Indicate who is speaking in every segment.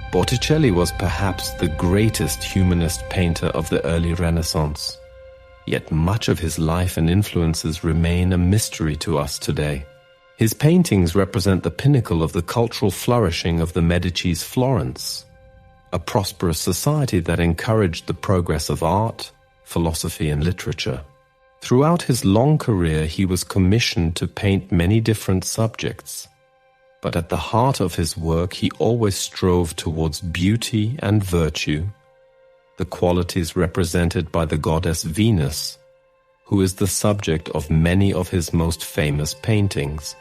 Speaker 1: Botticelli was perhaps the greatest humanist painter of the early Renaissance. Yet much of his life and influences remain a mystery to us today. His paintings represent the pinnacle of the cultural flourishing of the Medici's Florence, a prosperous society that encouraged the progress of art, philosophy, and literature. Throughout his long career, he was commissioned to paint many different subjects. But at the heart of his work, he always strove towards beauty and virtue, the qualities represented by the goddess Venus, who is the subject of many of his most famous paintings.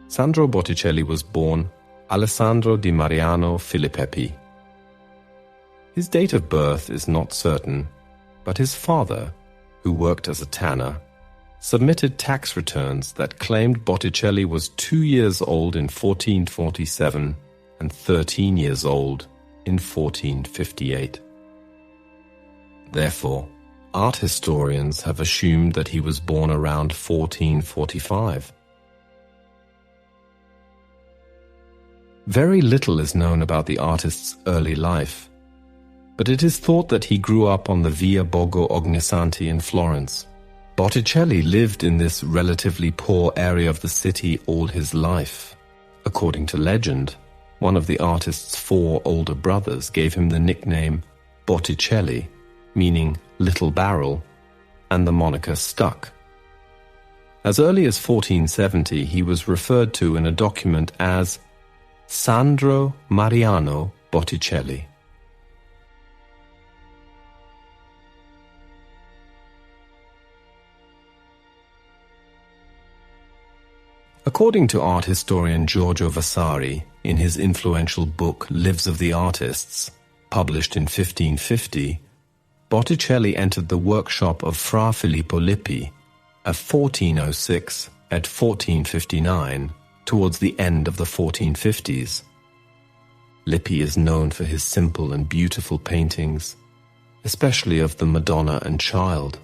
Speaker 1: Sandro Botticelli was born Alessandro di Mariano Filippepi. His date of birth is not certain, but his father, who worked as a tanner, submitted tax returns that claimed Botticelli was 2 years old in 1447 and 13 years old in 1458. Therefore, art historians have assumed that he was born around 1445. Very little is known about the artist's early life, but it is thought that he grew up on the Via Borgo Ognissanti in Florence. Botticelli lived in this relatively poor area of the city all his life. According to legend, one of the artist's 4 older brothers gave him the nickname Botticelli, meaning little barrel, and the moniker stuck. As early as 1470, he was referred to in a document as Sandro Mariano Botticelli. According to art historian Giorgio Vasari, in his influential book Lives of the Artists, published in 1550, Botticelli entered the workshop of Fra Filippo Lippi at 1406 at 1459, towards the end of the 1450s. Lippi is known for his simple and beautiful paintings, especially of the Madonna and Child.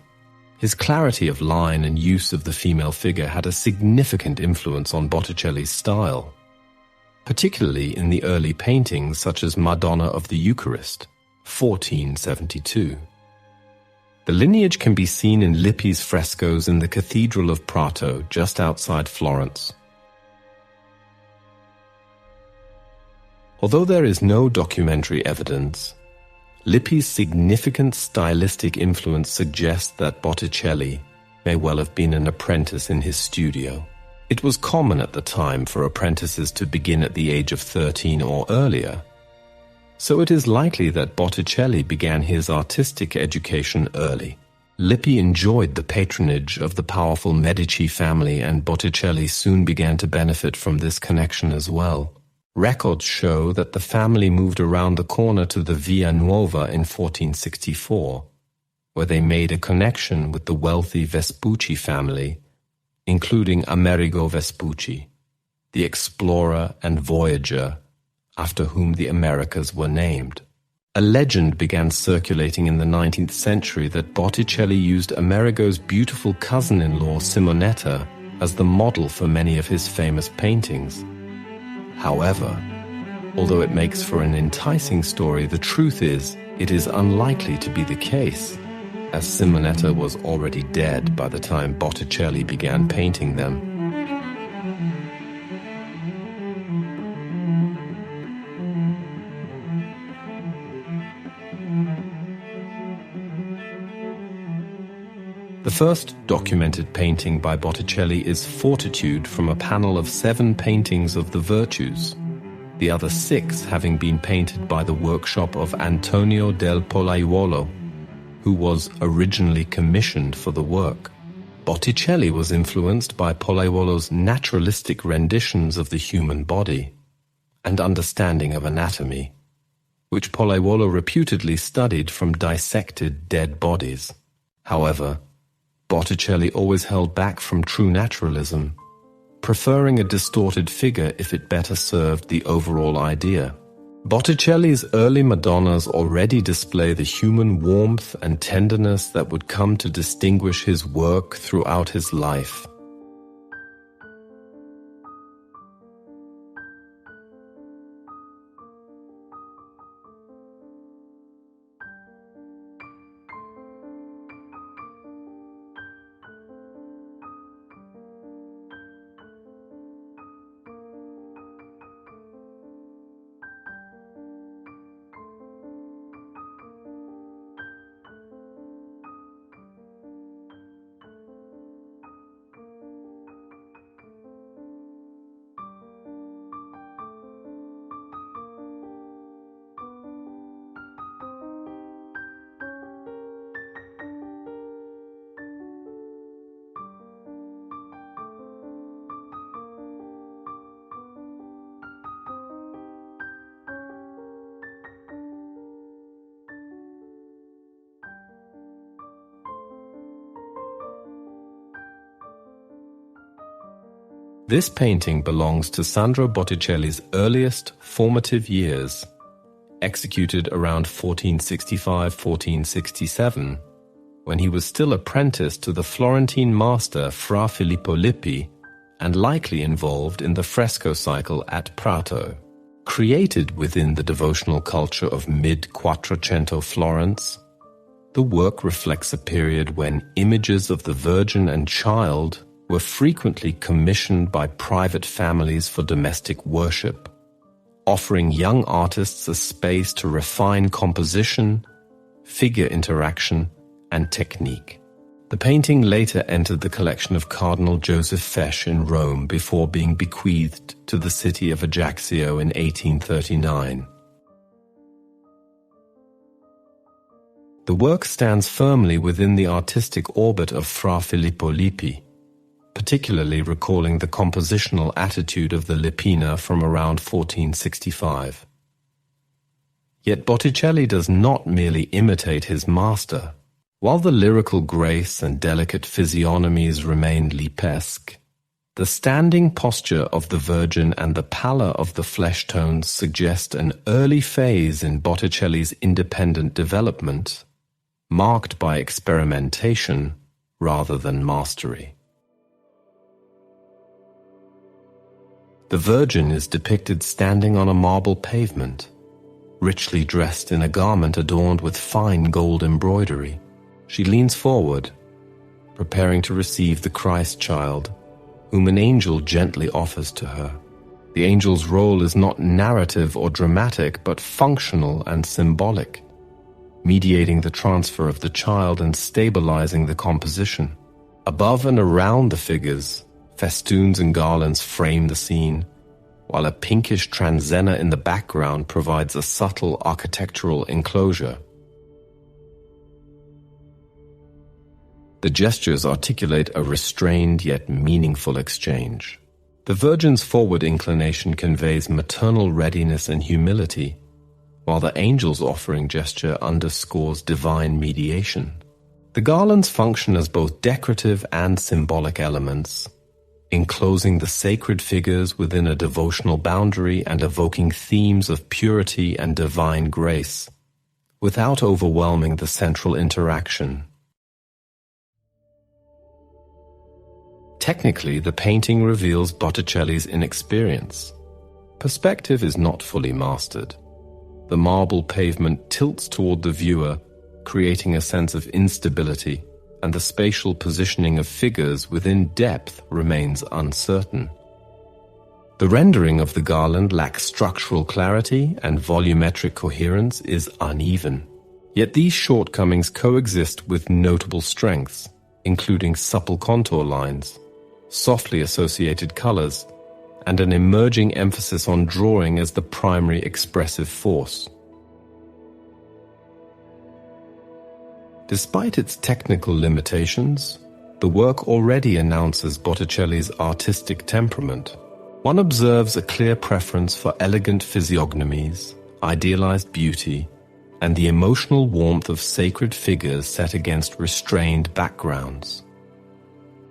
Speaker 1: His clarity of line and use of the female figure had a significant influence on Botticelli's style, particularly in the early paintings such as Madonna of the Eucharist, 1472. The lineage can be seen in Lippi's frescoes in the Cathedral of Prato, just outside Florence. Although there is no documentary evidence, Lippi's significant stylistic influence suggests that Botticelli may well have been an apprentice in his studio. It was common at the time for apprentices to begin at the age of 13 or earlier, so it is likely that Botticelli began his artistic education early. Lippi enjoyed the patronage of the powerful Medici family, and Botticelli soon began to benefit from this connection as well. Records show that the family moved around the corner to the Via Nuova in 1464, where they made a connection with the wealthy Vespucci family, including Amerigo Vespucci, the explorer and voyager after whom the Americas were named. A legend began circulating in the 19th century that Botticelli used Amerigo's beautiful cousin-in-law Simonetta as the model for many of his famous paintings. However, although it makes for an enticing story, the truth is, it is unlikely to be the case, as Simonetta was already dead by the time Botticelli began painting them. The first documented painting by Botticelli is Fortitude from a panel of 7 paintings of the virtues, the other 6 having been painted by the workshop of Antonio del Pollaiuolo, who was originally commissioned for the work. Botticelli was influenced by Pollaiuolo's naturalistic renditions of the human body, and understanding of anatomy, which Pollaiuolo reputedly studied from dissected dead bodies. However, Botticelli always held back from true naturalism, preferring a distorted figure if it better served the overall idea. Botticelli's early Madonnas already display the human warmth and tenderness that would come to distinguish his work throughout his life. This painting belongs to Sandro Botticelli's earliest formative years, executed around 1465–1467, when he was still apprenticed to the Florentine master Fra Filippo Lippi and likely involved in the fresco cycle at Prato. Created within the devotional culture of mid-Quattrocento Florence, the work reflects a period when images of the Virgin and Child were frequently commissioned by private families for domestic worship, offering young artists a space to refine composition, figure interaction, and technique. The painting later entered the collection of Cardinal Joseph Fesch in Rome before being bequeathed to the city of Ajaccio in 1839. The work stands firmly within the artistic orbit of Fra Filippo Lippi, particularly recalling the compositional attitude of the Lippina from around 1465. Yet Botticelli does not merely imitate his master. While the lyrical grace and delicate physiognomies remain Lippesque, the standing posture of the Virgin and the pallor of the flesh tones suggest an early phase in Botticelli's independent development, marked by experimentation rather than mastery. The Virgin is depicted standing on a marble pavement, richly dressed in a garment adorned with fine gold embroidery. She leans forward, preparing to receive the Christ child, whom an angel gently offers to her. The angel's role is not narrative or dramatic, but functional and symbolic, mediating the transfer of the child and stabilizing the composition. Above and around the figures, festoons and garlands frame the scene, while a pinkish transenna in the background provides a subtle architectural enclosure. The gestures articulate a restrained yet meaningful exchange. The Virgin's forward inclination conveys maternal readiness and humility, while the angel's offering gesture underscores divine mediation. The garlands function as both decorative and symbolic elements, enclosing the sacred figures within a devotional boundary and evoking themes of purity and divine grace, without overwhelming the central interaction. Technically, the painting reveals Botticelli's inexperience. Perspective is not fully mastered. The marble pavement tilts toward the viewer, creating a sense of instability, and the spatial positioning of figures within depth remains uncertain. The rendering of the garland lacks structural clarity, and volumetric coherence is uneven. Yet these shortcomings coexist with notable strengths, including supple contour lines, softly associated colors, and an emerging emphasis on drawing as the primary expressive force. Despite its technical limitations, the work already announces Botticelli's artistic temperament. One observes a clear preference for elegant physiognomies, idealized beauty, and the emotional warmth of sacred figures set against restrained backgrounds.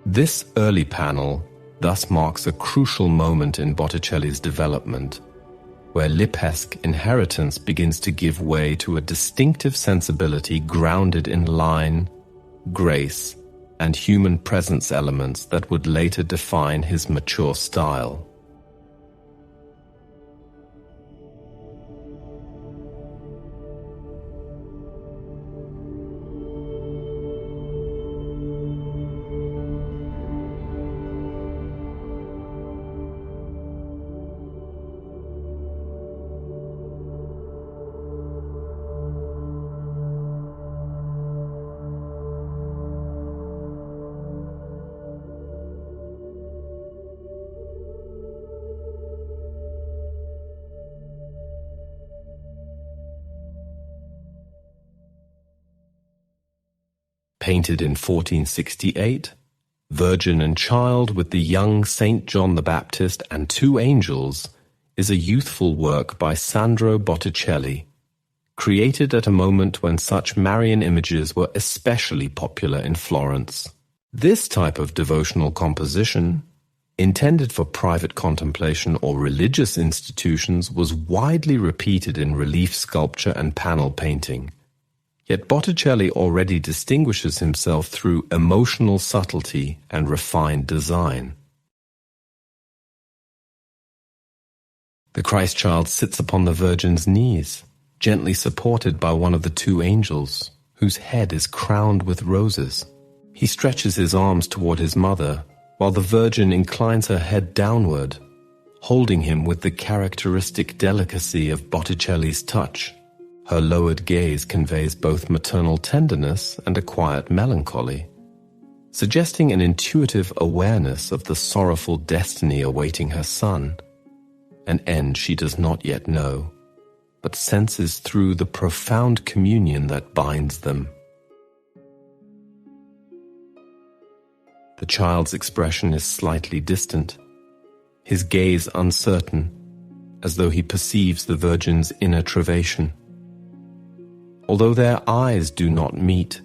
Speaker 1: This early panel thus marks a crucial moment in Botticelli's development, where Lippesque inheritance begins to give way to a distinctive sensibility grounded in line, grace, and human presence elements that would later define his mature style. Painted in 1468, Virgin and Child with the young Saint John the Baptist and two angels is a youthful work by Sandro Botticelli, created at a moment when such Marian images were especially popular in Florence. This type of devotional composition, intended for private contemplation or religious institutions, was widely repeated in relief sculpture and panel painting. Yet Botticelli already distinguishes himself through emotional subtlety and refined design. The Christ child sits upon the Virgin's knees, gently supported by one of the two angels, whose head is crowned with roses. He stretches his arms toward his mother, while the Virgin inclines her head downward, holding him with the characteristic delicacy of Botticelli's touch. Her lowered gaze conveys both maternal tenderness and a quiet melancholy, suggesting an intuitive awareness of the sorrowful destiny awaiting her son, an end she does not yet know, but senses through the profound communion that binds them. The child's expression is slightly distant, his gaze uncertain, as though he perceives the Virgin's inner travation. Although their eyes do not meet,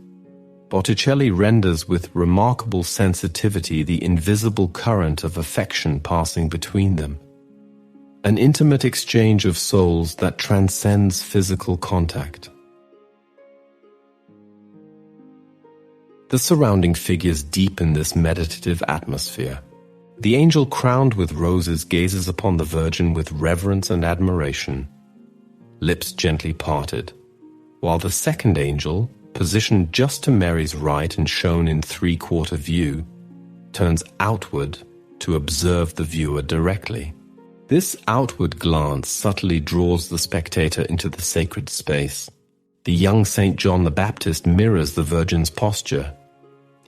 Speaker 1: Botticelli renders with remarkable sensitivity the invisible current of affection passing between them, an intimate exchange of souls that transcends physical contact. The surrounding figures deepen this meditative atmosphere. The angel crowned with roses gazes upon the Virgin with reverence and admiration, lips gently parted, while the second angel, positioned just to Mary's right and shown in three-quarter view, turns outward to observe the viewer directly. This outward glance subtly draws the spectator into the sacred space. The young Saint John the Baptist mirrors the Virgin's posture,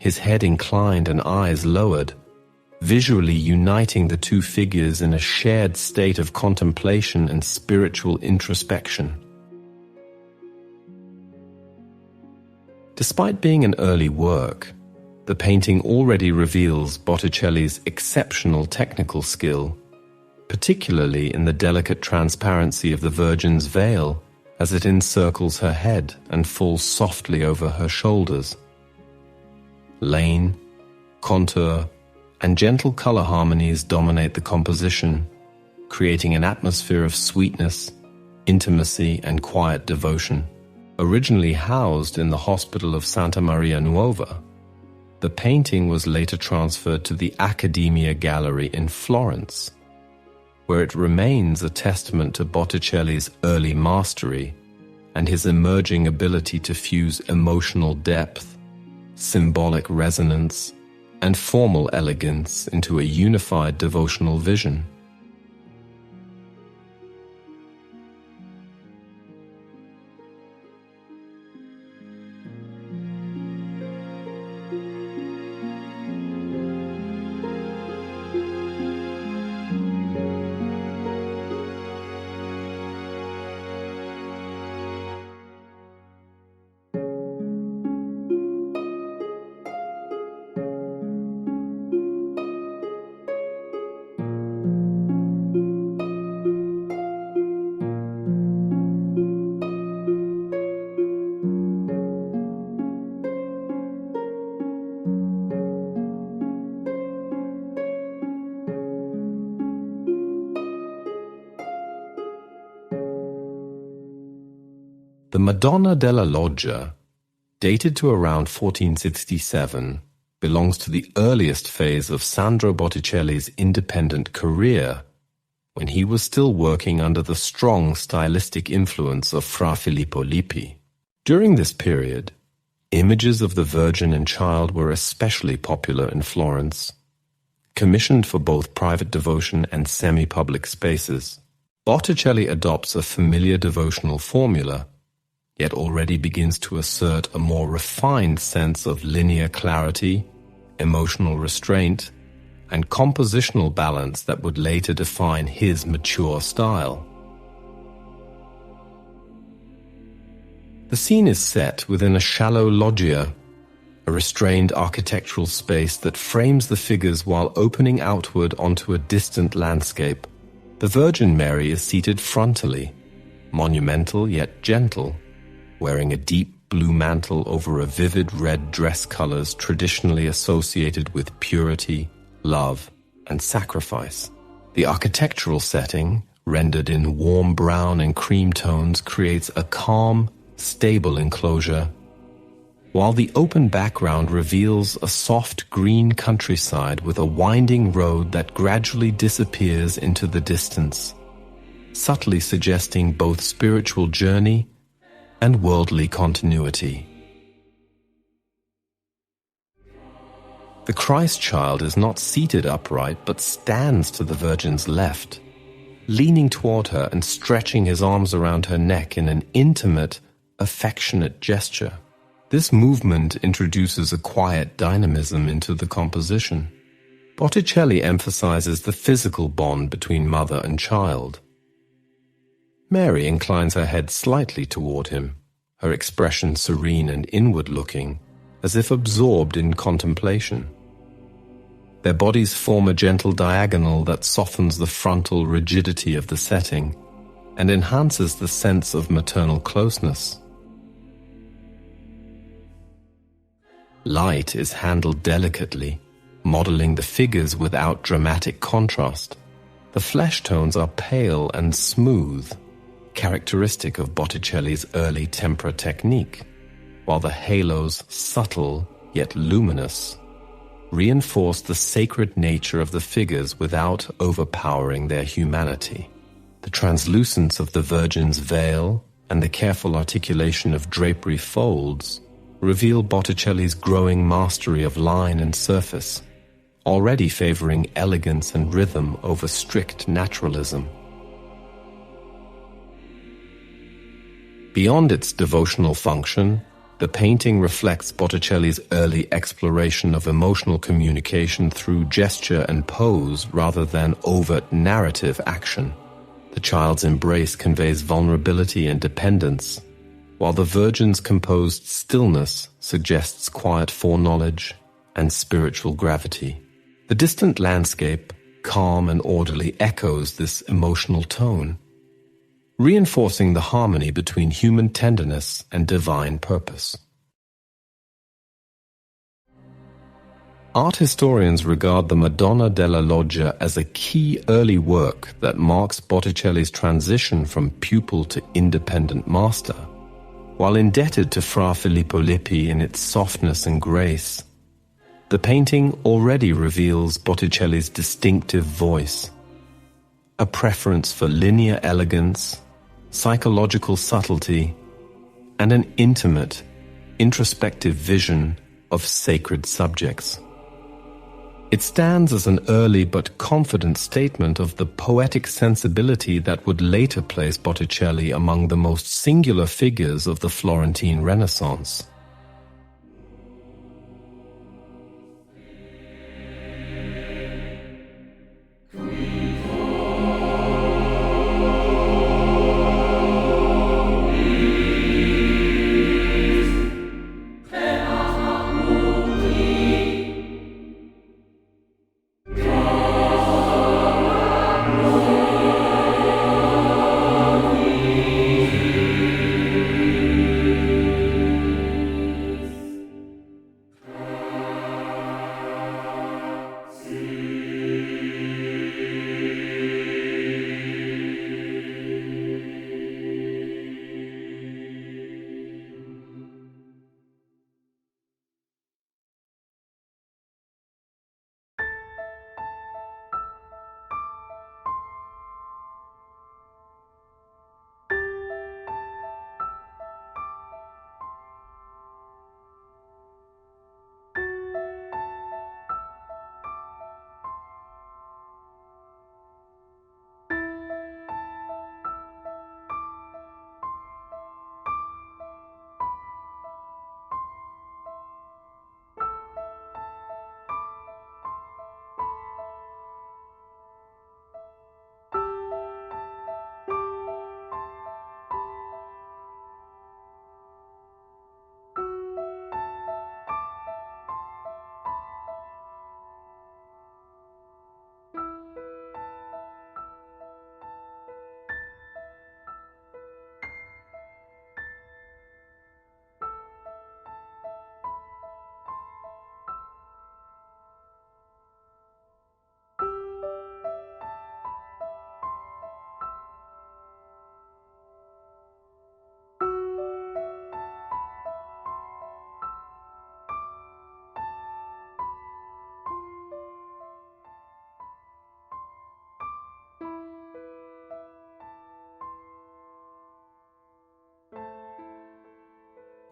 Speaker 1: his head inclined and eyes lowered, visually uniting the two figures in a shared state of contemplation and spiritual introspection. Despite being an early work, the painting already reveals Botticelli's exceptional technical skill, particularly in the delicate transparency of the Virgin's veil as it encircles her head and falls softly over her shoulders. Line, contour, and gentle color harmonies dominate the composition, creating an atmosphere of sweetness, intimacy, and quiet devotion. Originally housed in the Hospital of Santa Maria Nuova, the painting was later transferred to the Accademia Gallery in Florence, where it remains a testament to Botticelli's early mastery and his emerging ability to fuse emotional depth, symbolic resonance, and formal elegance into a unified devotional vision. The Madonna della Loggia, dated to around 1467, belongs to the earliest phase of Sandro Botticelli's independent career, when he was still working under the strong stylistic influence of Fra Filippo Lippi. During this period, images of the Virgin and Child were especially popular in Florence, commissioned for both private devotion and semi-public spaces. Botticelli adopts a familiar devotional formula, yet already begins to assert a more refined sense of linear clarity, emotional restraint, and compositional balance that would later define his mature style. The scene is set within a shallow loggia, a restrained architectural space that frames the figures while opening outward onto a distant landscape. The Virgin Mary is seated frontally, monumental yet gentle, wearing a deep blue mantle over a vivid red dress colors traditionally associated with purity, love, and sacrifice. The architectural setting, rendered in warm brown and cream tones, creates a calm, stable enclosure, while the open background reveals a soft green countryside with a winding road that gradually disappears into the distance, subtly suggesting both spiritual journey and worldly continuity. The Christ child is not seated upright but stands to the Virgin's left, leaning toward her and stretching his arms around her neck in an intimate, affectionate gesture. This movement introduces a quiet dynamism into the composition. Botticelli emphasizes the physical bond between mother and child. Mary inclines her head slightly toward him, her expression serene and inward-looking, as if absorbed in contemplation. Their bodies form a gentle diagonal that softens the frontal rigidity of the setting and enhances the sense of maternal closeness. Light is handled delicately, modeling the figures without dramatic contrast. The flesh tones are pale and smooth, characteristic of Botticelli's early tempera technique, while the halos, subtle yet luminous, reinforce the sacred nature of the figures without overpowering their humanity. The translucence of the Virgin's veil and the careful articulation of drapery folds reveal Botticelli's growing mastery of line and surface, already favoring elegance and rhythm over strict naturalism. Beyond its devotional function, the painting reflects Botticelli's early exploration of emotional communication through gesture and pose rather than overt narrative action. The child's embrace conveys vulnerability and dependence, while the Virgin's composed stillness suggests quiet foreknowledge and spiritual gravity. The distant landscape, calm and orderly, echoes this emotional tone, reinforcing the harmony between human tenderness and divine purpose. Art historians regard the Madonna della Loggia as a key early work that marks Botticelli's transition from pupil to independent master. While indebted to Fra Filippo Lippi in its softness and grace, the painting already reveals Botticelli's distinctive voice, a preference for linear elegance, psychological subtlety, and an intimate, introspective vision of sacred subjects. It stands as an early but confident statement of the poetic sensibility that would later place Botticelli among the most singular figures of the Florentine Renaissance.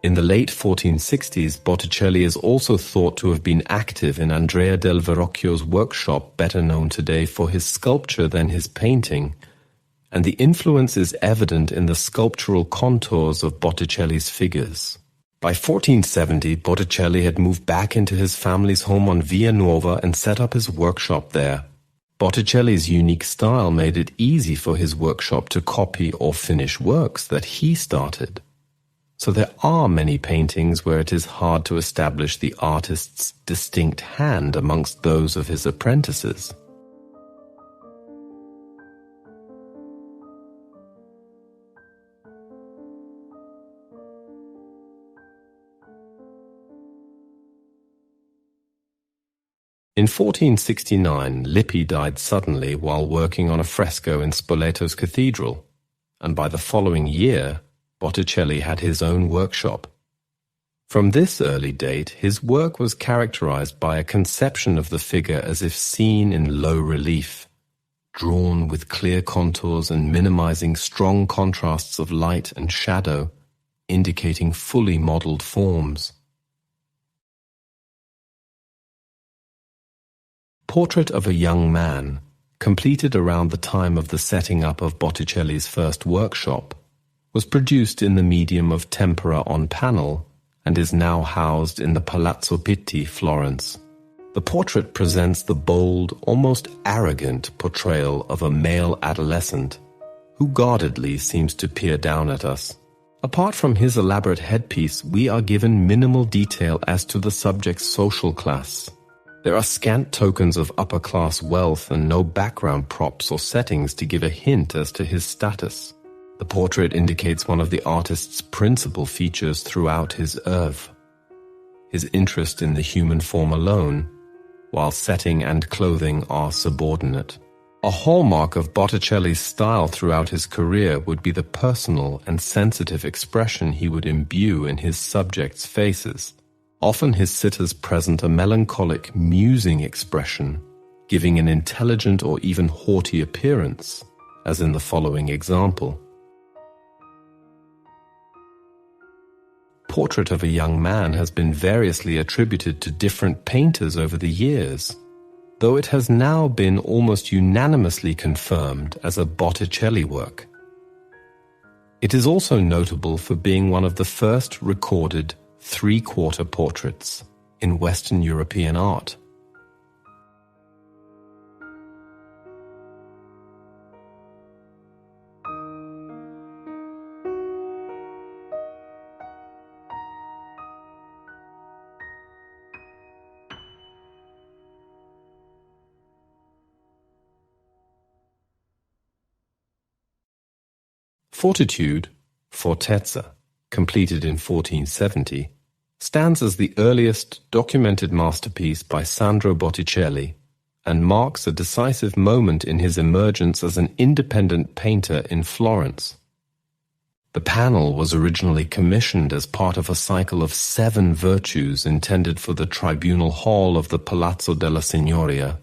Speaker 1: In the late 1460s, Botticelli is also thought to have been active in Andrea del Verrocchio's workshop, better known today for his sculpture than his painting, and the influence is evident in the sculptural contours of Botticelli's figures. By 1470, Botticelli had moved back into his family's home on Via Nuova and set up his workshop there. Botticelli's unique style made it easy for his workshop to copy or finish works that he started. So there are many paintings where it is hard to establish the artist's distinct hand amongst those of his apprentices. In 1469, Lippi died suddenly while working on a fresco in Spoleto's cathedral, and by the following year, Botticelli had his own workshop. From this early date, his work was characterized by a conception of the figure as if seen in low relief, drawn with clear contours and minimizing strong contrasts of light and shadow, indicating fully modeled forms. Portrait of a Young Man, completed around the time of the setting up of Botticelli's first workshop, was produced in the medium of tempera on panel and is now housed in the Palazzo Pitti, Florence. The portrait presents the bold, almost arrogant portrayal of a male adolescent who guardedly seems to peer down at us. Apart from his elaborate headpiece, we are given minimal detail as to the subject's social class. There are scant tokens of upper-class wealth and no background props or settings to give a hint as to his status. The portrait indicates one of the artist's principal features throughout his oeuvre, his interest in the human form alone, while setting and clothing are subordinate. A hallmark of Botticelli's style throughout his career would be the personal and sensitive expression he would imbue in his subjects' faces. Often his sitters present a melancholic, musing expression, giving an intelligent or even haughty appearance, as in the following example. Portrait of a Young Man has been variously attributed to different painters over the years, though it has now been almost unanimously confirmed as a Botticelli work. It is also notable for being one of the first recorded three-quarter portraits in Western European art. Fortitude, Fortezza, completed in 1470, stands as the earliest documented masterpiece by Sandro Botticelli and marks a decisive moment in his emergence as an independent painter in Florence. The panel was originally commissioned as part of a cycle of 7 virtues intended for the tribunal hall of the Palazzo della Signoria,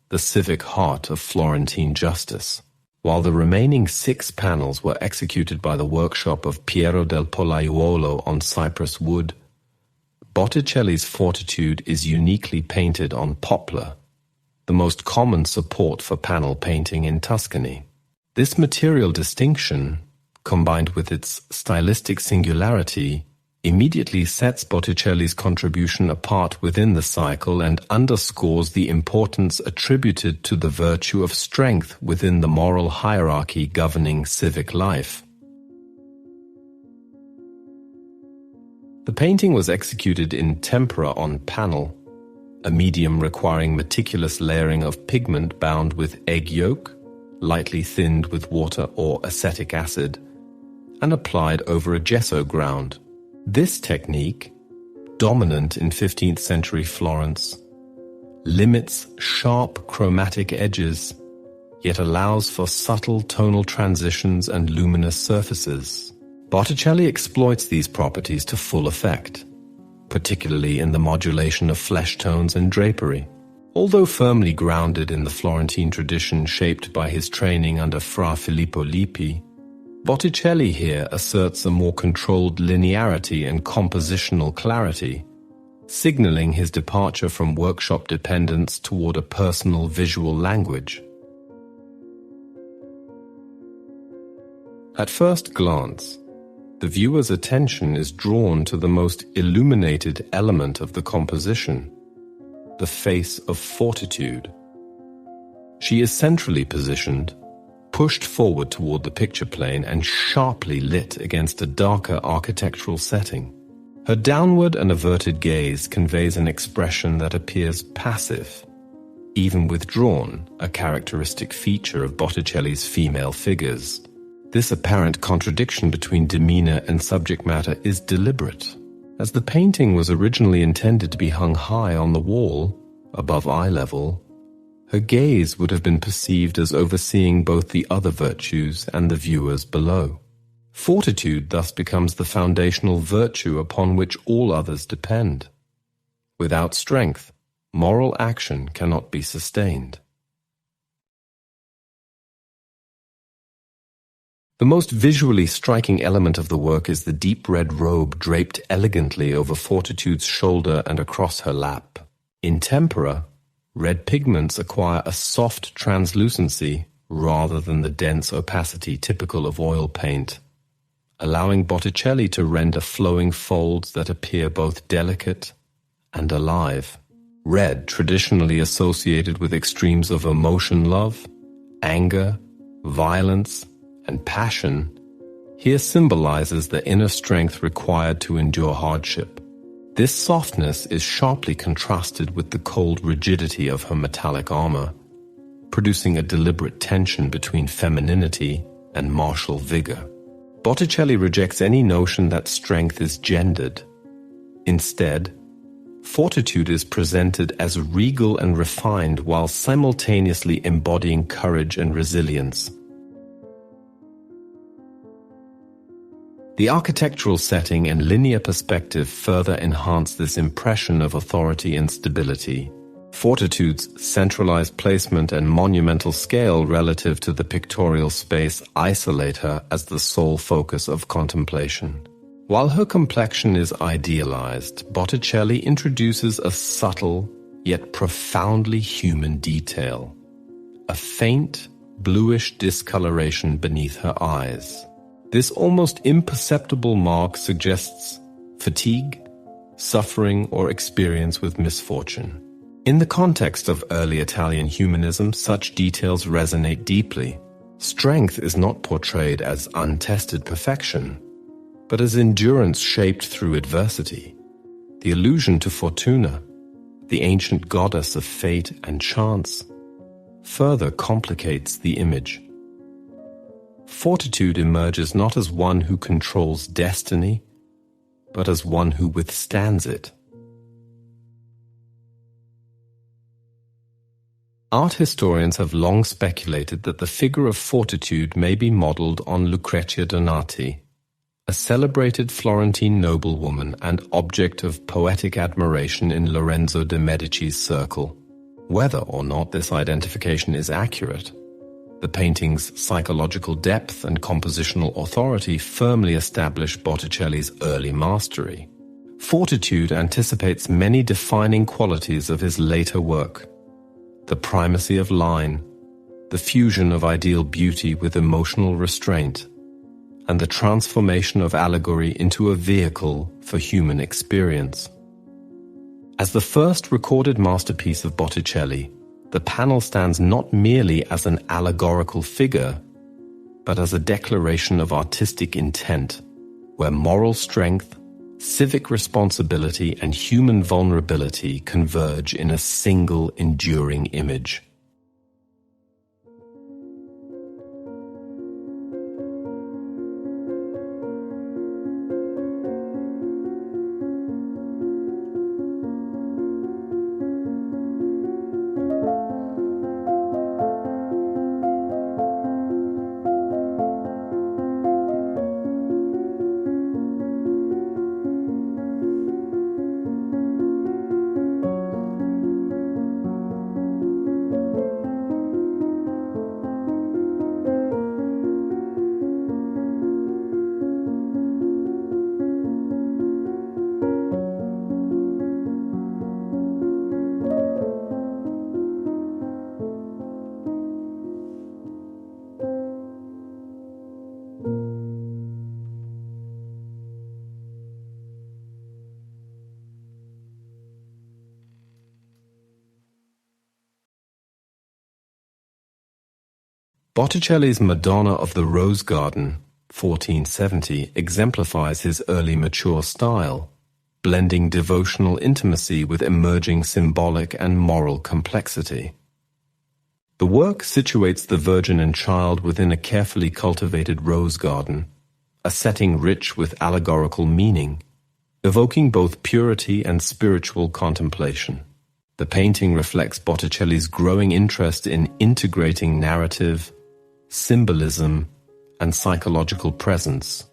Speaker 1: the civic heart of Florentine justice, while the remaining 6 panels were executed by the workshop of Piero del Pollaiuolo on cypress wood. Botticelli's Fortitude is uniquely painted on poplar, the most common support for panel painting in Tuscany. This material distinction, combined with its stylistic singularity, immediately sets Botticelli's contribution apart within the cycle and underscores the importance attributed to the virtue of strength within the moral hierarchy governing civic life. The painting was executed in tempera on panel, a medium requiring meticulous layering of pigment bound with egg yolk, lightly thinned with water or acetic acid, and applied over a gesso ground. This technique, dominant in 15th century Florence, limits sharp chromatic edges, yet allows for subtle tonal transitions and luminous surfaces. Botticelli exploits these properties to full effect, particularly in the modulation of flesh tones and drapery. Although firmly grounded in the Florentine tradition shaped by his training under Fra Filippo Lippi, Botticelli here asserts a more controlled linearity and compositional clarity, signaling his departure from workshop dependence toward a personal visual language. At first glance, the viewer's attention is drawn to the most illuminated element of the composition, the face of Fortitude. She is centrally positioned, pushed forward toward the picture plane and sharply lit against a darker architectural setting. Her downward and averted gaze conveys an expression that appears passive, even withdrawn, a characteristic feature of Botticelli's female figures. This apparent contradiction between demeanor and subject matter is deliberate, as the painting was originally intended to be hung high on the wall, above eye level. Her gaze would have been perceived as overseeing both the other virtues and the viewers below. Fortitude thus becomes the foundational virtue upon which all others depend. Without strength, moral action cannot be sustained. The most visually striking element of the work is the deep red robe draped elegantly over Fortitude's shoulder and across her lap. In tempera, red pigments acquire a soft translucency rather than the dense opacity typical of oil paint, allowing Botticelli to render flowing folds that appear both delicate and alive. Red, traditionally associated with extremes of emotion, love, anger, violence, and passion, here symbolizes the inner strength required to endure hardship. This softness is sharply contrasted with the cold rigidity of her metallic armor, producing a deliberate tension between femininity and martial vigor. Botticelli rejects any notion that strength is gendered. Instead, Fortitude is presented as regal and refined while simultaneously embodying courage and resilience. The architectural setting and linear perspective further enhance this impression of authority and stability. Fortitude's centralized placement and monumental scale relative to the pictorial space isolate her as the sole focus of contemplation. While her complexion is idealized, Botticelli introduces a subtle yet profoundly human detail, a faint, bluish discoloration beneath her eyes. This almost imperceptible mark suggests fatigue, suffering, or experience with misfortune. In the context of early Italian humanism, such details resonate deeply. Strength is not portrayed as untested perfection, but as endurance shaped through adversity. The allusion to Fortuna, the ancient goddess of fate and chance, further complicates the image. Fortitude emerges not as one who controls destiny, but as one who withstands it. Art historians have long speculated that the figure of Fortitude may be modeled on Lucrezia Donati, a celebrated Florentine noblewoman and object of poetic admiration in Lorenzo de' Medici's circle. Whether or not this identification is accurate, the painting's psychological depth and compositional authority firmly establish Botticelli's early mastery. Fortitude anticipates many defining qualities of his later work: the primacy of line, the fusion of ideal beauty with emotional restraint, and the transformation of allegory into a vehicle for human experience. As the first recorded masterpiece of Botticelli, the panel stands not merely as an allegorical figure, but as a declaration of artistic intent, where moral strength, civic responsibility, and human vulnerability converge in a single enduring image. Botticelli's Madonna of the Rose Garden, 1470, exemplifies his early mature style, blending devotional intimacy with emerging symbolic and moral complexity. The work situates the Virgin and Child within a carefully cultivated rose garden, a setting rich with allegorical meaning, evoking both purity and spiritual contemplation. The painting reflects Botticelli's growing interest in integrating narrative, symbolism, and psychological presence,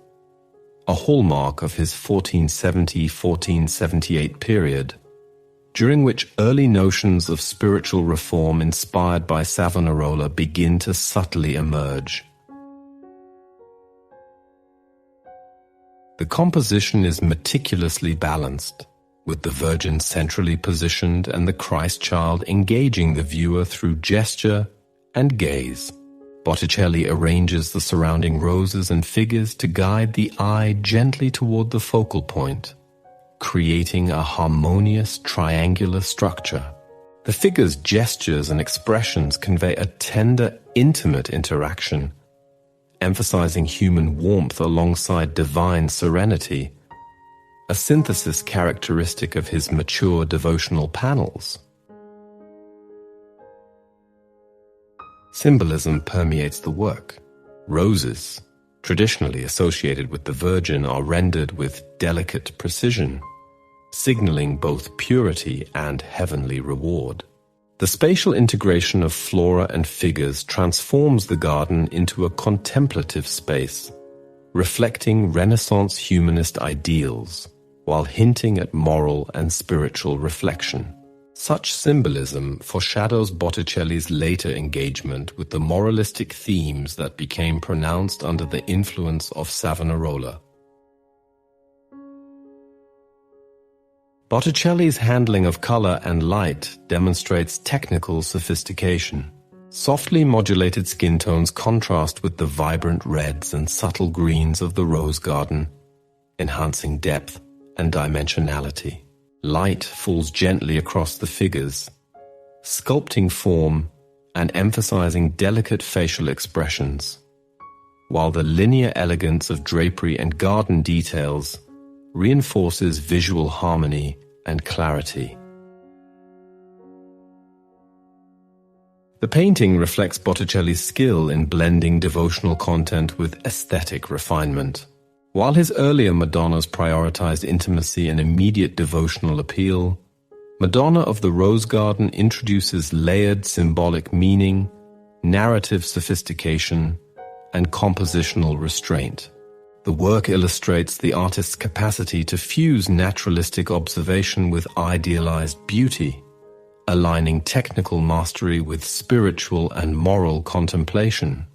Speaker 1: a hallmark of his 1470-1478 period, during which early notions of spiritual reform inspired by Savonarola begin to subtly emerge. The composition is meticulously balanced, with the Virgin centrally positioned and the Christ child engaging the viewer through gesture and gaze. Botticelli arranges the surrounding roses and figures to guide the eye gently toward the focal point, creating a harmonious triangular structure. The figures' gestures and expressions convey a tender, intimate interaction, emphasizing human warmth alongside divine serenity, a synthesis characteristic of his mature devotional panels. Symbolism permeates the work. Roses, traditionally associated with the Virgin, are rendered with delicate precision, signaling both purity and heavenly reward. The spatial integration of flora and figures transforms the garden into a contemplative space, reflecting Renaissance humanist ideals, while hinting at moral and spiritual reflection. Such symbolism foreshadows Botticelli's later engagement with the moralistic themes that became pronounced under the influence of Savonarola. Botticelli's handling of color and light demonstrates technical sophistication. Softly modulated skin tones contrast with the vibrant reds and subtle greens of the rose garden, enhancing depth and dimensionality. Light falls gently across the figures, sculpting form and emphasizing delicate facial expressions, while the linear elegance of drapery and garden details reinforces visual harmony and clarity. The painting reflects Botticelli's skill in blending devotional content with aesthetic refinement. While his earlier Madonnas prioritized intimacy and immediate devotional appeal, Madonna of the Rose Garden introduces layered symbolic meaning, narrative sophistication, and compositional restraint. The work illustrates the artist's capacity to fuse naturalistic observation with idealized beauty, aligning technical mastery with spiritual and moral contemplation.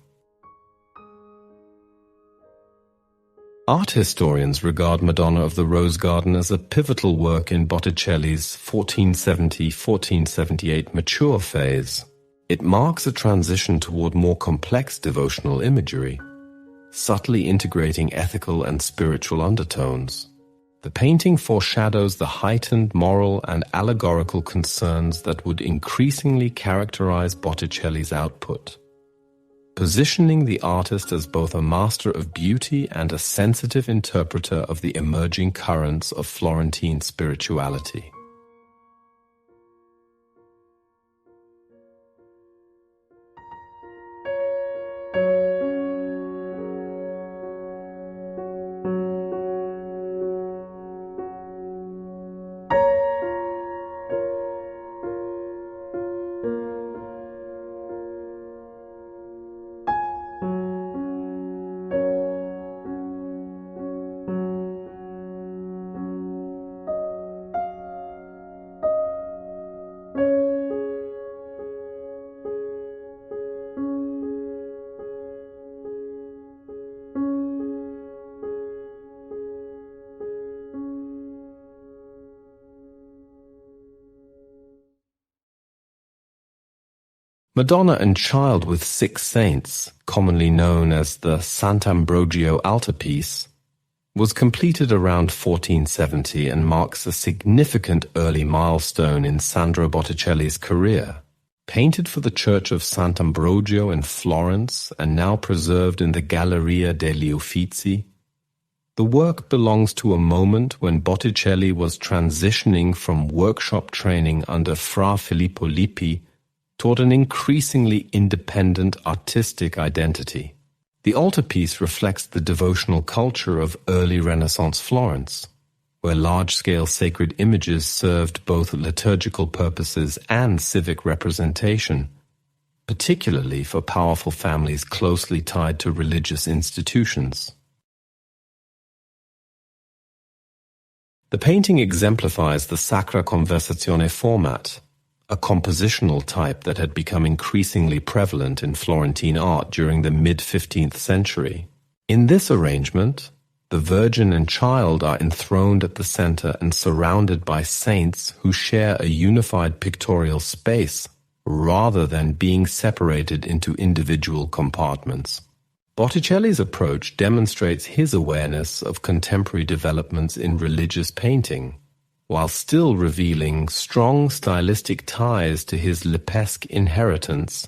Speaker 1: Art historians regard Madonna of the Rose Garden as a pivotal work in Botticelli's 1470-1478 mature phase. It marks a transition toward more complex devotional imagery, subtly integrating ethical and spiritual undertones. The painting foreshadows the heightened moral and allegorical concerns that would increasingly characterize Botticelli's output, positioning the artist as both a master of beauty and a sensitive interpreter of the emerging currents of Florentine spirituality. Madonna and Child with Six Saints, commonly known as the Sant'Ambrogio altarpiece, was completed around 1470 and marks a significant early milestone in Sandro Botticelli's career. Painted for the church of Sant'Ambrogio in Florence and now preserved in the Galleria degli Uffizi, the work belongs to a moment when Botticelli was transitioning from workshop training under Fra Filippo Lippi toward an increasingly independent artistic identity. The altarpiece reflects the devotional culture of early Renaissance Florence, where large-scale sacred images served both liturgical purposes and civic representation, particularly for powerful families closely tied to religious institutions. The painting exemplifies the Sacra Conversazione format, a compositional type that had become increasingly prevalent in Florentine art during the mid-15th century. In this arrangement, the Virgin and Child are enthroned at the center and surrounded by saints who share a unified pictorial space rather than being separated into individual compartments. Botticelli's approach demonstrates his awareness of contemporary developments in religious painting, while still revealing strong stylistic ties to his Lippesque inheritance,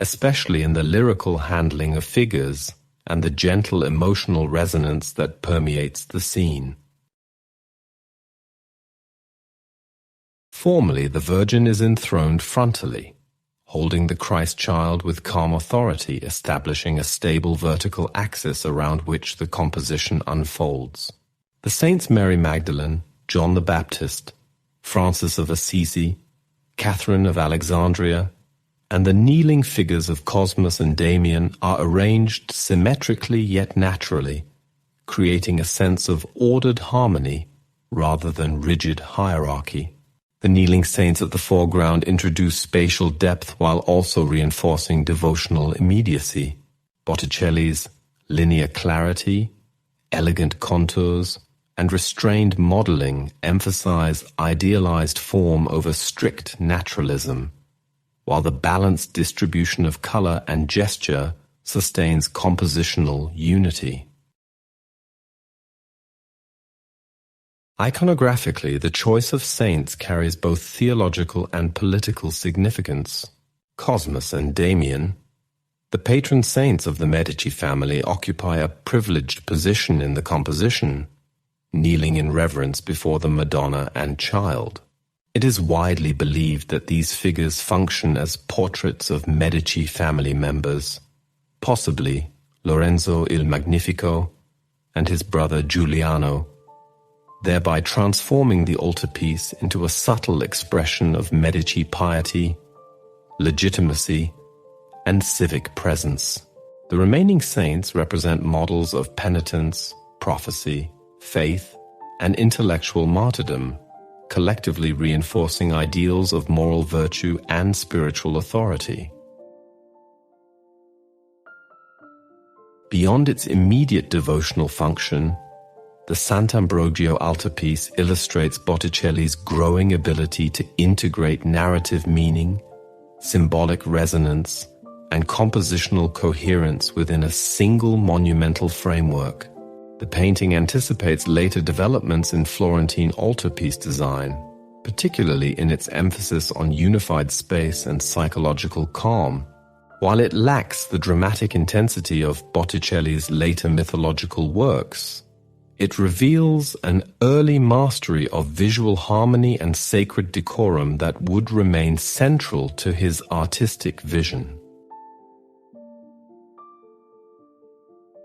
Speaker 1: especially in the lyrical handling of figures and the gentle emotional resonance that permeates the scene. Formally, the Virgin is enthroned frontally, holding the Christ child with calm authority, establishing a stable vertical axis around which the composition unfolds. The saints Mary Magdalene, John the Baptist, Francis of Assisi, Catherine of Alexandria, and the kneeling figures of Cosmas and Damien are arranged symmetrically yet naturally, creating a sense of ordered harmony rather than rigid hierarchy. The kneeling saints at the foreground introduce spatial depth while also reinforcing devotional immediacy. Botticelli's linear clarity, elegant contours, and restrained modeling emphasize idealized form over strict naturalism, while the balanced distribution of color and gesture sustains compositional unity. Iconographically, the choice of saints carries both theological and political significance. Cosmas and Damien, the patron saints of the Medici family, occupy a privileged position in the composition, kneeling in reverence before the Madonna and Child. It is widely believed that these figures function as portraits of Medici family members, possibly Lorenzo il Magnifico and his brother Giuliano, thereby transforming the altarpiece into a subtle expression of Medici piety, legitimacy, and civic presence. The remaining saints represent models of penitence, prophecy, faith, and intellectual martyrdom, collectively reinforcing ideals of moral virtue and spiritual authority. Beyond its immediate devotional function, the Sant'Ambrogio altarpiece illustrates Botticelli's growing ability to integrate narrative meaning, symbolic resonance, and compositional coherence within a single monumental framework. The painting anticipates later developments in Florentine altarpiece design, particularly in its emphasis on unified space and psychological calm. While it lacks the dramatic intensity of Botticelli's later mythological works, it reveals an early mastery of visual harmony and sacred decorum that would remain central to his artistic vision.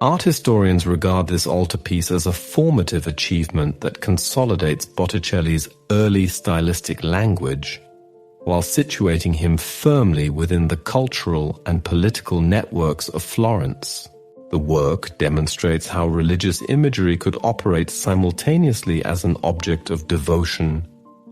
Speaker 1: Art historians regard this altarpiece as a formative achievement that consolidates Botticelli's early stylistic language, while situating him firmly within the cultural and political networks of Florence. The work demonstrates how religious imagery could operate simultaneously as an object of devotion,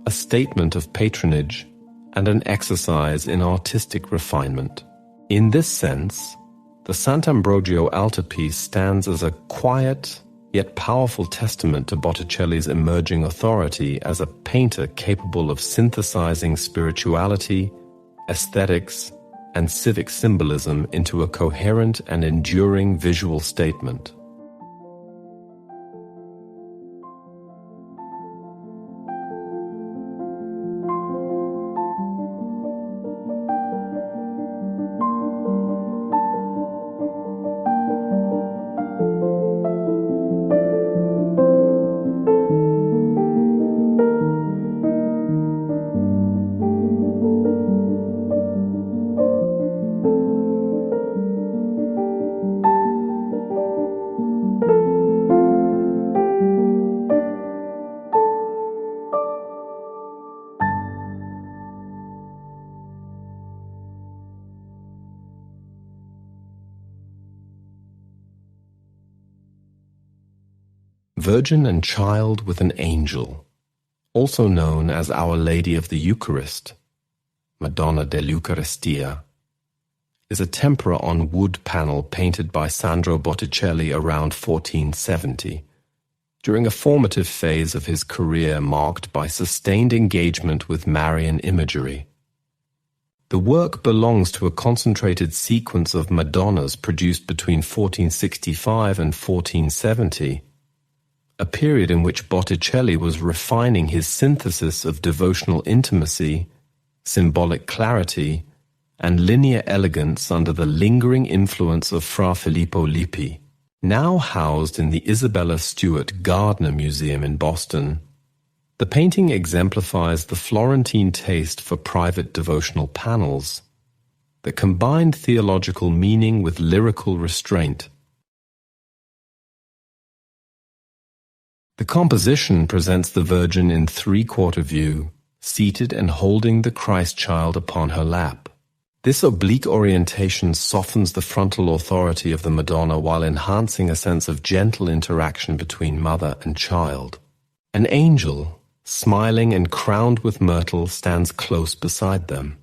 Speaker 1: a statement of patronage, and an exercise in artistic refinement. In this sense, the Sant'Ambrogio altarpiece stands as a quiet yet powerful testament to Botticelli's emerging authority as a painter capable of synthesizing spirituality, aesthetics, and civic symbolism into a coherent and enduring visual statement. Virgin and Child with an Angel, also known as Our Lady of the Eucharist, Madonna dell'Eucaristia, is a tempera on wood panel painted by Sandro Botticelli around 1470, during a formative phase of his career marked by sustained engagement with Marian imagery. The work belongs to a concentrated sequence of Madonnas produced between 1465 and 1470, a period in which Botticelli was refining his synthesis of devotional intimacy, symbolic clarity, and linear elegance under the lingering influence of Fra Filippo Lippi. Now housed in the Isabella Stewart Gardner Museum in Boston, the painting exemplifies the Florentine taste for private devotional panels that combined theological meaning with lyrical restraint. The composition presents the Virgin in three-quarter view, seated and holding the Christ child upon her lap. This oblique orientation softens the frontal authority of the Madonna while enhancing a sense of gentle interaction between mother and child. An angel, smiling and crowned with myrtle, stands close beside them,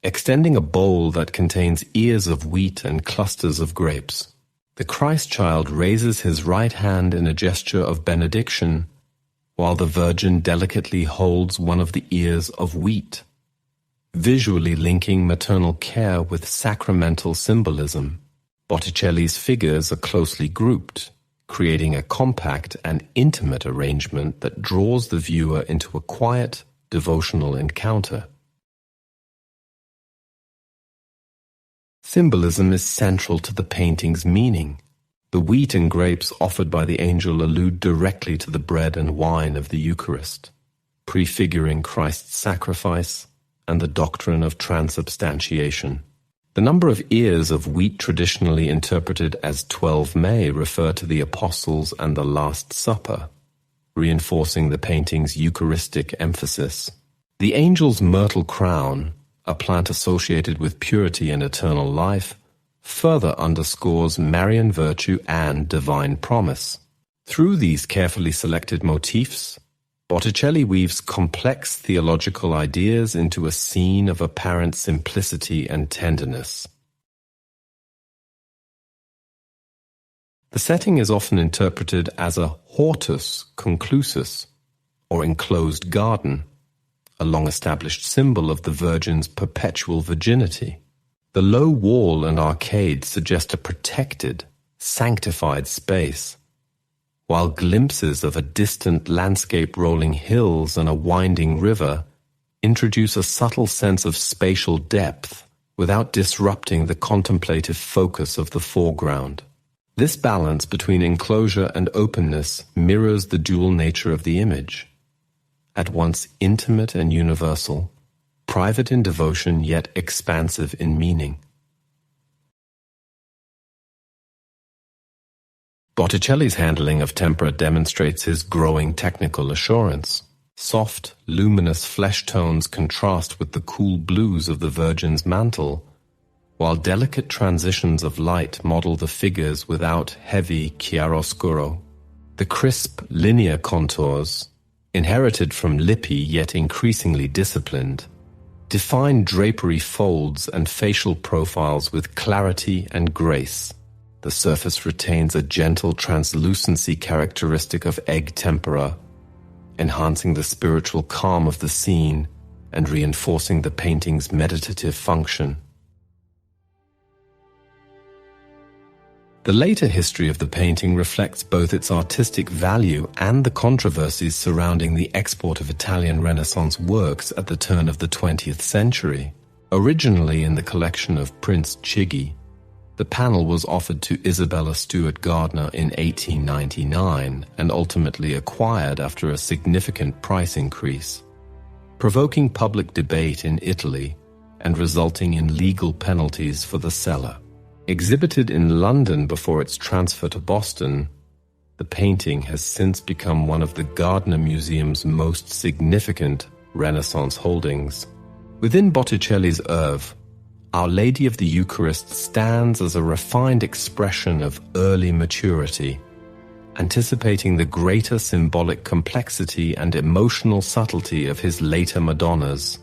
Speaker 1: extending a bowl that contains ears of wheat and clusters of grapes. The Christ child raises his right hand in a gesture of benediction, while the Virgin delicately holds one of the ears of wheat, visually linking maternal care with sacramental symbolism. Botticelli's figures are closely grouped, creating a compact and intimate arrangement that draws the viewer into a quiet, devotional encounter. Symbolism is central to the painting's meaning. The wheat and grapes offered by the angel allude directly to the bread and wine of the Eucharist, prefiguring Christ's sacrifice and the doctrine of transubstantiation. The number of ears of wheat traditionally interpreted as 12 may refer to the Apostles and the Last Supper, reinforcing the painting's Eucharistic emphasis. The angel's myrtle crown, a plant associated with purity and eternal life, further underscores Marian virtue and divine promise. Through these carefully selected motifs, Botticelli weaves complex theological ideas into a scene of apparent simplicity and tenderness. The setting is often interpreted as a hortus conclusus, or enclosed garden, a long-established symbol of the Virgin's perpetual virginity. The low wall and arcade suggest a protected, sanctified space, while glimpses of a distant landscape rolling hills and a winding river introduce a subtle sense of spatial depth without disrupting the contemplative focus of the foreground. This balance between enclosure and openness mirrors the dual nature of the image, at once intimate and universal, private in devotion yet expansive in meaning. Botticelli's handling of tempera demonstrates his growing technical assurance. Soft, luminous flesh tones contrast with the cool blues of the Virgin's mantle, while delicate transitions of light model the figures without heavy chiaroscuro. The crisp, linear contours, inherited from Lippi yet increasingly disciplined, define drapery folds and facial profiles with clarity and grace. The surface retains a gentle translucency characteristic of egg tempera, enhancing the spiritual calm of the scene and reinforcing the painting's meditative function. The later history of the painting reflects both its artistic value and the controversies surrounding the export of Italian Renaissance works at the turn of the 20th century. Originally in the collection of Prince Chigi, the panel was offered to Isabella Stewart Gardner in 1899 and ultimately acquired after a significant price increase, provoking public debate in Italy and resulting in legal penalties for the seller. Exhibited in London before its transfer to Boston, the painting has since become one of the Gardner Museum's most significant Renaissance holdings. Within Botticelli's oeuvre, Our Lady of the Eucharist stands as a refined expression of early maturity, anticipating the greater symbolic complexity and emotional subtlety of his later Madonnas,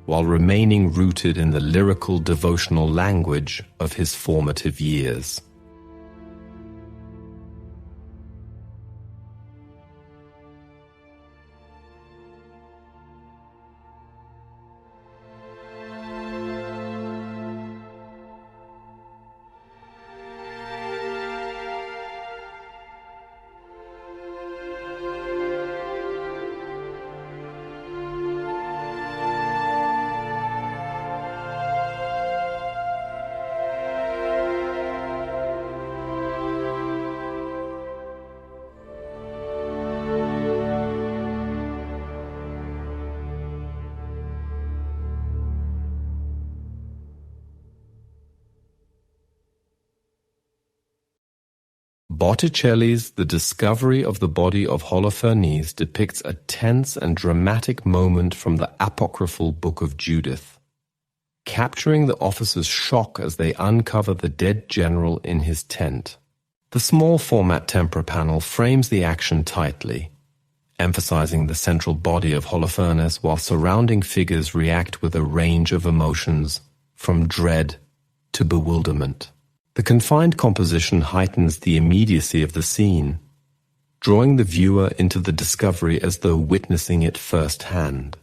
Speaker 1: while remaining rooted in the lyrical devotional language of his formative years. Botticelli's The Discovery of the Body of Holofernes depicts a tense and dramatic moment from the apocryphal Book of Judith, capturing the officers' shock as they uncover the dead general in his tent. The small format tempera panel frames the action tightly, emphasizing the central body of Holofernes while surrounding figures react with a range of emotions, from dread to bewilderment. The confined composition heightens the immediacy of the scene, drawing the viewer into the discovery as though witnessing it firsthand.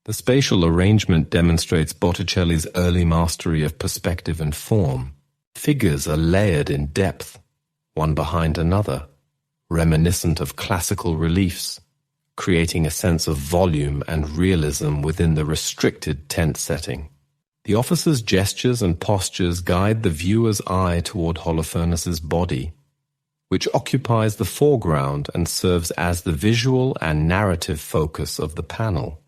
Speaker 1: The spatial arrangement demonstrates Botticelli's early mastery of perspective and form. Figures are layered in depth, one behind another, reminiscent of classical reliefs, creating a sense of volume and realism within the restricted tent setting. The officer's gestures and postures guide the viewer's eye toward Holofernes' body, which occupies the foreground and serves as the visual and narrative focus of the panel.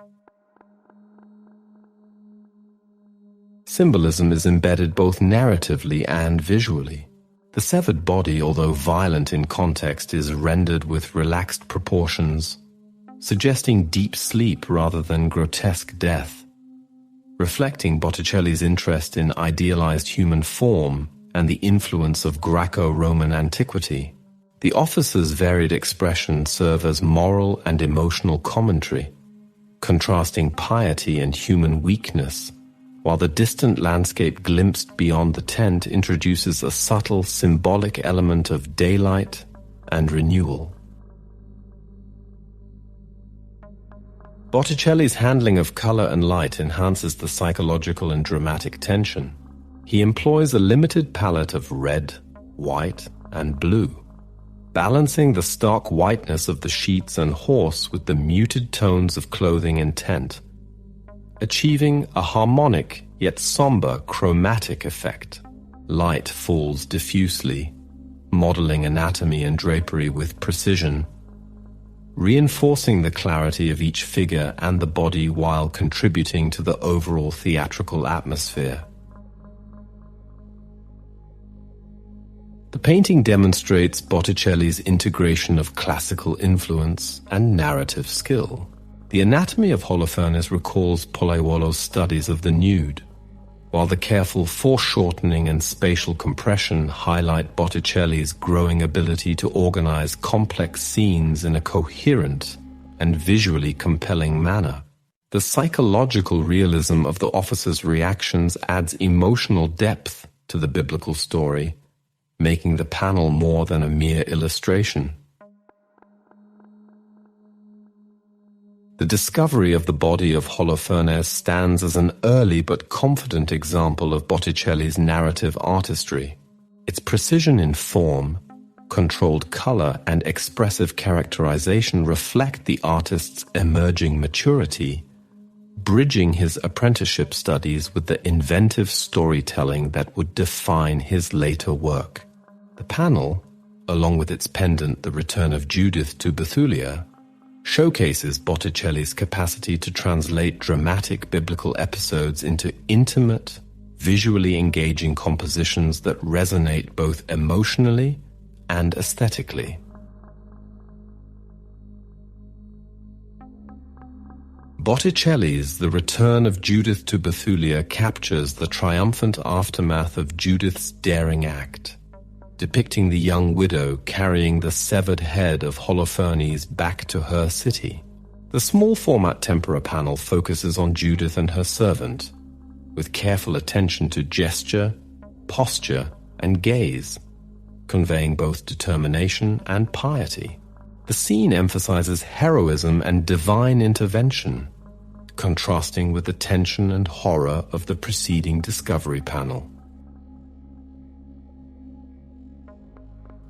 Speaker 1: Symbolism is embedded both narratively and visually. The severed body, although violent in context, is rendered with relaxed proportions, suggesting deep sleep rather than grotesque death, reflecting Botticelli's interest in idealized human form and the influence of Greco-Roman antiquity. The officers' varied expressions serve as moral and emotional commentary, contrasting piety and human weakness, while the distant landscape glimpsed beyond the tent introduces a subtle symbolic element of daylight and renewal. Botticelli's handling of color and light enhances the psychological and dramatic tension. He employs a limited palette of red, white, and blue, balancing the stark whiteness of the sheets and horse with the muted tones of clothing and tent, achieving a harmonic yet somber chromatic effect. Light falls diffusely, modeling anatomy and drapery with precision, reinforcing the clarity of each figure and the body while contributing to the overall theatrical atmosphere. The painting demonstrates Botticelli's integration of classical influence and narrative skill. The anatomy of Holofernes recalls Pollaiuolo's studies of the nude, while the careful foreshortening and spatial compression highlight Botticelli's growing ability to organize complex scenes in a coherent and visually compelling manner. The psychological realism of the officer's reactions adds emotional depth to the biblical story, making the panel more than a mere illustration. The discovery of the body of Holofernes stands as an early but confident example of Botticelli's narrative artistry. Its precision in form, controlled color, and expressive characterization reflect the artist's emerging maturity, bridging his apprenticeship studies with the inventive storytelling that would define his later work. The panel, along with its pendant The Return of Judith to Bethulia, showcases Botticelli's capacity to translate dramatic biblical episodes into intimate, visually engaging compositions that resonate both emotionally and aesthetically. Botticelli's The Return of Judith to Bethulia captures the triumphant aftermath of Judith's daring act, depicting the young widow carrying the severed head of Holofernes back to her city. The small format tempera panel focuses on Judith and her servant, with careful attention to gesture, posture, and gaze, conveying both determination and piety. The scene emphasizes heroism and divine intervention, contrasting with the tension and horror of the preceding Discovery panel.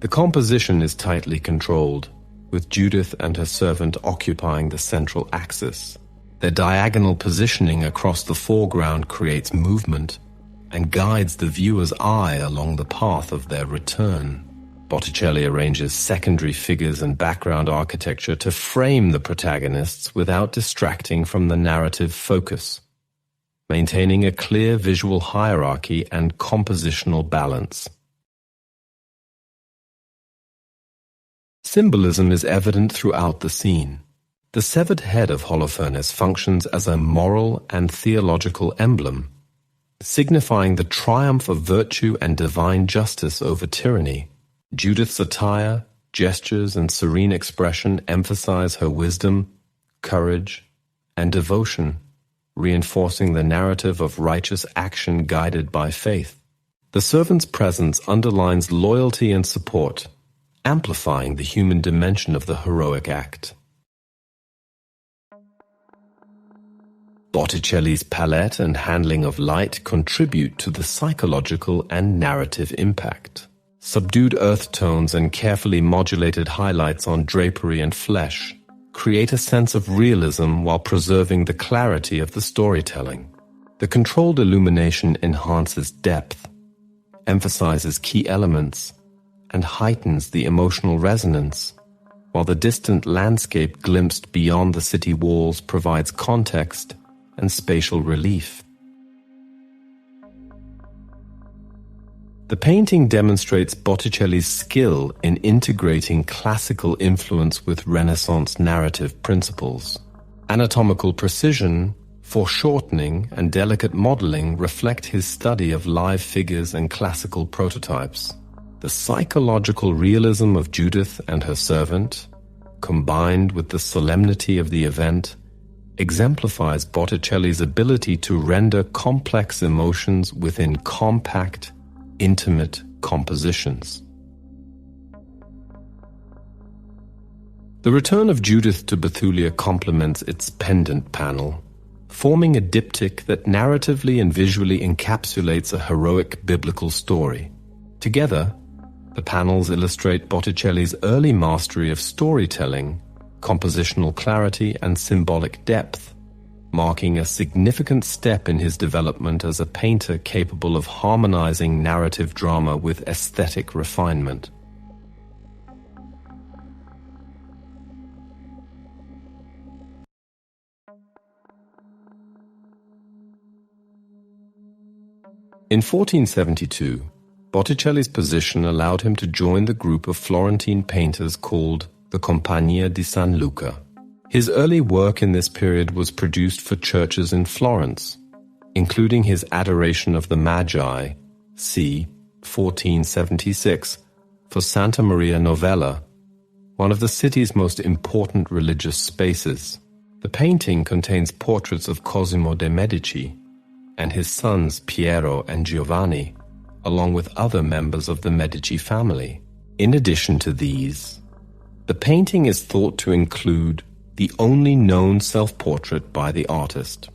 Speaker 1: The composition is tightly controlled, with Judith and her servant occupying the central axis. Their diagonal positioning across the foreground creates movement and guides the viewer's eye along the path of their return. Botticelli arranges secondary figures and background architecture to frame the protagonists without distracting from the narrative focus, maintaining a clear visual hierarchy and compositional balance. Symbolism is evident throughout the scene. The severed head of Holofernes functions as a moral and theological emblem, signifying the triumph of virtue and divine justice over tyranny. Judith's attire, gestures, and serene expression emphasize her wisdom, courage, and devotion, reinforcing the narrative of righteous action guided by faith. The servant's presence underlines loyalty and support, amplifying the human dimension of the heroic act. Botticelli's palette and handling of light contribute to the psychological and narrative impact. Subdued earth tones and carefully modulated highlights on drapery and flesh create a sense of realism while preserving the clarity of the storytelling. The controlled illumination enhances depth, emphasizes key elements, and heightens the emotional resonance, while the distant landscape glimpsed beyond the city walls provides context and spatial relief. The painting demonstrates Botticelli's skill in integrating classical influence with Renaissance narrative principles. Anatomical precision, foreshortening, and delicate modeling reflect his study of live figures and classical prototypes. The psychological realism of Judith and her servant, combined with the solemnity of the event, exemplifies Botticelli's ability to render complex emotions within compact, intimate compositions. The return of Judith to Bethulia complements its pendant panel, forming a diptych that narratively and visually encapsulates a heroic biblical story. Together, the panels illustrate Botticelli's early mastery of storytelling, compositional clarity, and symbolic depth, marking a significant step in his development as a painter capable of harmonizing narrative drama with aesthetic refinement. In 1472, Botticelli's position allowed him to join the group of Florentine painters called the Compagnia di San Luca. His early work in this period was produced for churches in Florence, including his Adoration of the Magi, c. 1476, for Santa Maria Novella, one of the city's most important religious spaces. The painting contains portraits of Cosimo de' Medici and his sons Piero and Giovanni, along with other members of the Medici family. In addition to these, the painting is thought to include the only known self-portrait by the artist.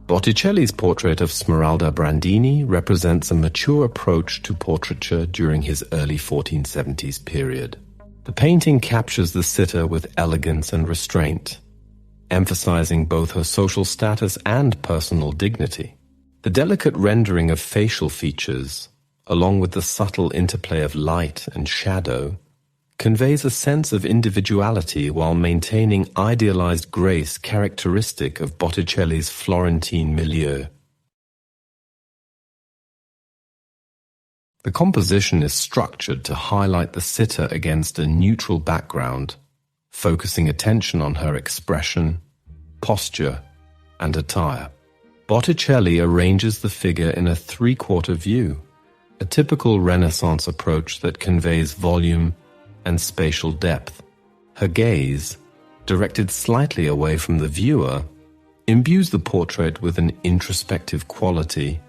Speaker 1: Botticelli's portrait of Smeralda Brandini represents a mature approach to portraiture during his early 1470s period. The painting captures the sitter with elegance and restraint, emphasizing both her social status and personal dignity. The delicate rendering of facial features, along with the subtle interplay of light and shadow, conveys a sense of individuality while maintaining idealized grace characteristic of Botticelli's Florentine milieu. The composition is structured to highlight the sitter against a neutral background, focusing attention on her expression, posture, and attire. Botticelli arranges the figure in a three-quarter view, a typical Renaissance approach that conveys volume and spatial depth. Her gaze, directed slightly away from the viewer, imbues the portrait with an introspective quality,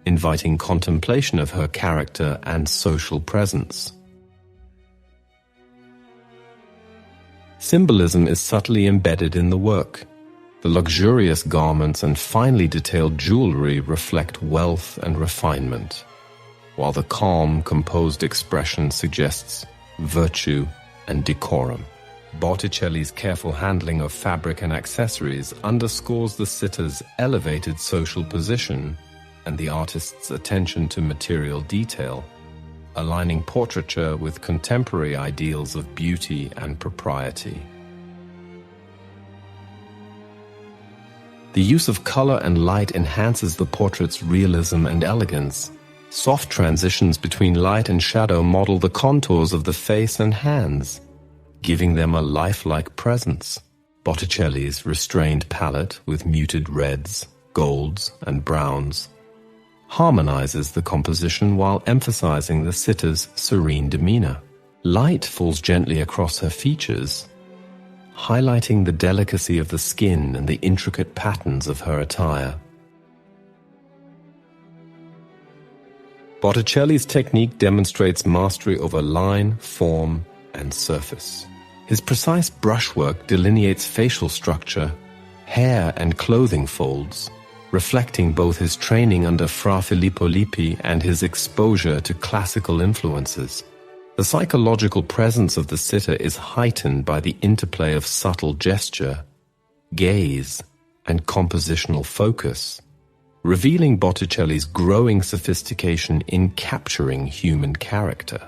Speaker 1: inviting contemplation of her character and social presence. Symbolism is subtly embedded in the work. The luxurious garments and finely detailed jewelry reflect wealth and refinement, while the calm, composed expression suggests virtue and decorum. Botticelli's careful handling of fabric and accessories underscores the sitter's elevated social position and the artist's attention to material detail, aligning portraiture with contemporary ideals of beauty and propriety. The use of color and light enhances the portrait's realism and elegance. Soft transitions between light and shadow model the contours of the face and hands, giving them a lifelike presence. Botticelli's restrained palette with muted reds, golds, and browns harmonizes the composition while emphasizing the sitter's serene demeanor. Light falls gently across her features, highlighting the delicacy of the skin and the intricate patterns of her attire. Botticelli's technique demonstrates mastery over line, form, and surface. His precise brushwork delineates facial structure, hair and clothing folds, reflecting both his training under Fra Filippo Lippi and his exposure to classical influences. The psychological presence of the sitter is heightened by the interplay of subtle gesture, gaze, and compositional focus, revealing Botticelli's growing sophistication in capturing human character.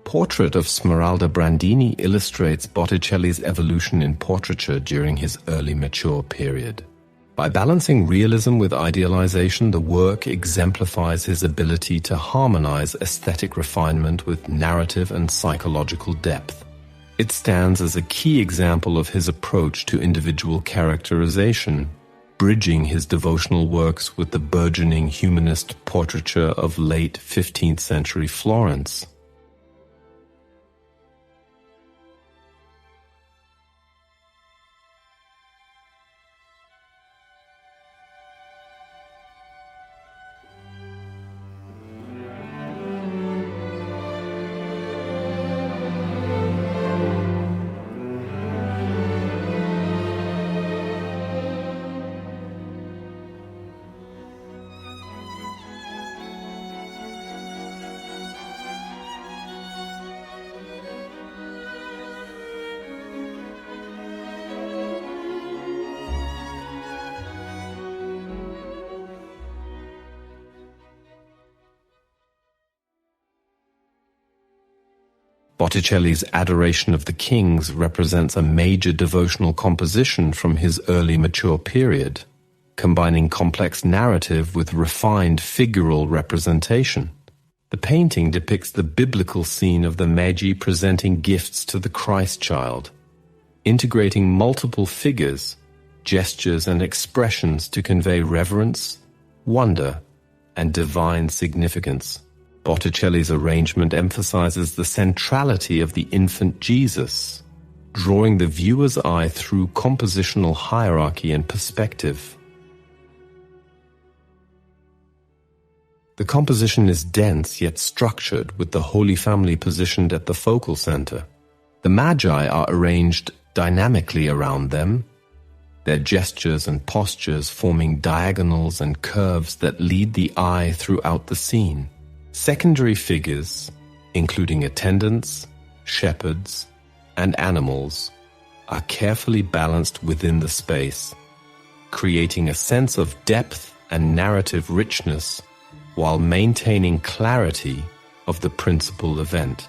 Speaker 1: Portrait of Smeralda Brandini illustrates Botticelli's evolution in portraiture during his early mature period. By balancing realism with idealization, the work exemplifies his ability to harmonize aesthetic refinement with narrative and psychological depth. It stands as a key example of his approach to individual characterization, bridging his devotional works with the burgeoning humanist portraiture of late 15th century Florence. Botticelli's Adoration of the Kings represents a major devotional composition from his early mature period, combining complex narrative with refined figural representation. The painting depicts the biblical scene of the Magi presenting gifts to the Christ child, integrating multiple figures, gestures, and expressions to convey reverence, wonder, and divine significance. Botticelli's arrangement emphasizes the centrality of the infant Jesus, drawing the viewer's eye through compositional hierarchy and perspective. The composition is dense yet structured, with the Holy Family positioned at the focal center. The Magi are arranged dynamically around them, their gestures and postures forming diagonals and curves that lead the eye throughout the scene. Secondary figures, including attendants, shepherds, and animals, are carefully balanced within the space, creating a sense of depth and narrative richness while maintaining clarity of the principal event.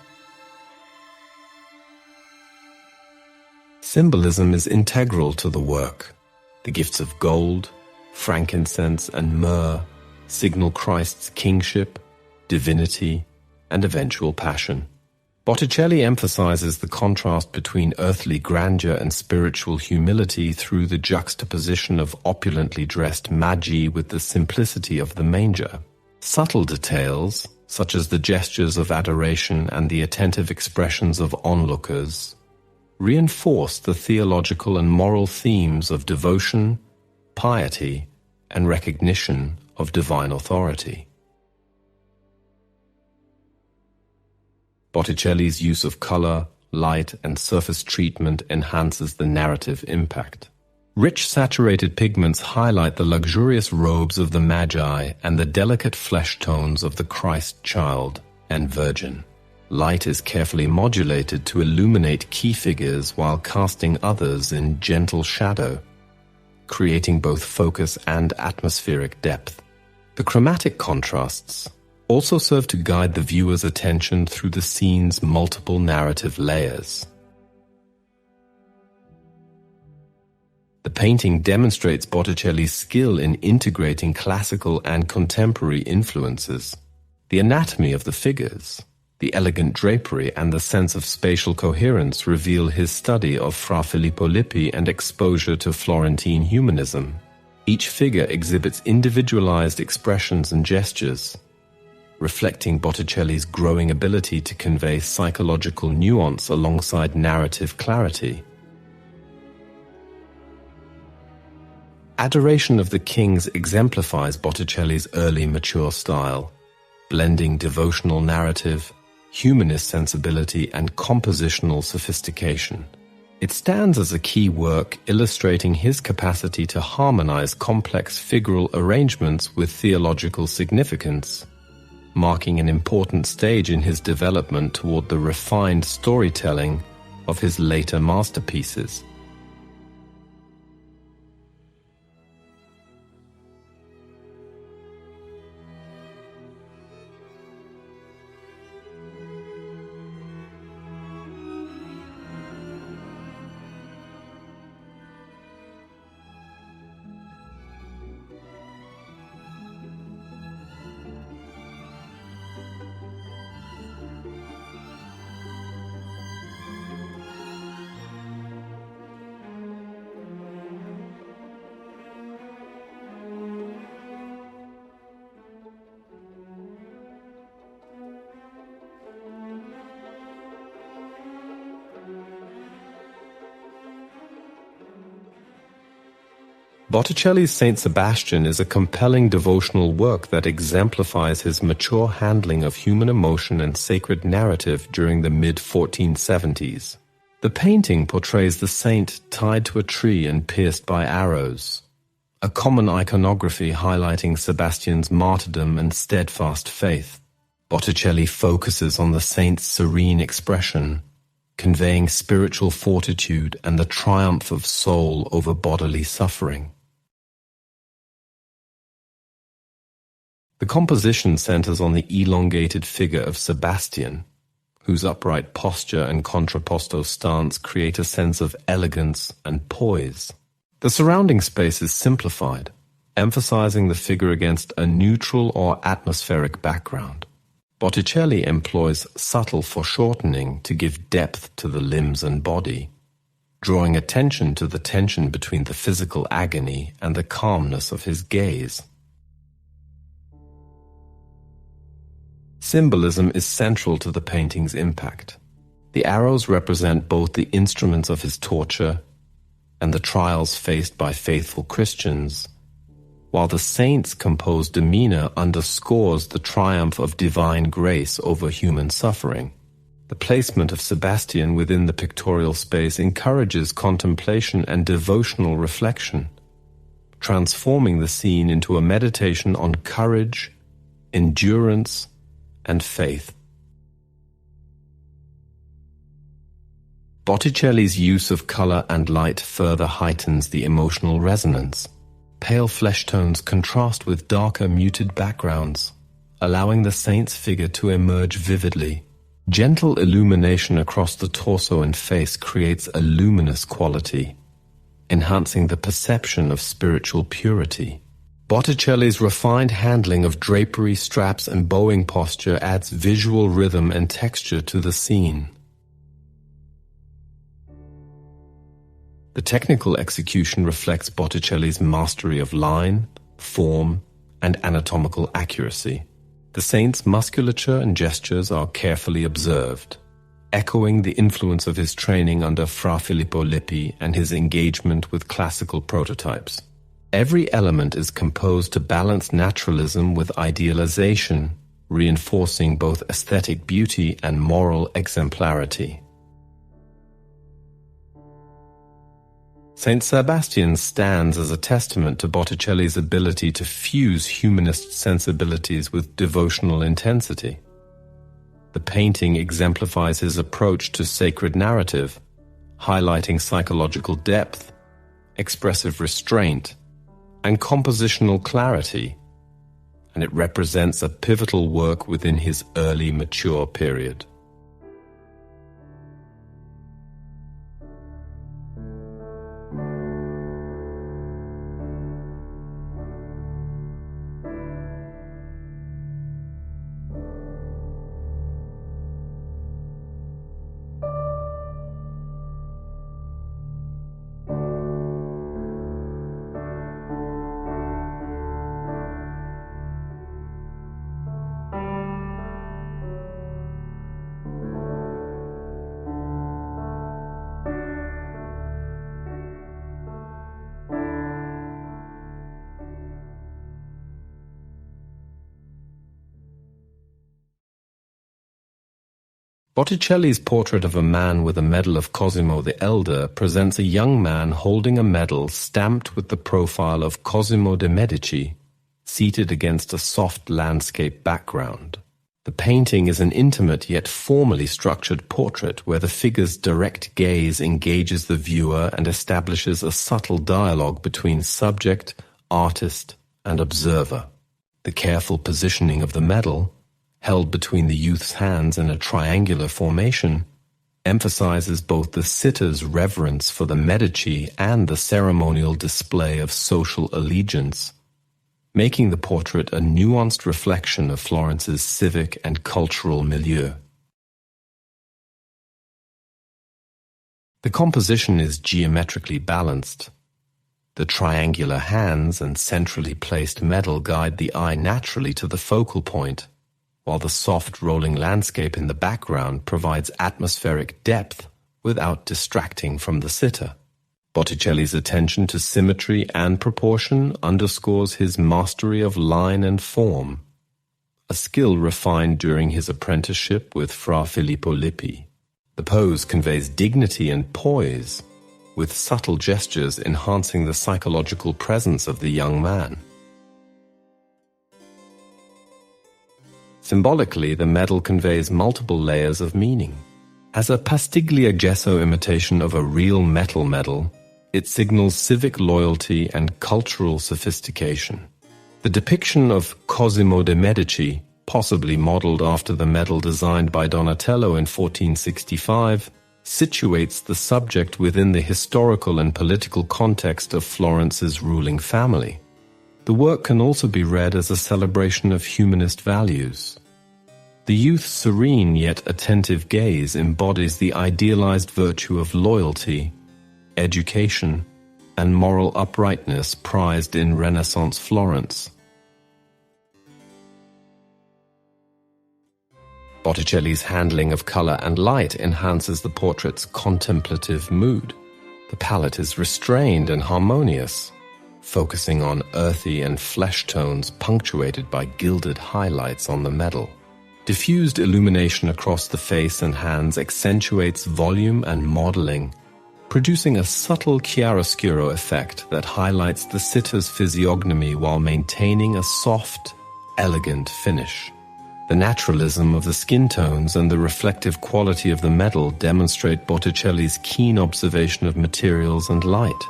Speaker 1: Symbolism is integral to the work. The gifts of gold, frankincense, and myrrh signal Christ's kingship, divinity, and eventual passion. Botticelli emphasizes the contrast between earthly grandeur and spiritual humility through the juxtaposition of opulently dressed magi with the simplicity of the manger. Subtle details, such as the gestures of adoration and the attentive expressions of onlookers, reinforce the theological and moral themes of devotion, piety, and recognition of divine authority. Botticelli's use of color, light, and surface treatment enhances the narrative impact. Rich saturated pigments highlight the luxurious robes of the Magi and the delicate flesh tones of the Christ child and Virgin. Light is carefully modulated to illuminate key figures while casting others in gentle shadow, creating both focus and atmospheric depth. The chromatic contrasts also serve to guide the viewer's attention through the scene's multiple narrative layers. The painting demonstrates Botticelli's skill in integrating classical and contemporary influences. The anatomy of the figures, the elegant drapery, and the sense of spatial coherence reveal his study of Fra Filippo Lippi and exposure to Florentine humanism. Each figure exhibits individualized expressions and gestures, reflecting Botticelli's growing ability to convey psychological nuance alongside narrative clarity. Adoration of the Kings exemplifies Botticelli's early mature style, blending devotional narrative, humanist sensibility, and compositional sophistication. It stands as a key work illustrating his capacity to harmonize complex figural arrangements with theological significance, marking an important stage in his development toward the refined storytelling of his later masterpieces. Botticelli's Saint Sebastian is a compelling devotional work that exemplifies his mature handling of human emotion and sacred narrative during the mid-1470s. The painting portrays the saint tied to a tree and pierced by arrows, a common iconography highlighting Sebastian's martyrdom and steadfast faith. Botticelli focuses on the saint's serene expression, conveying spiritual fortitude and the triumph of soul over bodily suffering. The composition centers on the elongated figure of Sebastian, whose upright posture and contrapposto stance create a sense of elegance and poise. The surrounding space is simplified, emphasizing the figure against a neutral or atmospheric background. Botticelli employs subtle foreshortening to give depth to the limbs and body, drawing attention to the tension between the physical agony and the calmness of his gaze. Symbolism is central to the painting's impact. The arrows represent both the instruments of his torture and the trials faced by faithful Christians, while the saint's composed demeanor underscores the triumph of divine grace over human suffering. The placement of Sebastian within the pictorial space encourages contemplation and devotional reflection, transforming the scene into a meditation on courage, endurance, and faith. Botticelli's use of color and light further heightens the emotional resonance. Pale flesh tones contrast with darker, muted backgrounds, allowing the saint's figure to emerge vividly. Gentle illumination across the torso and face creates a luminous quality, enhancing the perception of spiritual purity. Botticelli's refined handling of drapery, straps, and bowing posture adds visual rhythm and texture to the scene. The technical execution reflects Botticelli's mastery of line, form, and anatomical accuracy. The saint's musculature and gestures are carefully observed, echoing the influence of his training under Fra Filippo Lippi and his engagement with classical prototypes. Every element is composed to balance naturalism with idealization, reinforcing both aesthetic beauty and moral exemplarity. Saint Sebastian stands as a testament to Botticelli's ability to fuse humanist sensibilities with devotional intensity. The painting exemplifies his approach to sacred narrative, highlighting psychological depth, expressive restraint, and compositional clarity, and it represents a pivotal work within his early mature period. Botticelli's portrait of a man with a medal of Cosimo the Elder presents a young man holding a medal stamped with the profile of Cosimo de' Medici, seated against a soft landscape background. The painting is an intimate yet formally structured portrait where the figure's direct gaze engages the viewer and establishes a subtle dialogue between subject, artist, and observer. The careful positioning of the medal, held between the youth's hands in a triangular formation, emphasizes both the sitter's reverence for the Medici and the ceremonial display of social allegiance, making the portrait a nuanced reflection of Florence's civic and cultural milieu. The composition is geometrically balanced. The triangular hands and centrally placed medal guide the eye naturally to the focal point, while the soft rolling landscape in the background provides atmospheric depth without distracting from the sitter. Botticelli's attention to symmetry and proportion underscores his mastery of line and form, a skill refined during his apprenticeship with Fra Filippo Lippi. The pose conveys dignity and poise, with subtle gestures enhancing the psychological presence of the young man. Symbolically, the medal conveys multiple layers of meaning. As a pastiglia gesso imitation of a real metal medal, it signals civic loyalty and cultural sophistication. The depiction of Cosimo de' Medici, possibly modeled after the medal designed by Donatello in 1465, situates the subject within the historical and political context of Florence's ruling family. The work can also be read as a celebration of humanist values. The youth's serene yet attentive gaze embodies the idealized virtue of loyalty, education, and moral uprightness prized in Renaissance Florence. Botticelli's handling of color and light enhances the portrait's contemplative mood. The palette is restrained and harmonious, focusing on earthy and flesh tones punctuated by gilded highlights on the medal. Diffused illumination across the face and hands accentuates volume and modeling, producing a subtle chiaroscuro effect that highlights the sitter's physiognomy while maintaining a soft, elegant finish. The naturalism of the skin tones and the reflective quality of the medal demonstrate Botticelli's keen observation of materials and light.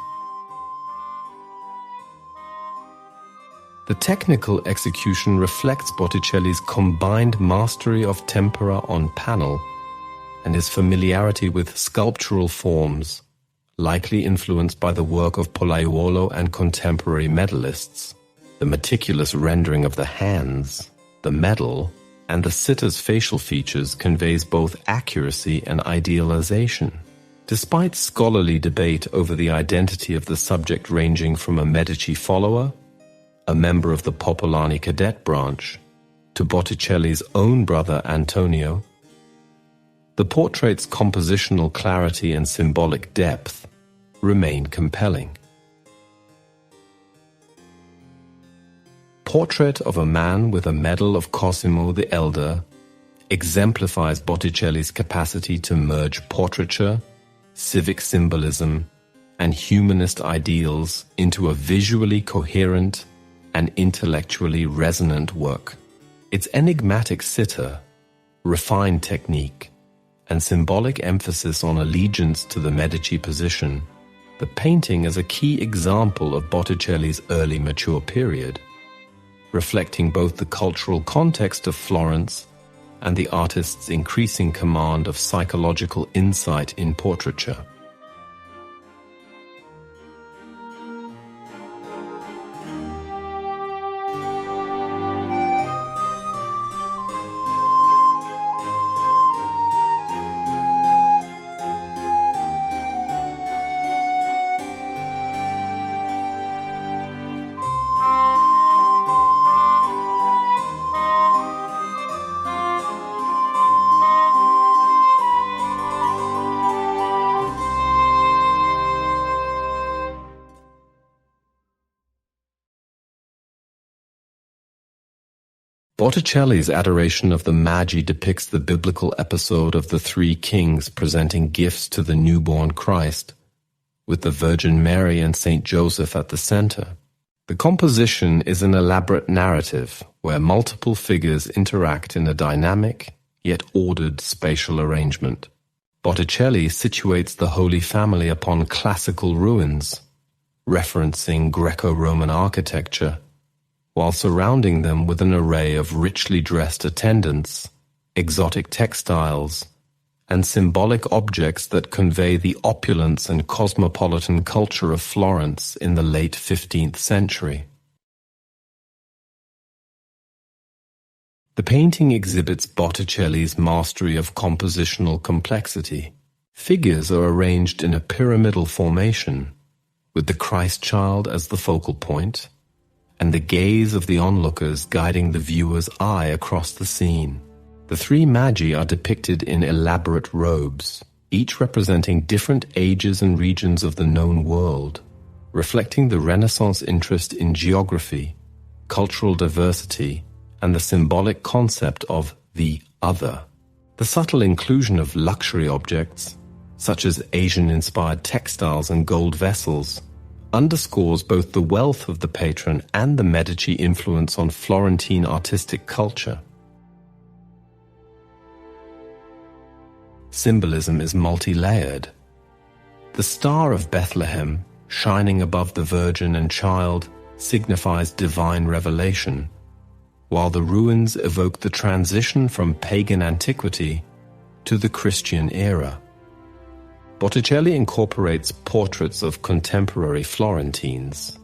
Speaker 1: The technical execution reflects Botticelli's combined mastery of tempera on panel and his familiarity with sculptural forms, likely influenced by the work of Pollaiuolo and contemporary medallists. The meticulous rendering of the hands, the medal, and the sitter's facial features conveys both accuracy and idealization. Despite scholarly debate over the identity of the subject ranging from a Medici follower, a member of the Popolani cadet branch, to Botticelli's own brother Antonio, the portrait's compositional clarity and symbolic depth remain compelling. Portrait of a Man with a Medal of Cosimo the Elder exemplifies Botticelli's capacity to merge portraiture, civic symbolism, and humanist ideals into a visually coherent and intellectually resonant work. Its enigmatic sitter, refined technique, and symbolic emphasis on allegiance to the Medici position, the painting is a key example of Botticelli's early mature period, reflecting both the cultural context of Florence and the artist's increasing command of psychological insight in portraiture. Botticelli's adoration of the Magi depicts the biblical episode of the three kings presenting gifts to the newborn Christ, with the Virgin Mary and Saint Joseph at the center. The composition is an elaborate narrative where multiple figures interact in a dynamic, yet ordered spatial arrangement. Botticelli situates the Holy Family upon classical ruins, referencing Greco-Roman architecture, while surrounding them with an array of richly dressed attendants, exotic textiles, and symbolic objects that convey the opulence and cosmopolitan culture of Florence in the late 15th century. The painting exhibits Botticelli's mastery of compositional complexity. Figures are arranged in a pyramidal formation, with the Christ child as the focal point, and the gaze of the onlookers guiding the viewer's eye across the scene. The three Magi are depicted in elaborate robes, each representing different ages and regions of the known world, reflecting the Renaissance interest in geography, cultural diversity, and the symbolic concept of the other. The subtle inclusion of luxury objects, such as Asian-inspired textiles and gold vessels, underscores both the wealth of the patron and the Medici influence on Florentine artistic culture. Symbolism is multi-layered. The Star of Bethlehem, shining above the Virgin and Child, signifies divine revelation, while the ruins evoke the transition from pagan antiquity to the Christian era. Botticelli incorporates portraits of contemporary Florentines,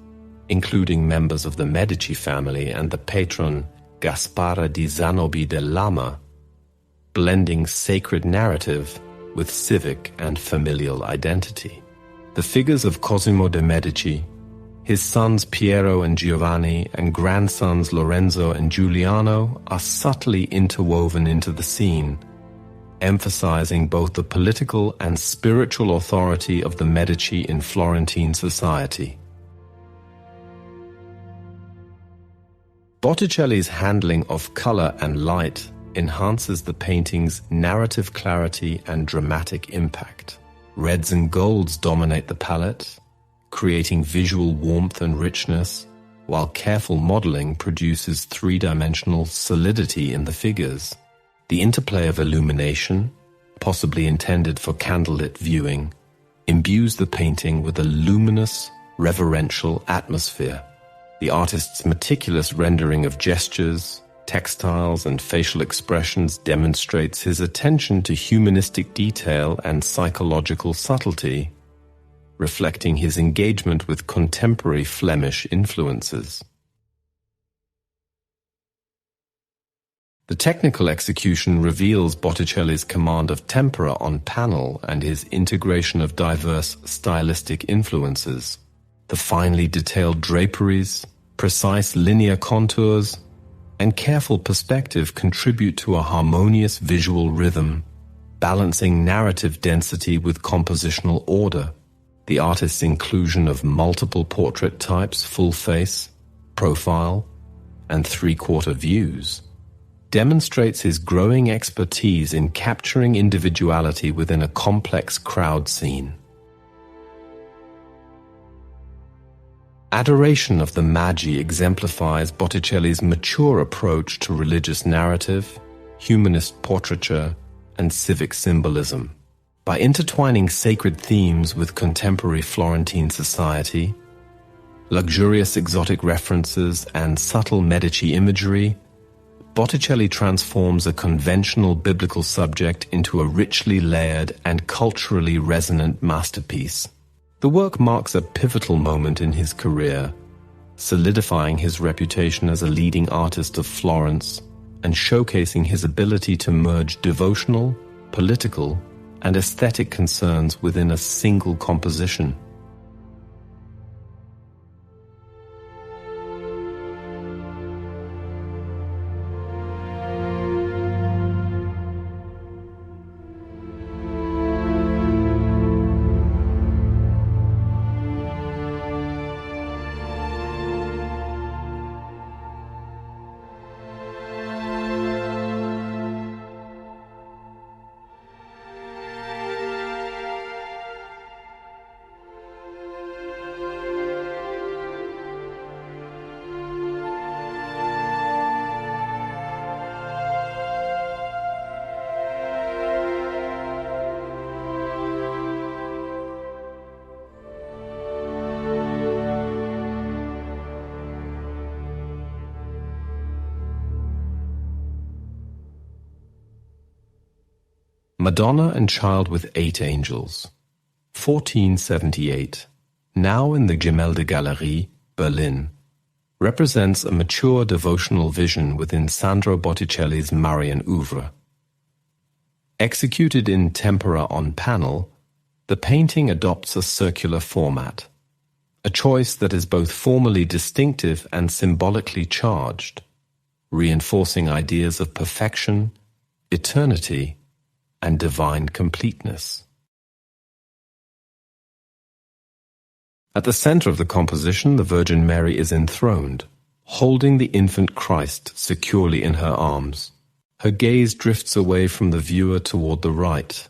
Speaker 1: including members of the Medici family and the patron Gaspara di Zanobi dell'Ama, blending sacred narrative with civic and familial identity. The figures of Cosimo de' Medici, his sons Piero and Giovanni, and grandsons Lorenzo and Giuliano are subtly interwoven into the scene, emphasizing both the political and spiritual authority of the Medici in Florentine society. Botticelli's handling of color and light enhances the painting's narrative clarity and dramatic impact. Reds and golds dominate the palette, creating visual warmth and richness, while careful modeling produces three-dimensional solidity in the figures. The interplay of illumination, possibly intended for candlelit viewing, imbues the painting with a luminous, reverential atmosphere. The artist's meticulous rendering of gestures, textiles, and facial expressions demonstrates his attention to humanistic detail and psychological subtlety, reflecting his engagement with contemporary Flemish influences. The technical execution reveals Botticelli's command of tempera on panel and his integration of diverse stylistic influences. The finely detailed draperies, precise linear contours, and careful perspective contribute to a harmonious visual rhythm, balancing narrative density with compositional order. The artist's inclusion of multiple portrait types, full face, profile, and three-quarter views demonstrates his growing expertise in capturing individuality within a complex crowd scene. Adoration of the Magi exemplifies Botticelli's mature approach to religious narrative, humanist portraiture, and civic symbolism. By intertwining sacred themes with contemporary Florentine society, luxurious exotic references, and subtle Medici imagery, Botticelli transforms a conventional biblical subject into a richly layered and culturally resonant masterpiece. The work marks a pivotal moment in his career, solidifying his reputation as a leading artist of Florence and showcasing his ability to merge devotional, political, and aesthetic concerns within a single composition. Madonna and Child with 8 Angels, 1478, now in the Gemälde Berlin, represents a mature devotional vision within Sandro Botticelli's Marian oeuvre. Executed in tempera on panel, the painting adopts a circular format, a choice that is both formally distinctive and symbolically charged, reinforcing ideas of perfection, eternity, and divine completeness. At the center of the composition, the Virgin Mary is enthroned, holding the infant Christ securely in her arms. Her gaze drifts away from the viewer toward the right,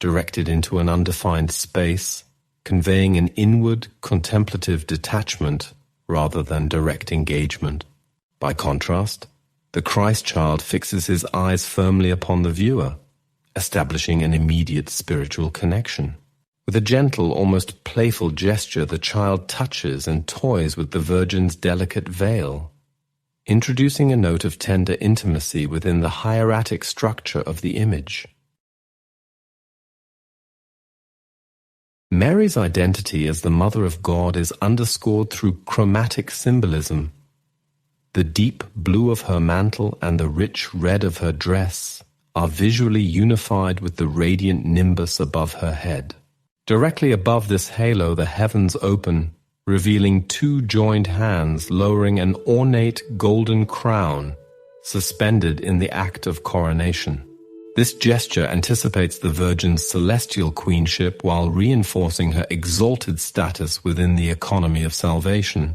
Speaker 1: directed into an undefined space, conveying an inward, contemplative detachment rather than direct engagement. By contrast, the Christ child fixes his eyes firmly upon the viewer, establishing an immediate spiritual connection. With a gentle, almost playful gesture, the child touches and toys with the Virgin's delicate veil, introducing a note of tender intimacy within the hieratic structure of the image. Mary's identity as the Mother of God is underscored through chromatic symbolism. The deep blue of her mantle and the rich red of her dress are visually unified with the radiant nimbus above her head. Directly above this halo, the heavens open, revealing 2 joined hands lowering an ornate golden crown suspended in the act of coronation. This gesture anticipates the Virgin's celestial queenship while reinforcing her exalted status within the economy of salvation.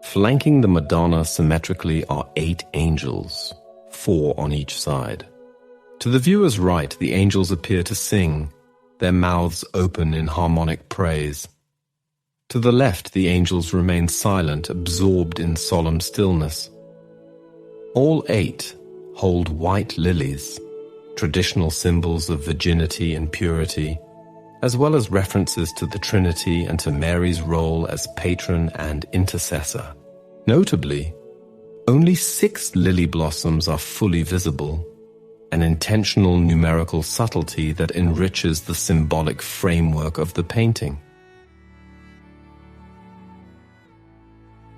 Speaker 1: Flanking the Madonna symmetrically are 8 angels, 4 on each side. To the viewer's right, the angels appear to sing, their mouths open in harmonic praise. To the left, the angels remain silent, absorbed in solemn stillness. All 8 hold white lilies, traditional symbols of virginity and purity, as well as references to the Trinity and to Mary's role as patron and intercessor. Notably, only 6 lily blossoms are fully visible, an intentional numerical subtlety that enriches the symbolic framework of the painting.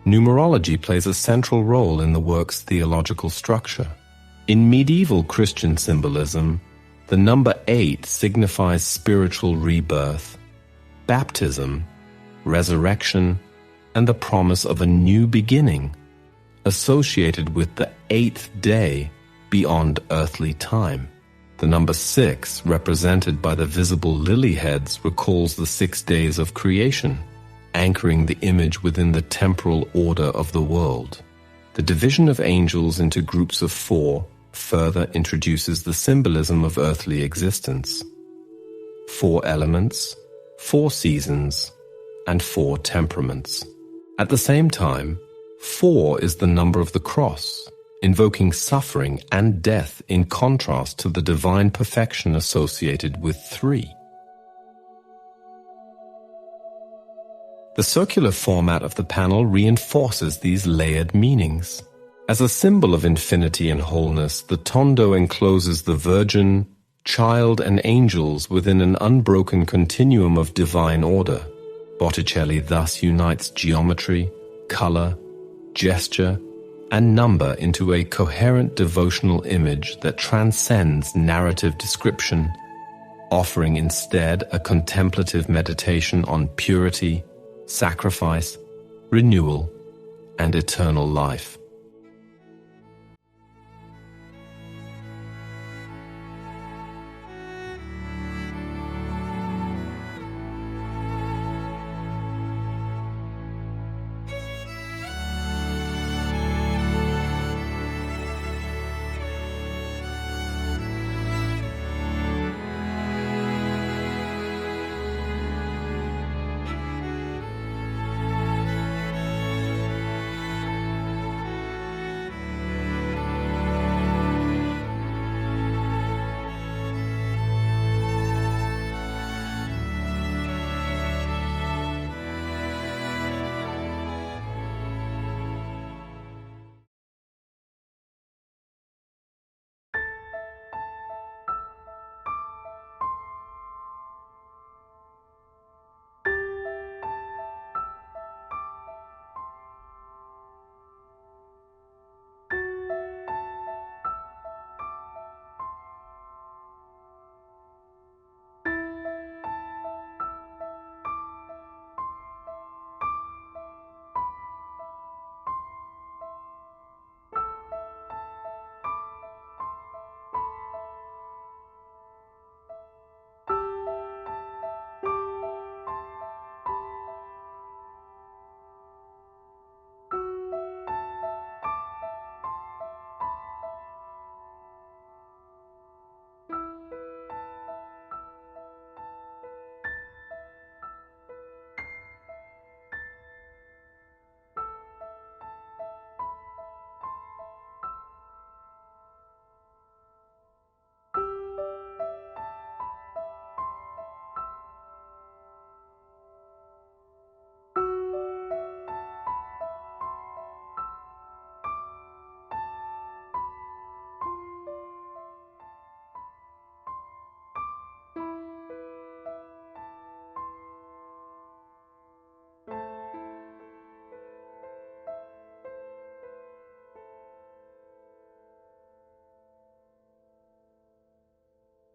Speaker 1: Numerology plays a central role in the work's theological structure. In medieval Christian symbolism, the number 8 signifies spiritual rebirth, baptism, resurrection, and the promise of a new beginning, associated with the 8th day beyond earthly time. The number 6, represented by the visible lily heads, recalls the 6 days of creation, anchoring the image within the temporal order of the world. The division of angels into groups of 4 further introduces the symbolism of earthly existence. 4 elements, 4 seasons, and 4 temperaments. At the same time, 4 is the number of the cross, invoking suffering and death in contrast to the divine perfection associated with 3. The circular format of the panel reinforces these layered meanings. As a symbol of infinity and wholeness, the tondo encloses the Virgin, Child, and angels within an unbroken continuum of divine order. Botticelli thus unites geometry, color, gesture, and number into a coherent devotional image that transcends narrative description, offering instead a contemplative meditation on purity, sacrifice, renewal, and eternal life.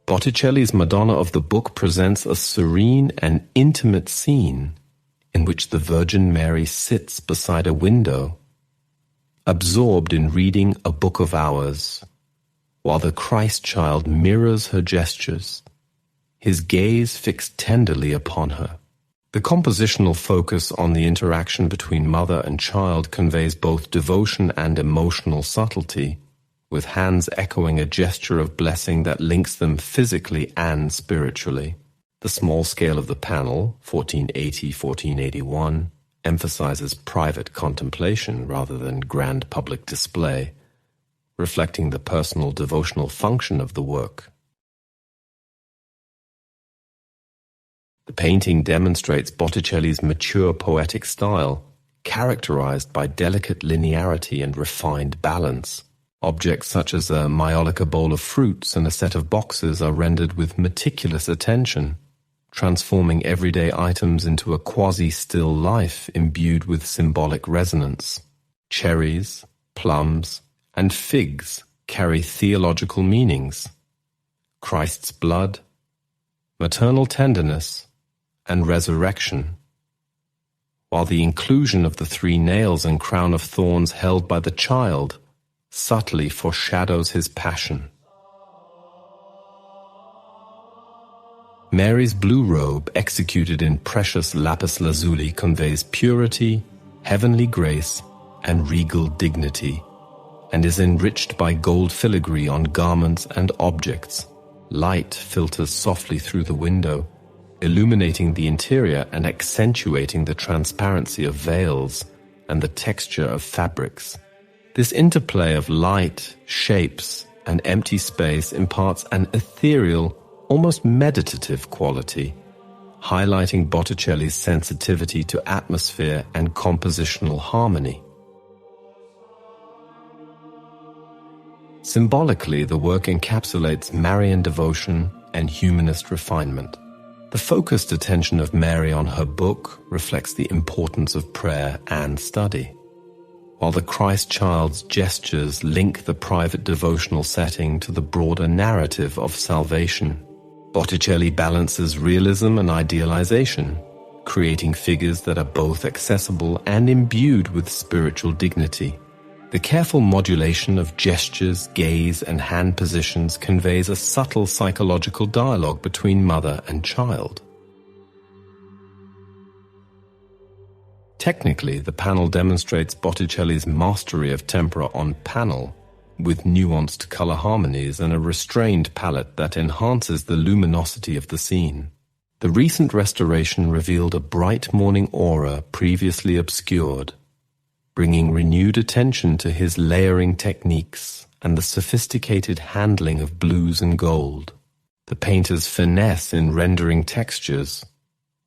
Speaker 1: Botticelli's Madonna of the book presents a serene and intimate scene in which the Virgin Mary sits beside a window, absorbed in reading a book of hours, while the Christ child mirrors her gestures, his gaze fixed tenderly upon her. The compositional focus on the interaction between mother and child conveys both devotion and emotional subtlety, with hands echoing a gesture of blessing that links them physically and spiritually. The small scale of the panel, 1480-1481, emphasizes private contemplation rather than grand public display, reflecting the personal devotional function of the work. The painting demonstrates Botticelli's mature poetic style, characterized by delicate linearity and refined balance. Objects such as a maiolica bowl of fruits and a set of boxes are rendered with meticulous attention, transforming everyday items into a quasi-still life imbued with symbolic resonance. Cherries, plums, and figs carry theological meanings. Christ's blood, maternal tenderness, and resurrection, while the inclusion of the 3 nails and crown of thorns held by the child subtly foreshadows his passion. Mary's blue robe, executed in precious lapis lazuli, conveys purity, heavenly grace, and regal dignity, and is enriched by gold filigree on garments and objects. Light filters softly through the window, illuminating the interior and accentuating the transparency of veils and the texture of fabrics. This interplay of light, shapes, and empty space imparts an ethereal, almost meditative quality, highlighting Botticelli's sensitivity to atmosphere and compositional harmony. Symbolically, the work encapsulates Marian devotion and humanist refinement. The focused attention of Mary on her book reflects the importance of prayer and study, while the Christ child's gestures link the private devotional setting to the broader narrative of salvation. Botticelli balances realism and idealization, creating figures that are both accessible and imbued with spiritual dignity. The careful modulation of gestures, gaze, and hand positions conveys a subtle psychological dialogue between mother and child. Technically, the panel demonstrates Botticelli's mastery of tempera on panel, with nuanced color harmonies and a restrained palette that enhances the luminosity of the scene. The recent restoration revealed a bright morning aura previously obscured, bringing renewed attention to his layering techniques and the sophisticated handling of blues and gold. The painter's finesse in rendering textures,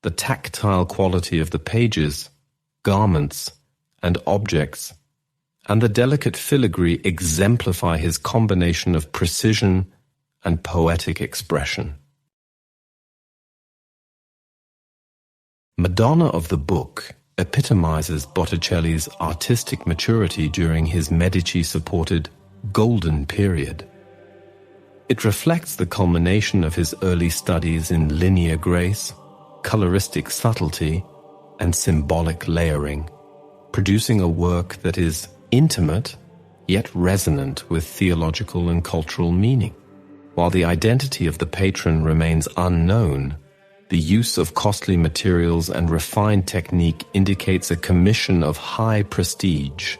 Speaker 1: the tactile quality of the pages, garments, and objects, and the delicate filigree exemplify his combination of precision and poetic expression. Madonna of the book epitomizes Botticelli's artistic maturity during his Medici-supported golden period. It reflects the culmination of his early studies in linear grace, coloristic subtlety, and symbolic layering, producing a work that is intimate yet resonant with theological and cultural meaning. While the identity of the patron remains unknown, the use of costly materials and refined technique indicates a commission of high prestige,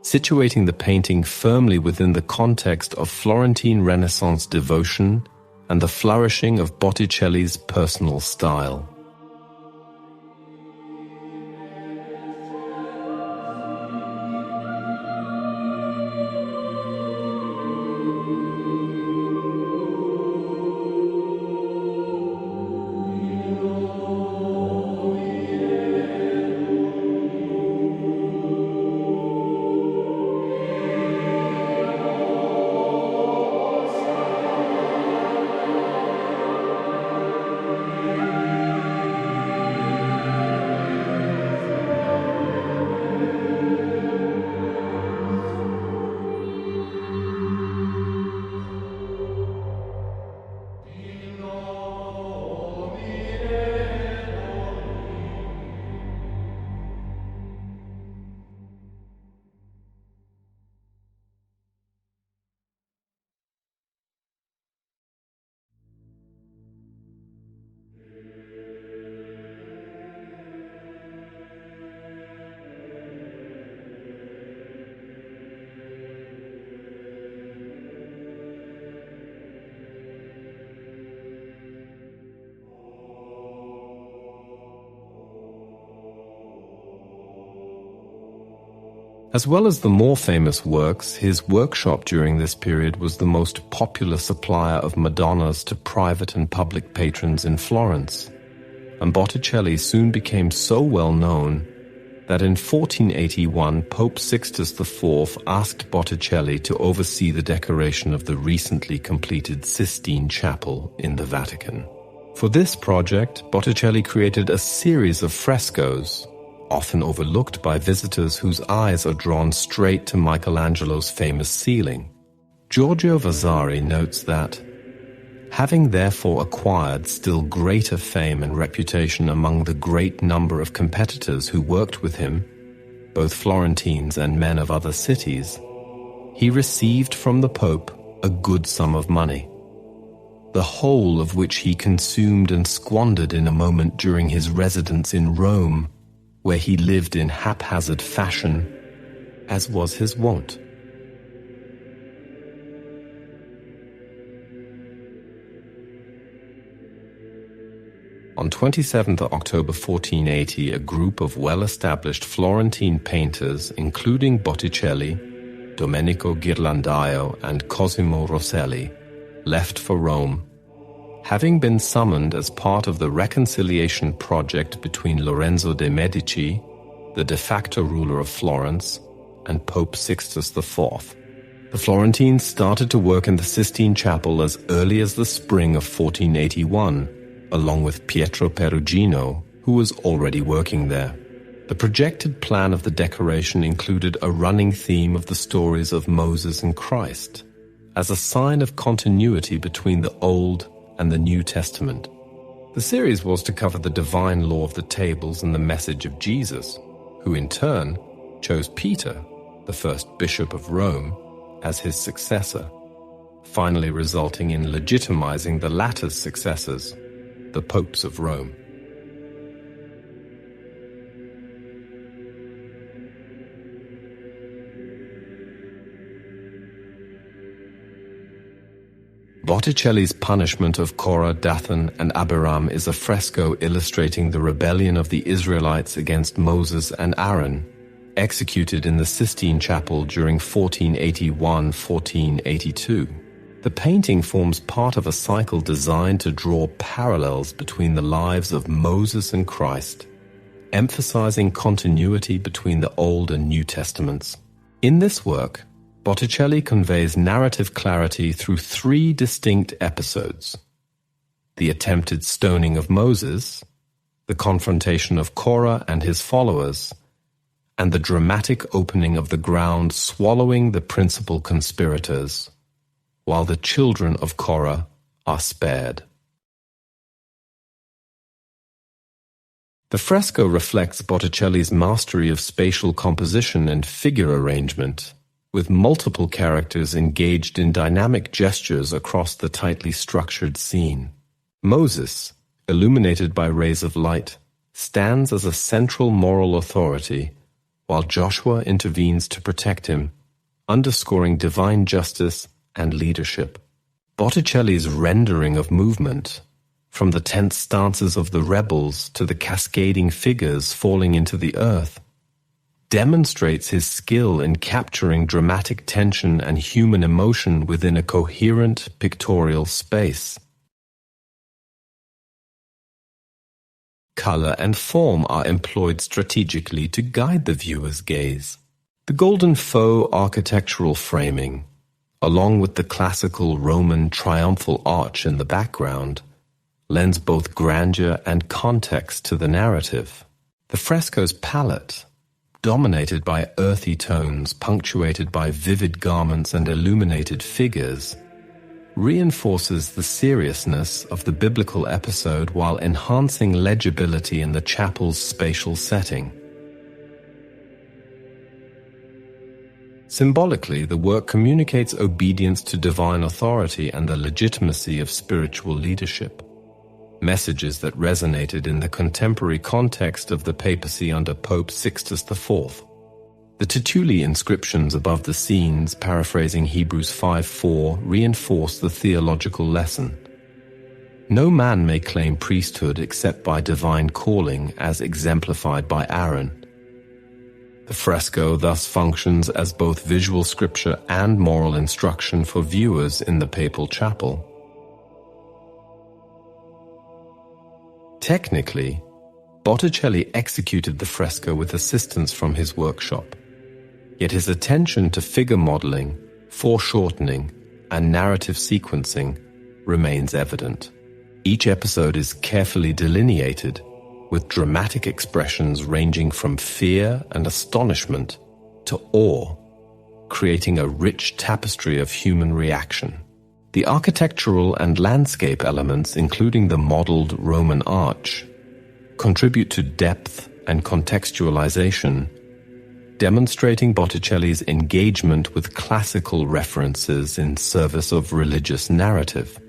Speaker 1: situating the painting firmly within the context of Florentine Renaissance devotion and the flourishing of Botticelli's personal style. As well as the more famous works, his workshop during this period was the most popular supplier of Madonnas to private and public patrons in Florence, and Botticelli soon became so well known that in 1481 Pope Sixtus IV asked Botticelli to oversee the decoration of the recently completed Sistine Chapel in the Vatican. For this project, Botticelli created a series of frescoes, often overlooked by visitors whose eyes are drawn straight to Michelangelo's famous ceiling. Giorgio Vasari notes that, having therefore acquired still greater fame and reputation among the great number of competitors who worked with him, both Florentines and men of other cities, he received from the Pope a good sum of money, the whole of which he consumed and squandered in a moment during his residence in Rome, where he lived in haphazard fashion, as was his wont. On 27th October 1480, a group of well-established Florentine painters, including Botticelli, Domenico Ghirlandaio, and Cosimo Rosselli, left for Rome, having been summoned as part of the reconciliation project between Lorenzo de' Medici, the de facto ruler of Florence, and Pope Sixtus IV. The Florentines started to work in the Sistine Chapel as early as the spring of 1481, along with Pietro Perugino, who was already working there. The projected plan of the decoration included a running theme of the stories of Moses and Christ, as a sign of continuity between the Old and the New Testament. The series was to cover the divine law of the tables and the message of Jesus, who in turn chose Peter, the first bishop of Rome, as his successor, finally resulting in legitimizing the latter's successors, the popes of Rome. Botticelli's Punishment of Korah, Dathan, and Abiram is a fresco illustrating the rebellion of the Israelites against Moses and Aaron, executed in the Sistine Chapel during 1481-1482. The painting forms part of a cycle designed to draw parallels between the lives of Moses and Christ, emphasizing continuity between the Old and New Testaments. In this work, Botticelli conveys narrative clarity through three distinct episodes: the attempted stoning of Moses, the confrontation of Korah and his followers, and the dramatic opening of the ground swallowing the principal conspirators, while the children of Korah are spared. The fresco reflects Botticelli's mastery of spatial composition and figure arrangement, with multiple characters engaged in dynamic gestures across the tightly structured scene. Moses, illuminated by rays of light, stands as a central moral authority, while Joshua intervenes to protect him, underscoring divine justice and leadership. Botticelli's rendering of movement, from the tense stances of the rebels to the cascading figures falling into the earth, demonstrates his skill in capturing dramatic tension and human emotion within a coherent pictorial space. Color and form are employed strategically to guide the viewer's gaze. The golden faux architectural framing, along with the classical Roman triumphal arch in the background, lends both grandeur and context to the narrative. The fresco's palette, dominated by earthy tones punctuated by vivid garments and illuminated figures, reinforces the seriousness of the biblical episode while enhancing legibility in the chapel's spatial setting. Symbolically, the work communicates obedience to divine authority and the legitimacy of spiritual leadership, messages that resonated in the contemporary context of the papacy under Pope Sixtus IV. The Tertulli inscriptions above the scenes, paraphrasing Hebrews 5:4, reinforce the theological lesson. No man may claim priesthood except by divine calling, as exemplified by Aaron. The fresco thus functions as both visual scripture and moral instruction for viewers in the papal chapel. Technically, Botticelli executed the fresco with assistance from his workshop, yet his attention to figure modeling, foreshortening, and narrative sequencing remains evident. Each episode is carefully delineated, with dramatic expressions ranging from fear and astonishment to awe, creating a rich tapestry of human reaction. The architectural and landscape elements, including the modeled Roman arch, contribute to depth and contextualization, demonstrating Botticelli's engagement with classical references in service of religious narrative.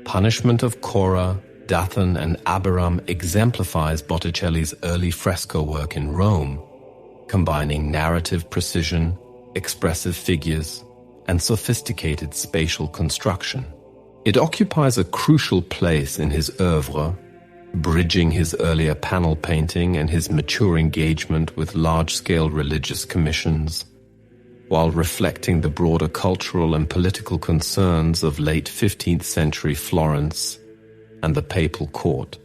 Speaker 1: Punishment of Cora, Dathan, and Abiram exemplifies Botticelli's early fresco work in Rome, combining narrative precision, expressive figures, and sophisticated spatial construction. It occupies a crucial place in his oeuvre, bridging his earlier panel painting and his mature engagement with large-scale religious commissions, while reflecting the broader cultural and political concerns of late 15th century Florence and the papal court.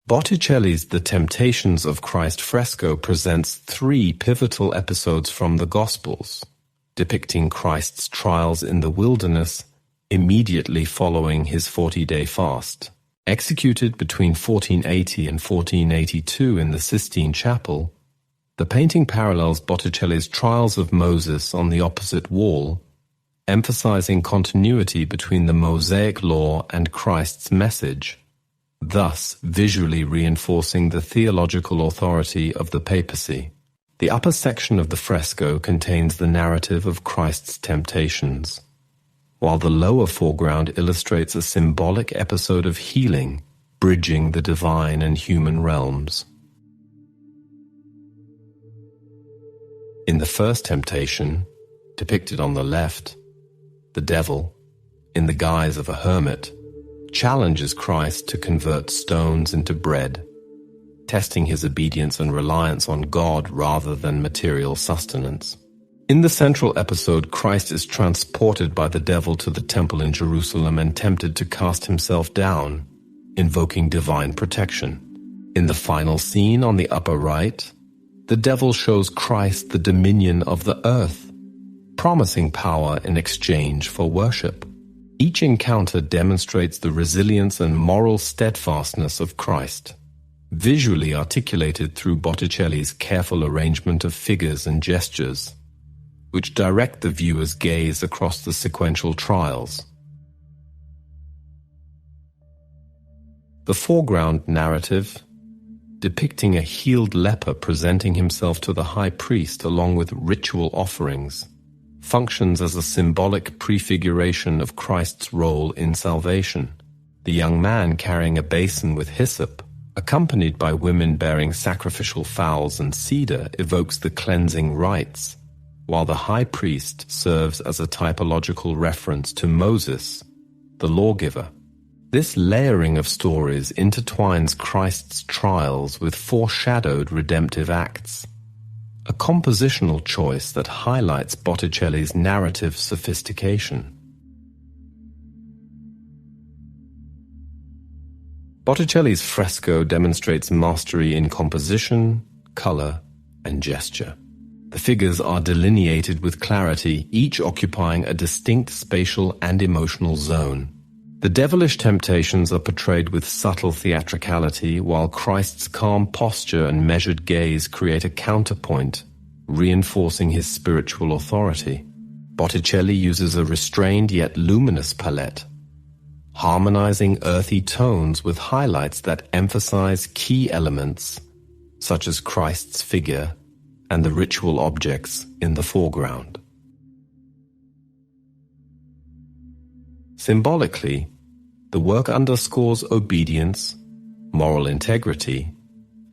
Speaker 1: Botticelli's The Temptations of Christ fresco presents 3 pivotal episodes from the Gospels, depicting Christ's trials in the wilderness immediately following his 40-day fast. Executed between 1480 and 1482 in the Sistine Chapel, the painting parallels Botticelli's Trials of Moses on the opposite wall, emphasizing continuity between the Mosaic law and Christ's message, thus visually reinforcing the theological authority of the papacy. The upper section of the fresco contains the narrative of Christ's temptations, while the lower foreground illustrates a symbolic episode of healing, bridging the divine and human realms. In the first temptation, depicted on the left, the devil, in the guise of a hermit, challenges Christ to convert stones into bread, testing his obedience and reliance on God rather than material sustenance. In the central episode, Christ is transported by the devil to the temple in Jerusalem and tempted to cast himself down, invoking divine protection. In the final scene on the upper right, the devil shows Christ the dominion of the earth, promising power in exchange for worship. Each encounter demonstrates the resilience and moral steadfastness of Christ, visually articulated through Botticelli's careful arrangement of figures and gestures, which direct the viewer's gaze across the sequential trials. The foreground narrative, depicting a healed leper presenting himself to the high priest along with ritual offerings, functions as a symbolic prefiguration of Christ's role in salvation. The young man carrying a basin with hyssop, accompanied by women bearing sacrificial fowls and cedar, evokes the cleansing rites, while the high priest serves as a typological reference to Moses, the lawgiver. This layering of stories intertwines Christ's trials with foreshadowed redemptive acts, a compositional choice that highlights Botticelli's narrative sophistication. Botticelli's fresco demonstrates mastery in composition, color, and gesture. The figures are delineated with clarity, each occupying a distinct spatial and emotional zone. The devilish temptations are portrayed with subtle theatricality, while Christ's calm posture and measured gaze create a counterpoint, reinforcing his spiritual authority. Botticelli uses a restrained yet luminous palette, harmonizing earthy tones with highlights that emphasize key elements, such as Christ's figure and the ritual objects in the foreground. Symbolically, the work underscores obedience, moral integrity,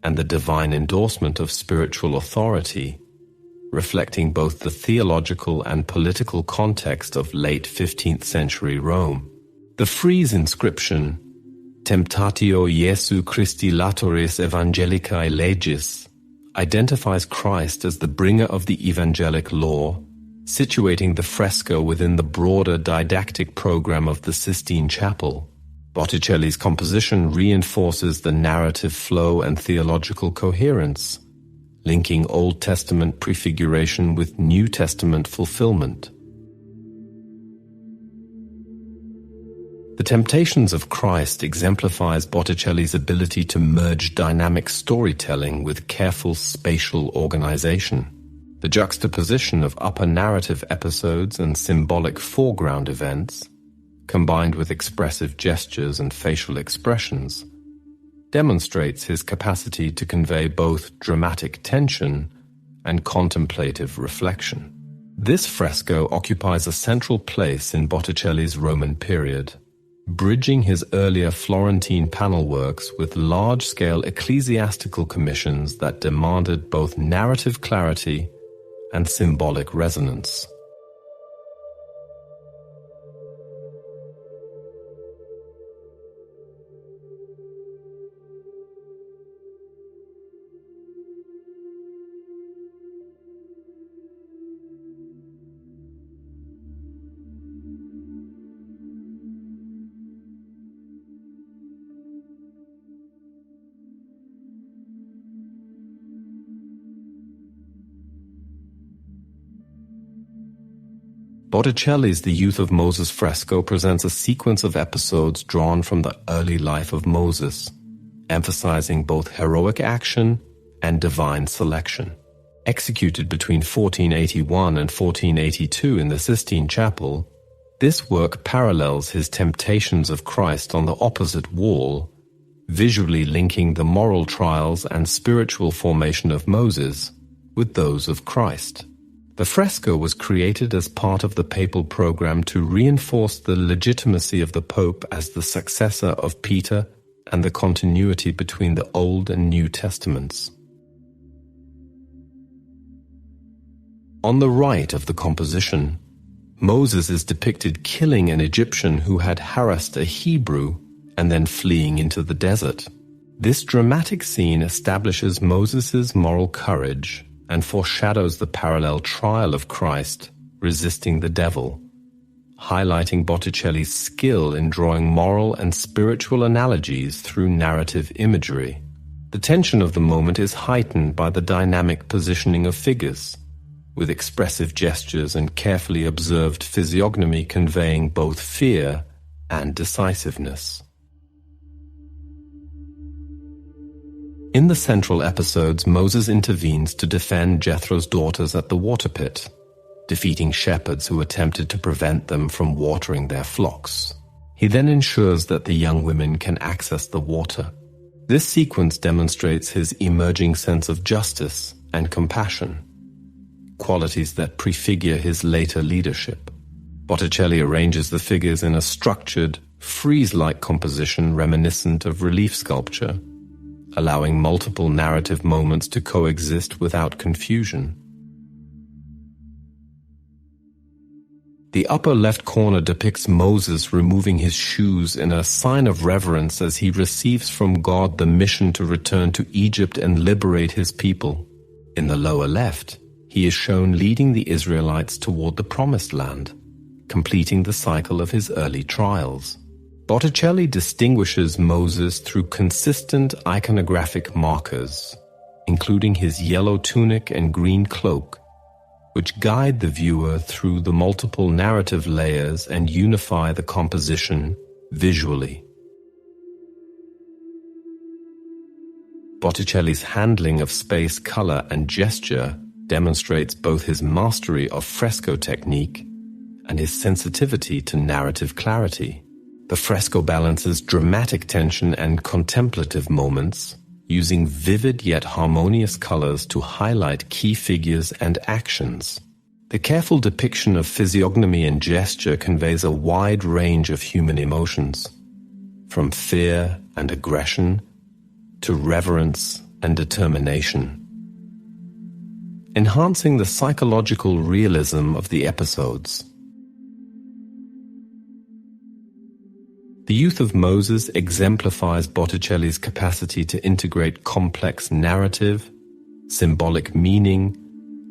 Speaker 1: and the divine endorsement of spiritual authority, reflecting both the theological and political context of late 15th century Rome. The frieze inscription, Temptatio Iesu Christi Latoris Evangelicae Legis, identifies Christ as the bringer of the evangelic law, situating the fresco within the broader didactic program of the Sistine Chapel. Botticelli's composition reinforces the narrative flow and theological coherence, linking Old Testament prefiguration with New Testament fulfillment. The Temptations of Christ exemplifies Botticelli's ability to merge dynamic storytelling with careful spatial organization. The juxtaposition of upper narrative episodes and symbolic foreground events, combined with expressive gestures and facial expressions, demonstrates his capacity to convey both dramatic tension and contemplative reflection. This fresco occupies a central place in Botticelli's Roman period, bridging his earlier Florentine panel works with large-scale ecclesiastical commissions that demanded both narrative clarity and symbolic resonance. Botticelli's The Youth of Moses fresco presents a sequence of episodes drawn from the early life of Moses, emphasizing both heroic action and divine selection. Executed between 1481 and 1482 in the Sistine Chapel, this work parallels his Temptations of Christ on the opposite wall, visually linking the moral trials and spiritual formation of Moses with those of Christ. The fresco was created as part of the papal program to reinforce the legitimacy of the Pope as the successor of Peter and the continuity between the Old and New Testaments. On the right of the composition, Moses is depicted killing an Egyptian who had harassed a Hebrew and then fleeing into the desert. This dramatic scene establishes Moses' moral courage and foreshadows the parallel trial of Christ resisting the devil, highlighting Botticelli's skill in drawing moral and spiritual analogies through narrative imagery. The tension of the moment is heightened by the dynamic positioning of figures, with expressive gestures and carefully observed physiognomy conveying both fear and decisiveness. In the central episodes, Moses intervenes to defend Jethro's daughters at the water pit, defeating shepherds who attempted to prevent them from watering their flocks. He then ensures that the young women can access the water. This sequence demonstrates his emerging sense of justice and compassion, qualities that prefigure his later leadership. Botticelli arranges the figures in a structured, frieze-like composition reminiscent of relief sculpture, allowing multiple narrative moments to coexist without confusion. The upper left corner depicts Moses removing his shoes in a sign of reverence as he receives from God the mission to return to Egypt and liberate his people. In the lower left, he is shown leading the Israelites toward the Promised Land, completing the cycle of his early trials. Botticelli distinguishes Moses through consistent iconographic markers, including his yellow tunic and green cloak, which guide the viewer through the multiple narrative layers and unify the composition visually. Botticelli's handling of space, color, and gesture demonstrates both his mastery of fresco technique and his sensitivity to narrative clarity. The fresco balances dramatic tension and contemplative moments, using vivid yet harmonious colors to highlight key figures and actions. The careful depiction of physiognomy and gesture conveys a wide range of human emotions, from fear and aggression to reverence and determination, enhancing the psychological realism of the episodes. The Youth of Moses exemplifies Botticelli's capacity to integrate complex narrative, symbolic meaning,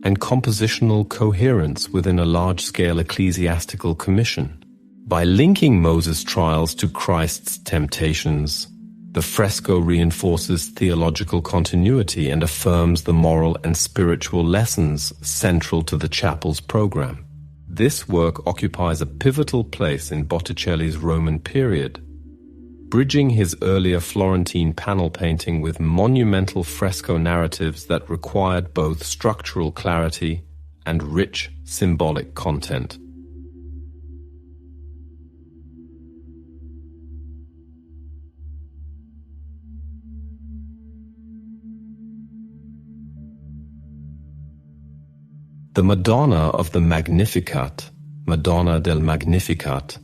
Speaker 1: and compositional coherence within a large-scale ecclesiastical commission. By linking Moses' trials to Christ's temptations, the fresco reinforces theological continuity and affirms the moral and spiritual lessons central to the chapel's program. This work occupies a pivotal place in Botticelli's Roman period, bridging his earlier Florentine panel painting with monumental fresco narratives that required both structural clarity and rich symbolic content. The Madonna of the Magnificat, Madonna del Magnificat,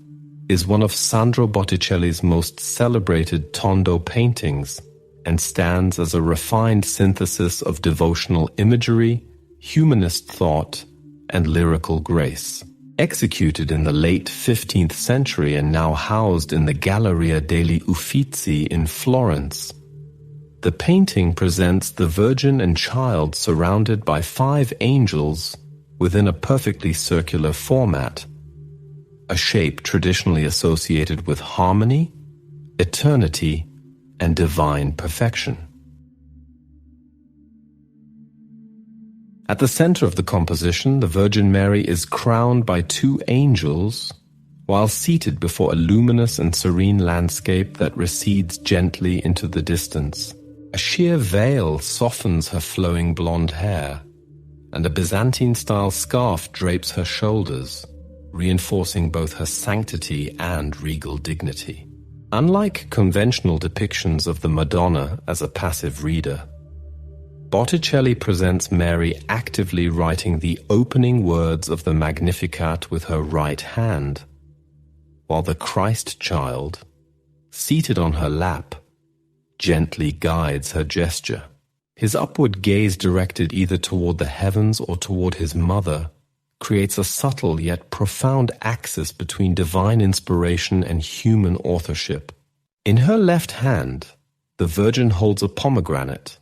Speaker 1: is one of Sandro Botticelli's most celebrated tondo paintings and stands as a refined synthesis of devotional imagery, humanist thought, and lyrical grace. Executed in the late 15th century and now housed in the Galleria degli Uffizi in Florence, the painting presents the Virgin and Child surrounded by 5 angels within a perfectly circular format, a shape traditionally associated with harmony, eternity, and divine perfection. At the center of the composition, the Virgin Mary is crowned by 2 angels, while seated before a luminous and serene landscape that recedes gently into the distance. A sheer veil softens her flowing blonde hair, and a Byzantine-style scarf drapes her shoulders, reinforcing both her sanctity and regal dignity. Unlike conventional depictions of the Madonna as a passive reader, Botticelli presents Mary actively writing the opening words of the Magnificat with her right hand, while the Christ child, seated on her lap, gently guides her gesture. His upward gaze directed either toward the heavens or toward his mother creates a subtle yet profound axis between divine inspiration and human authorship. In her left hand, the Virgin holds a pomegranate,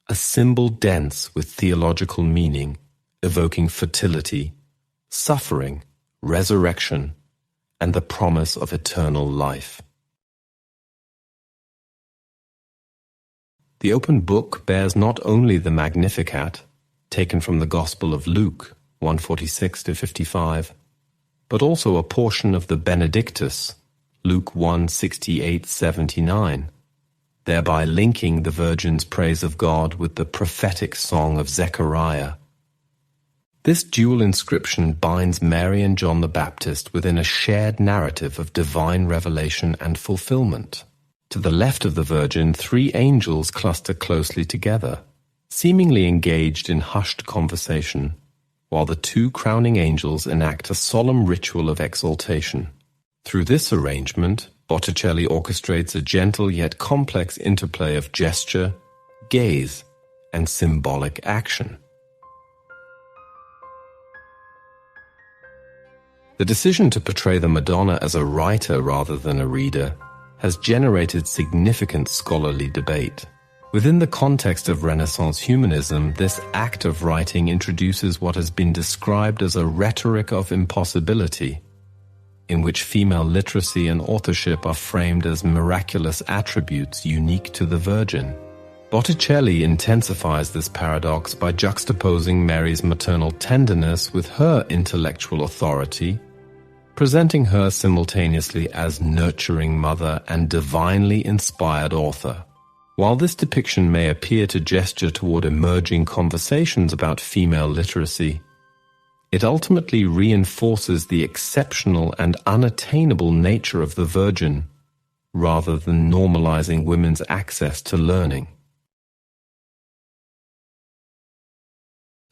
Speaker 1: a symbol dense with theological meaning, evoking fertility, suffering, resurrection, and the promise of eternal life. The open book bears not only the Magnificat, taken from the Gospel of Luke, 1:46-55, but also a portion of the Benedictus, Luke 1:68-79, thereby linking the Virgin's praise of God with the prophetic song of Zechariah. This dual inscription binds Mary and John the Baptist within a shared narrative of divine revelation and fulfillment. To the left of the Virgin, 3 angels cluster closely together, seemingly engaged in hushed conversation, while the 2 crowning angels enact a solemn ritual of exaltation. Through this arrangement, Botticelli orchestrates a gentle yet complex interplay of gesture, gaze, and symbolic action. The decision to portray the Madonna as a writer rather than a reader has generated significant scholarly debate. Within the context of Renaissance humanism, this act of writing introduces what has been described as a rhetoric of impossibility, in which female literacy and authorship are framed as miraculous attributes unique to the Virgin. Botticelli intensifies this paradox by juxtaposing Mary's maternal tenderness with her intellectual authority, presenting her simultaneously as nurturing mother and divinely inspired author. While this depiction may appear to gesture toward emerging conversations about female literacy, it ultimately reinforces the exceptional and unattainable nature of the Virgin, rather than normalizing women's access to learning.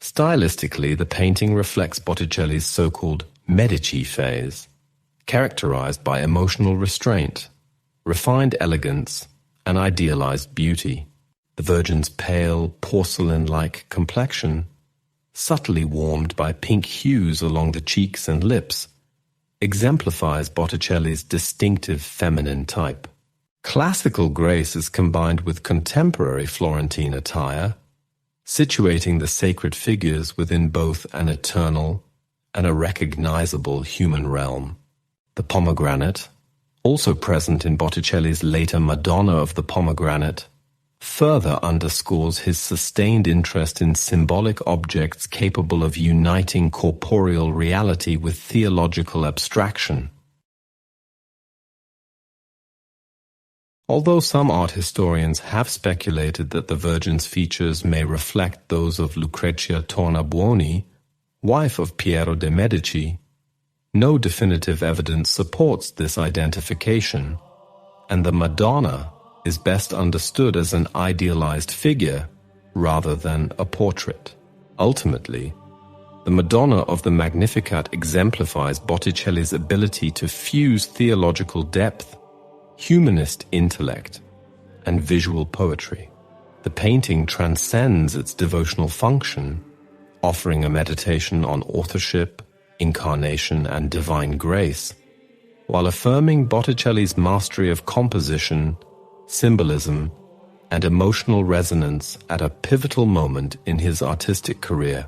Speaker 1: Stylistically, the painting reflects Botticelli's so-called Medici phase, characterized by emotional restraint, refined elegance, and idealized beauty. The Virgin's pale, porcelain-like complexion, subtly warmed by pink hues along the cheeks and lips, exemplifies Botticelli's distinctive feminine type. Classical grace is combined with contemporary Florentine attire, situating the sacred figures within both an eternal and a recognizable human realm. The pomegranate, also present in Botticelli's later Madonna of the Pomegranate, further underscores his sustained interest in symbolic objects capable of uniting corporeal reality with theological abstraction. Although some art historians have speculated that the Virgin's features may reflect those of Lucrezia Tornabuoni, wife of Piero de' Medici, no definitive evidence supports this identification, and the Madonna is best understood as an idealized figure rather than a portrait. Ultimately, the Madonna of the Magnificat exemplifies Botticelli's ability to fuse theological depth, humanist intellect, and visual poetry. The painting transcends its devotional function, offering a meditation on authorship, incarnation, and divine grace, while affirming Botticelli's mastery of composition, symbolism, and emotional resonance at a pivotal moment in his artistic career.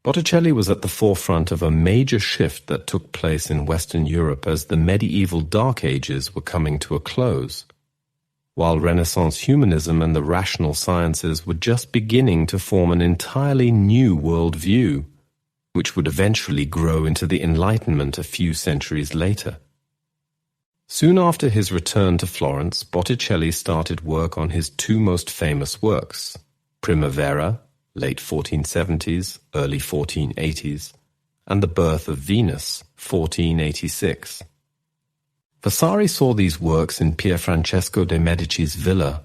Speaker 1: Botticelli was at the forefront of a major shift that took place in Western Europe as the medieval Dark Ages were coming to a close, while Renaissance humanism and the rational sciences were just beginning to form an entirely new worldview, which would eventually grow into the Enlightenment a few centuries later. Soon after his return to Florence, Botticelli started work on his two most famous works, Primavera, late 1470s, early 1480s, and The Birth of Venus, 1486. Vasari saw these works in Pier Francesco de' Medici's villa,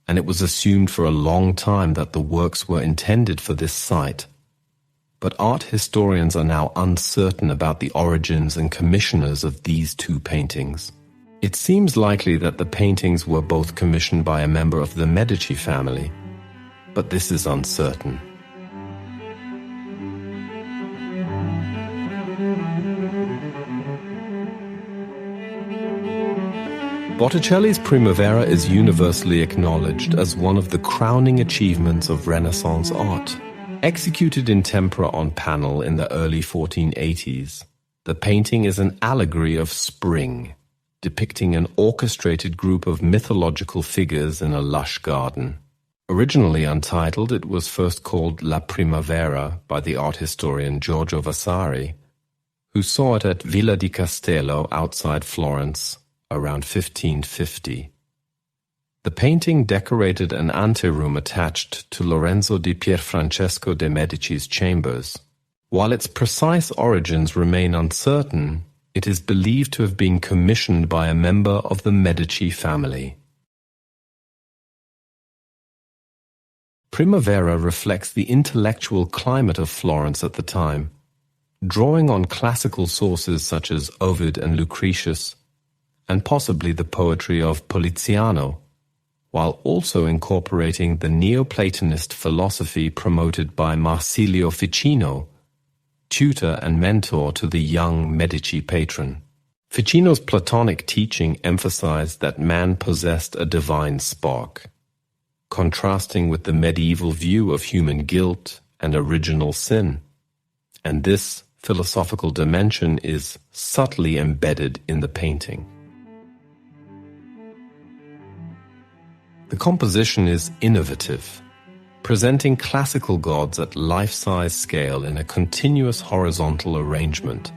Speaker 1: and it was assumed for a long time that the works were intended for this site. But art historians are now uncertain about the origins and commissioners of these two paintings. It seems likely that the paintings were both commissioned by a member of the Medici family, but this is uncertain. Botticelli's Primavera is universally acknowledged as one of the crowning achievements of Renaissance art. Executed in tempera on panel in the early 1480s, the painting is an allegory of spring, depicting an orchestrated group of mythological figures in a lush garden. Originally untitled, it was first called La Primavera by the art historian Giorgio Vasari, who saw it at Villa di Castello outside Florence around 1550. The painting decorated an anteroom attached to Lorenzo di Pierfrancesco de' Medici's chambers. While its precise origins remain uncertain, It is believed to have been commissioned by a member of the Medici family. Primavera reflects the intellectual climate of Florence at the time, drawing on classical sources such as Ovid and Lucretius, and possibly the poetry of Poliziano, while also incorporating the Neoplatonist philosophy promoted by Marsilio Ficino, tutor and mentor to the young Medici patron. Ficino's Platonic teaching emphasized that man possessed a divine spark, contrasting with the medieval view of human guilt and original sin. And this philosophical dimension is subtly embedded in the painting. The composition is innovative, presenting classical gods at life-size scale in a continuous horizontal arrangement,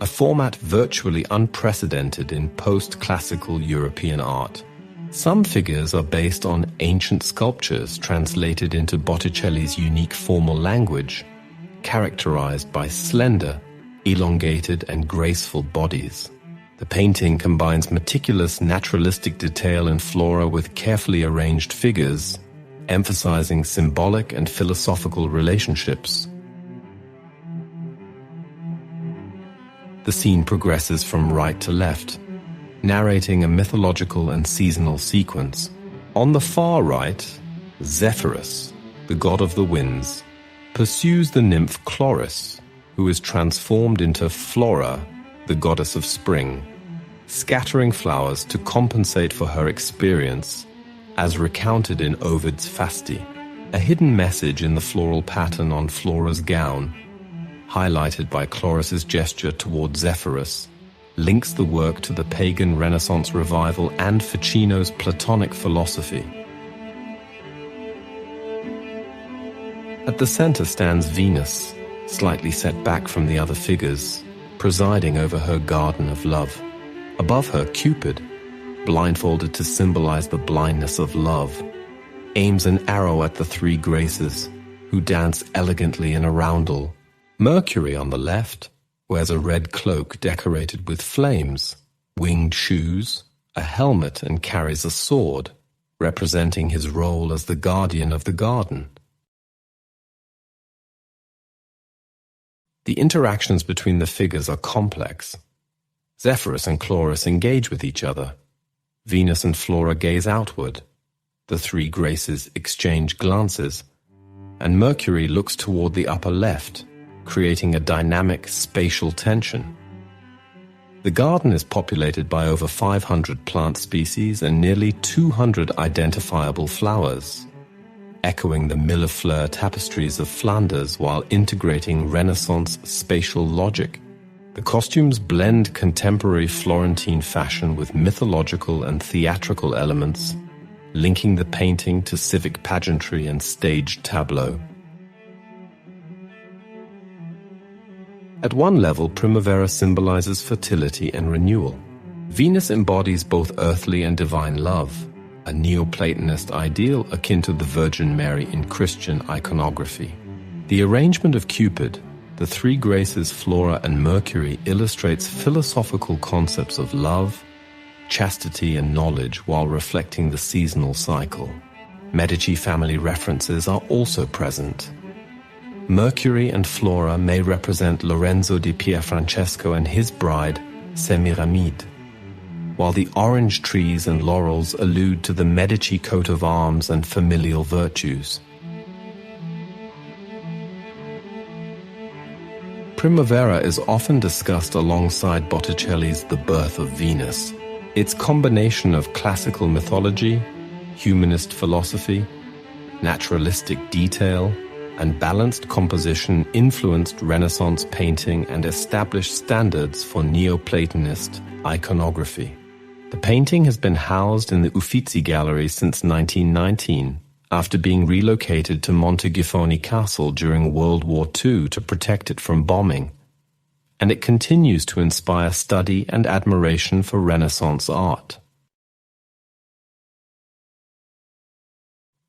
Speaker 1: a format virtually unprecedented in post-classical European art. Some figures are based on ancient sculptures translated into Botticelli's unique formal language, characterized by slender, elongated, and graceful bodies. The painting combines meticulous naturalistic detail in flora with carefully arranged figures, emphasizing symbolic and philosophical relationships. The scene progresses from right to left, narrating a mythological and seasonal sequence. On the far right, Zephyrus, the god of the winds, pursues the nymph Chloris, who is transformed into Flora, the goddess of spring, scattering flowers to compensate for her experience, as recounted in Ovid's Fasti. A hidden message in the floral pattern on Flora's gown, highlighted by Chloris's gesture toward Zephyrus, links the work to the pagan Renaissance revival and Ficino's Platonic philosophy. At the center stands Venus, slightly set back from the other figures, presiding over her garden of love. Above her, Cupid, blindfolded to symbolize the blindness of love, aims an arrow at the three Graces, who dance elegantly in a roundel. Mercury, on the left, wears a red cloak decorated with flames, winged shoes, a helmet, and carries a sword, representing his role as the guardian of the garden. The interactions between the figures are complex. Zephyrus and Chloris engage with each other. Venus and Flora gaze outward. The three Graces exchange glances, and Mercury looks toward the upper left, creating a dynamic spatial tension. The garden is populated by over 500 plant species and nearly 200 identifiable flowers, echoing the Millefleur tapestries of Flanders while integrating Renaissance spatial logic. The costumes blend contemporary Florentine fashion with mythological and theatrical elements, linking the painting to civic pageantry and staged tableau. At one level, Primavera symbolizes fertility and renewal. Venus embodies both earthly and divine love, a Neoplatonist ideal akin to the Virgin Mary in Christian iconography. The arrangement of Cupid, the three Graces, Flora, and Mercury illustrates philosophical concepts of love, chastity, and knowledge while reflecting the seasonal cycle. Medici family references are also present. Mercury and Flora may represent Lorenzo di Pierfrancesco and his bride, Semiramide, while the orange trees and laurels allude to the Medici coat of arms and familial virtues. Primavera is often discussed alongside Botticelli's The Birth of Venus. Its combination of classical mythology, humanist philosophy, naturalistic detail, and balanced composition influenced Renaissance painting and established standards for Neoplatonist iconography. The painting has been housed in the Uffizi Gallery since 1919, after being relocated to Monteghifoni Castle during World War II to protect it from bombing, and it continues to inspire study and admiration for Renaissance art.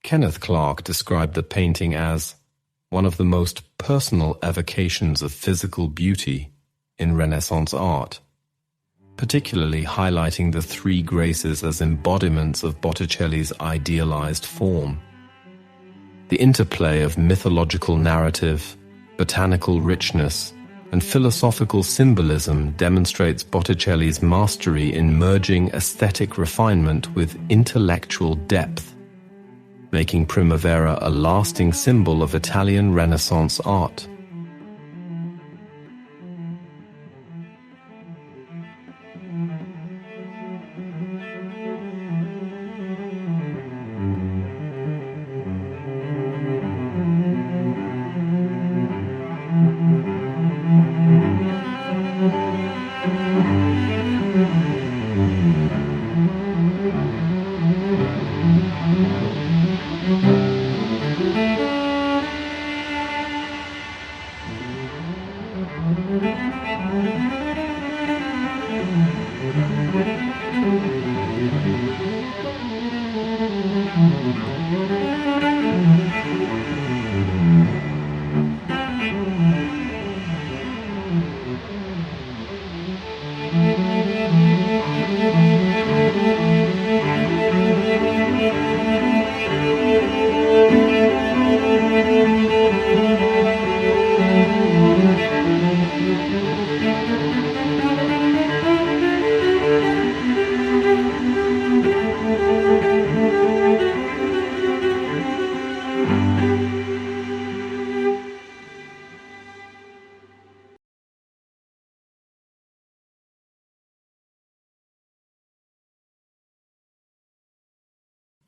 Speaker 1: Kenneth Clark described the painting as one of the most personal evocations of physical beauty in Renaissance art. particularly highlighting the three graces as embodiments of Botticelli's idealized form. The interplay of mythological narrative, botanical richness, and philosophical symbolism demonstrates Botticelli's mastery in merging aesthetic refinement with intellectual depth, making Primavera a lasting symbol of Italian Renaissance art.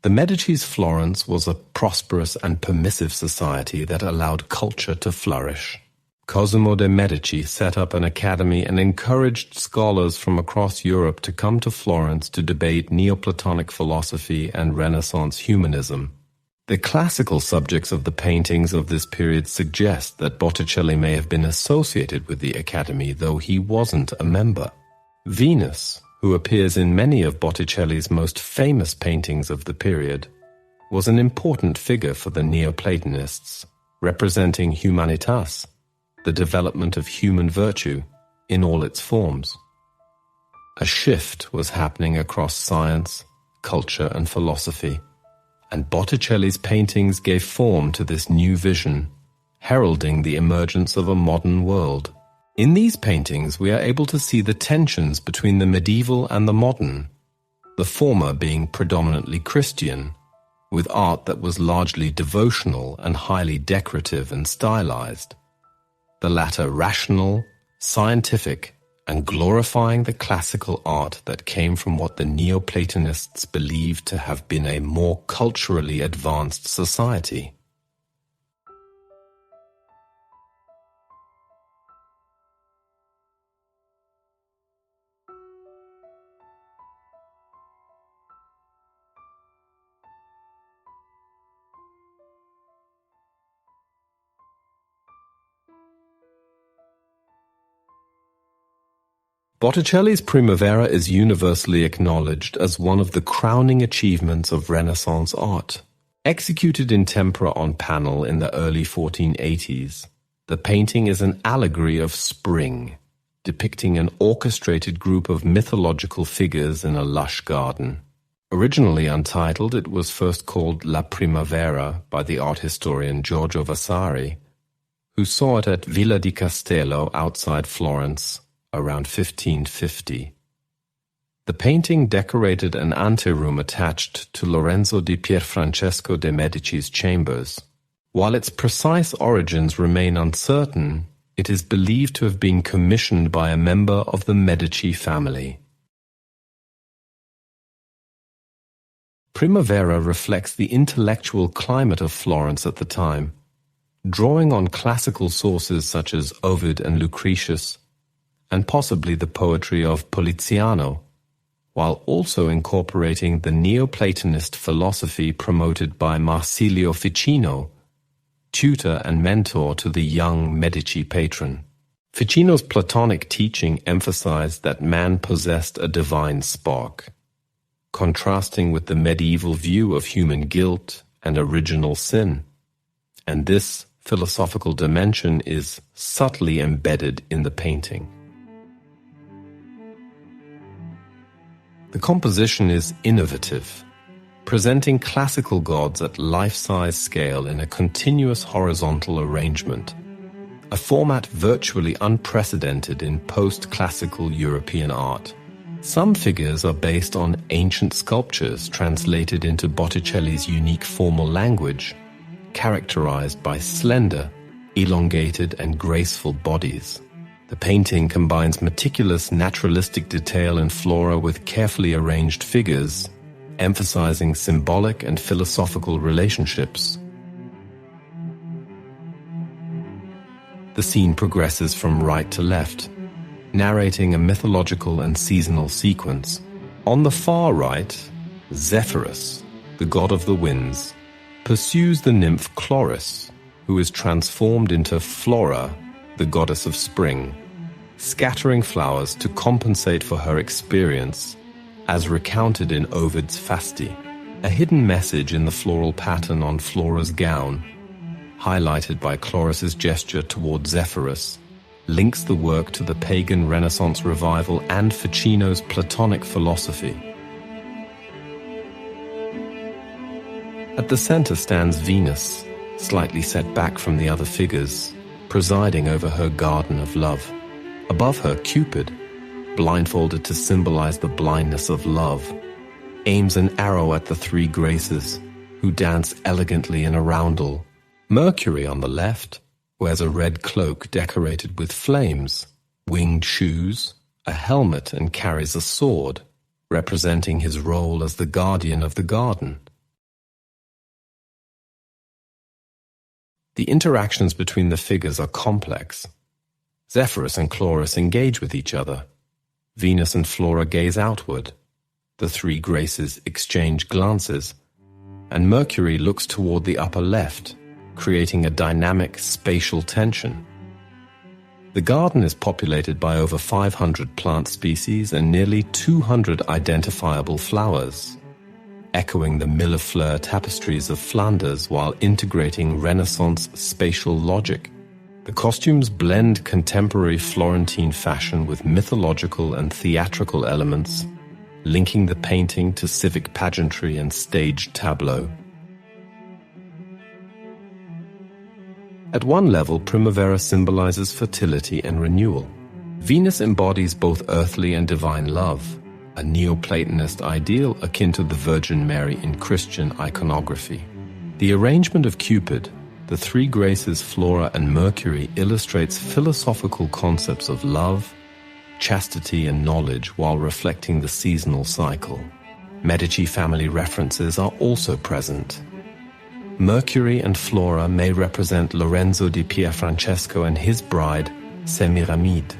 Speaker 1: The Medici's Florence was a prosperous and permissive society that allowed culture to flourish. Cosimo de' Medici set up an academy and encouraged scholars from across Europe to come to Florence to debate Neoplatonic philosophy and Renaissance humanism. The classical subjects of the paintings of this period suggest that Botticelli may have been associated with the academy, though he wasn't a member. Venus, who appears in many of Botticelli's most famous paintings of the period, was an important figure for the Neoplatonists, representing humanitas, the development of human virtue in all its forms. A shift was happening across science, culture, and philosophy, and Botticelli's paintings gave form to this new vision, heralding the emergence of a modern world. In these paintings, we are able to see the tensions between the medieval and the modern, the former being predominantly Christian, with art that was largely devotional and highly decorative and stylized, the latter rational, scientific, and glorifying the classical art that came from what the Neoplatonists believed to have been a more culturally advanced society. Botticelli's Primavera is universally acknowledged as one of the crowning achievements of Renaissance art. Executed in tempera on panel in the early 1480s, the painting is an allegory of spring, depicting an orchestrated group of mythological figures in a lush garden. Originally untitled, it was first called La Primavera by the art historian Giorgio Vasari, who saw it at Villa di Castello outside Florence around 1550. The painting decorated an anteroom attached to Lorenzo di Pierfrancesco de' Medici's chambers. While its precise origins remain uncertain, it is believed to have been commissioned by a member of the Medici family. Primavera reflects the intellectual climate of Florence at the time, drawing on classical sources such as Ovid and Lucretius, and possibly the poetry of Poliziano, while also incorporating the Neoplatonist philosophy promoted by Marsilio Ficino, tutor and mentor to the young Medici patron. Ficino's Platonic teaching emphasized that man possessed a divine spark, contrasting with the medieval view of human guilt and original sin. And this philosophical dimension is subtly embedded in the painting. The composition is innovative, presenting classical gods at life-size scale in a continuous horizontal arrangement, a format virtually unprecedented in post-classical European art. Some figures are based on ancient sculptures translated into Botticelli's unique formal language, characterized by slender, elongated, and graceful bodies. The painting combines meticulous naturalistic detail in flora with carefully arranged figures, emphasizing symbolic and philosophical relationships. The scene progresses from right to left, narrating a mythological and seasonal sequence. On the far right, Zephyrus, the god of the winds, pursues the nymph Chloris, who is transformed into Flora, the goddess of spring, scattering flowers to compensate for her experience, as recounted in Ovid's Fasti. A hidden message in the floral pattern on Flora's gown, highlighted by Chloris's gesture toward Zephyrus, links the work to the pagan Renaissance revival and Ficino's Platonic philosophy. At the center stands Venus, slightly set back from the other figures, presiding over her garden of love. Above her, Cupid, blindfolded to symbolize the blindness of love, aims an arrow at the three Graces, who dance elegantly in a roundel. Mercury, on the left, wears a red cloak decorated with flames, winged shoes, a helmet, and carries a sword, representing his role as the guardian of the garden. The interactions between the figures are complex. Zephyrus and Chloris engage with each other. Venus and Flora gaze outward. The three Graces exchange glances, and Mercury looks toward the upper left, creating a dynamic spatial tension. The garden is populated by over 500 plant species and nearly 200 identifiable flowers, echoing the Millefleur tapestries of Flanders while integrating Renaissance spatial logic. The costumes blend contemporary Florentine fashion with mythological and theatrical elements, linking the painting to civic pageantry and staged tableau. At one level, Primavera symbolizes fertility and renewal. Venus embodies both earthly and divine love, a Neoplatonist ideal akin to the Virgin Mary in Christian iconography. The arrangement of Cupid, the three Graces Flora and Mercury illustrates philosophical concepts of love, chastity, and knowledge while reflecting the seasonal cycle. Medici family references are also present. Mercury and Flora may represent Lorenzo di Pierfrancesco and his bride, Semiramide,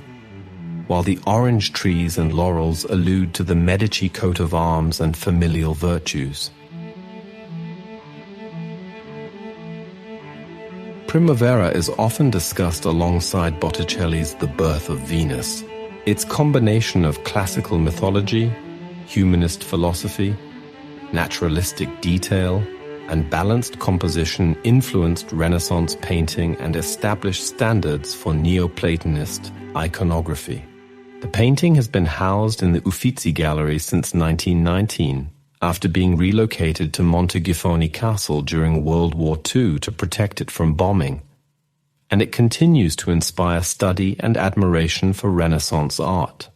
Speaker 1: while the orange trees and laurels allude to the Medici coat of arms and familial virtues. Primavera is often discussed alongside Botticelli's The Birth of Venus. Its combination of classical mythology, humanist philosophy, naturalistic detail, and balanced composition influenced Renaissance painting and established standards for Neoplatonist iconography. The painting has been housed in the Uffizi Gallery since 1919, after being relocated to Monteghifoni Castle during World War II to protect it from bombing, and it continues to inspire study and admiration for Renaissance art.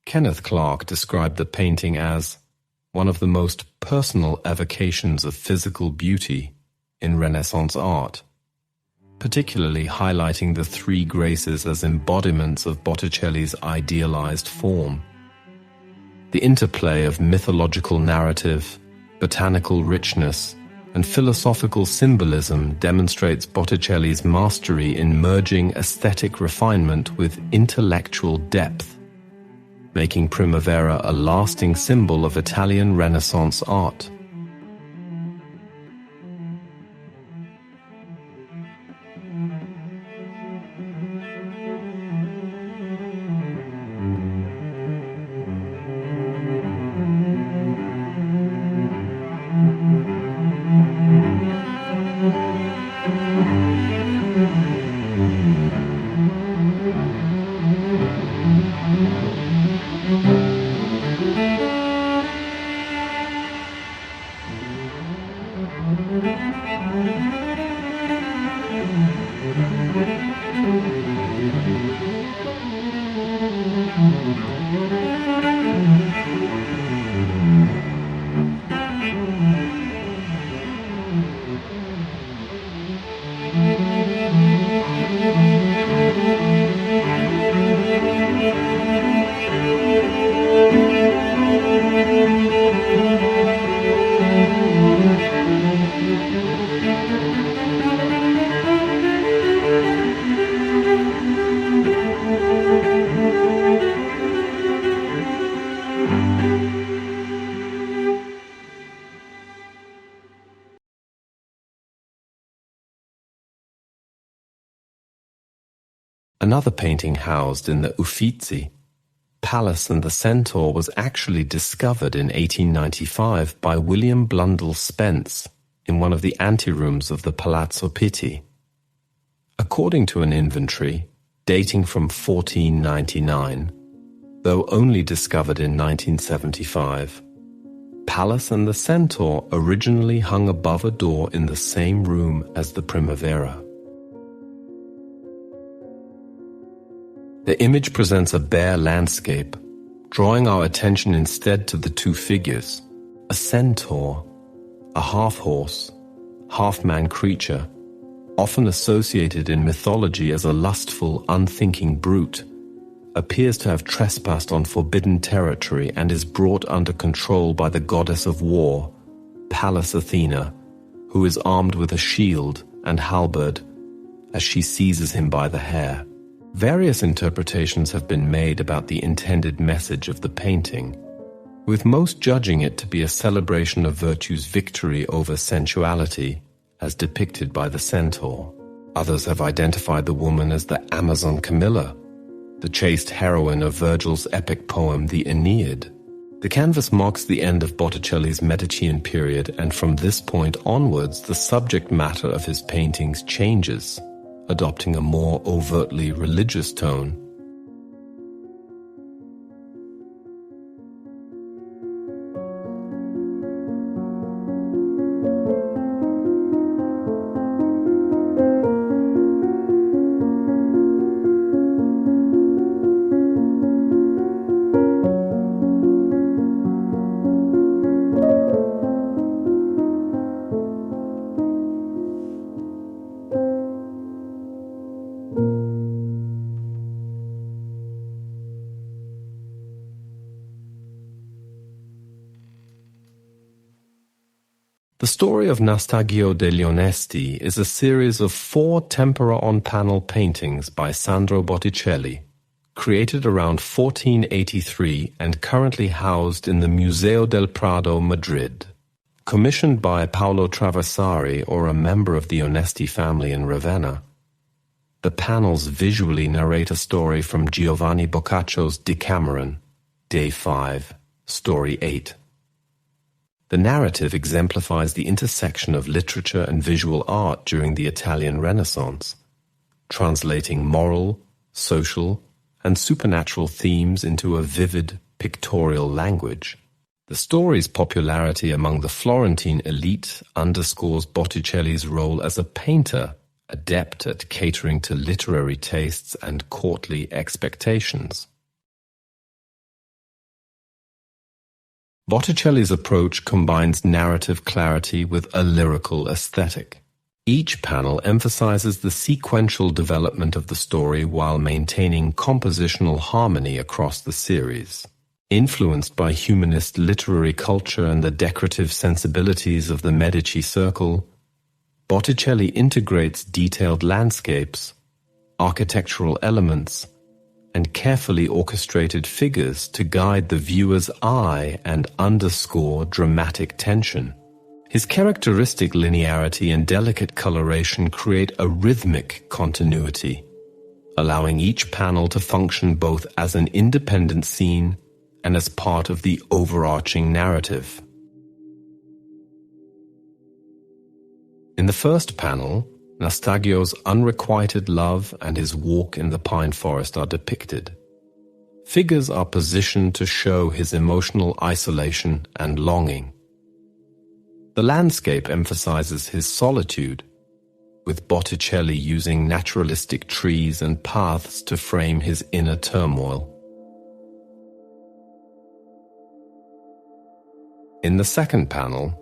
Speaker 1: Kenneth Clark described the painting as one of the most personal evocations of physical beauty in Renaissance art, particularly highlighting the three Graces as embodiments of Botticelli's idealized form. The interplay of mythological narrative, botanical richness, and philosophical symbolism demonstrates Botticelli's mastery in merging aesthetic refinement with intellectual depth, making Primavera a lasting symbol of Italian Renaissance art. Another painting housed in the Uffizi, Palace and the Centaur, was actually discovered in 1895 by William Blundell Spence in one of the anterooms of the Palazzo Pitti. According to an inventory dating from 1499, though only discovered in 1975, Palace and the Centaur originally hung above a door in the same room as the Primavera. The image presents a bare landscape, drawing our attention instead to the two figures, a centaur, a half-horse, half-man creature, often associated in mythology as a lustful, unthinking brute, appears to have trespassed on forbidden territory and is brought under control by the goddess of war, Pallas Athena, who is armed with a shield and halberd as she seizes him by the hair. Various interpretations have been made about the intended message of the painting, with most judging it to be a celebration of virtue's victory over sensuality, as depicted by the centaur. Others have identified the woman as the Amazon Camilla, the chaste heroine of Virgil's epic poem The Aeneid. The canvas marks the end of Botticelli's Medicean period, and from this point onwards the subject matter of his paintings changes, adopting a more overtly religious tone. The story of Nastagio degli Onesti is a series of 4 tempera-on-panel paintings by Sandro Botticelli, created around 1483 and currently housed in the Museo del Prado, Madrid. Commissioned by Paolo Traversari, or a member of the Onesti family in Ravenna, the panels visually narrate a story from Giovanni Boccaccio's Decameron, Day 5, Story 8. The narrative exemplifies the intersection of literature and visual art during the Italian Renaissance, translating moral, social, and supernatural themes into a vivid, pictorial language. The story's popularity among the Florentine elite underscores Botticelli's role as a painter, adept at catering to literary tastes and courtly expectations. Botticelli's approach combines narrative clarity with a lyrical aesthetic. Each panel emphasizes the sequential development of the story while maintaining compositional harmony across the series. Influenced by humanist literary culture and the decorative sensibilities of the Medici circle, Botticelli integrates detailed landscapes, architectural elements, and carefully orchestrated figures to guide the viewer's eye and underscore dramatic tension. His characteristic linearity and delicate coloration create a rhythmic continuity, allowing each panel to function both as an independent scene and as part of the overarching narrative. In the first panel, Nastagio's unrequited love and his walk in the pine forest are depicted. Figures are positioned to show his emotional isolation and longing. The landscape emphasizes his solitude, with Botticelli using naturalistic trees and paths to frame his inner turmoil. In the second panel,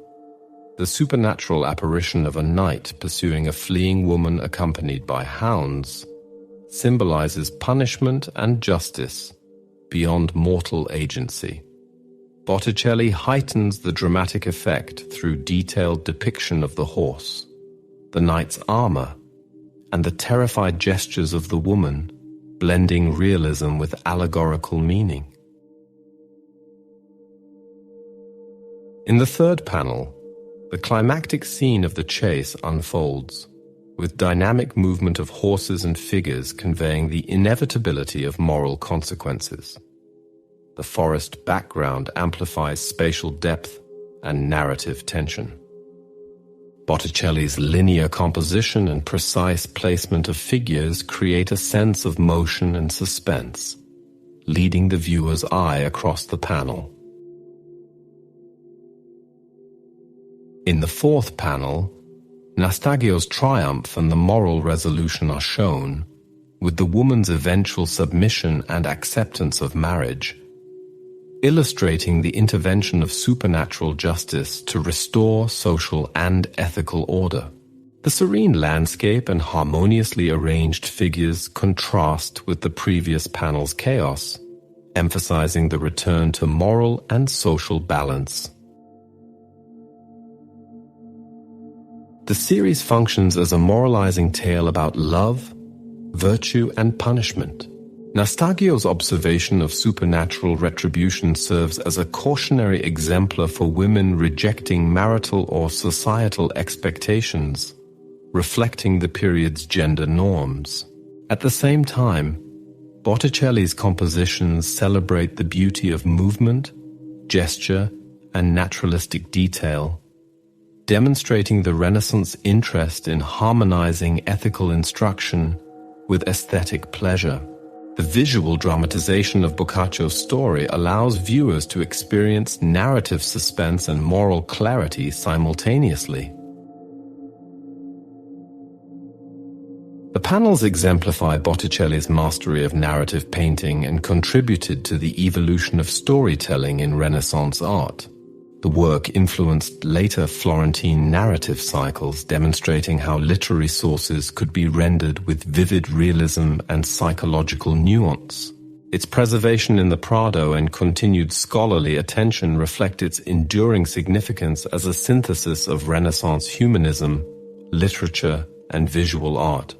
Speaker 1: the supernatural apparition of a knight pursuing a fleeing woman accompanied by hounds symbolizes punishment and justice beyond mortal agency. Botticelli heightens the dramatic effect through detailed depiction of the horse, the knight's armor, and the terrified gestures of the woman, blending realism with allegorical meaning. In the third panel, the climactic scene of the chase unfolds, with dynamic movement of horses and figures conveying the inevitability of moral consequences. The forest background amplifies spatial depth and narrative tension. Botticelli's linear composition and precise placement of figures create a sense of motion and suspense, leading the viewer's eye across the panel. In the fourth panel, Nastaggio's triumph and the moral resolution are shown, with the woman's eventual submission and acceptance of marriage, illustrating the intervention of supernatural justice to restore social and ethical order. The serene landscape and harmoniously arranged figures contrast with the previous panel's chaos, emphasizing the return to moral and social balance. The series functions as a moralizing tale about love, virtue, and punishment. Nastaggio's observation of supernatural retribution serves as a cautionary exemplar for women rejecting marital or societal expectations, reflecting the period's gender norms. At the same time, Botticelli's compositions celebrate the beauty of movement, gesture, and naturalistic detail, demonstrating the Renaissance interest in harmonizing ethical instruction with aesthetic pleasure. The visual dramatization of Boccaccio's story allows viewers to experience narrative suspense and moral clarity simultaneously. The panels exemplify Botticelli's mastery of narrative painting and contributed to the evolution of storytelling in Renaissance art. The work influenced later Florentine narrative cycles, demonstrating how literary sources could be rendered with vivid realism and psychological nuance. Its preservation in the Prado and continued scholarly attention reflect its enduring significance as a synthesis of Renaissance humanism, literature, and visual art.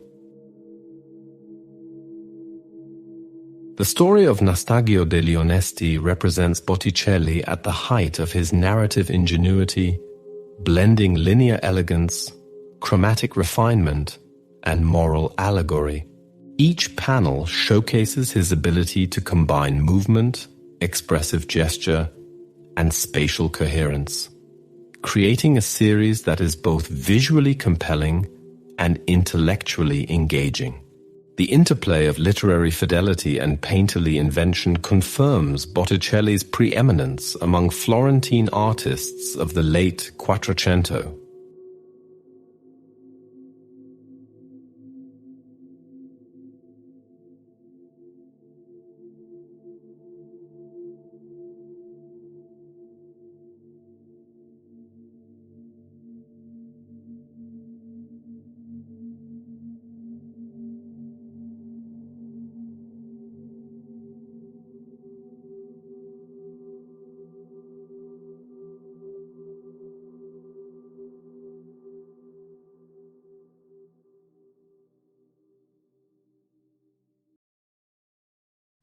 Speaker 1: The story of Nastaggio degli Onesti represents Botticelli at the height of his narrative ingenuity, blending linear elegance, chromatic refinement, and moral allegory. Each panel showcases his ability to combine movement, expressive gesture, and spatial coherence, creating a series that is both visually compelling and intellectually engaging. The interplay of literary fidelity and painterly invention confirms Botticelli's preeminence among Florentine artists of the late Quattrocento.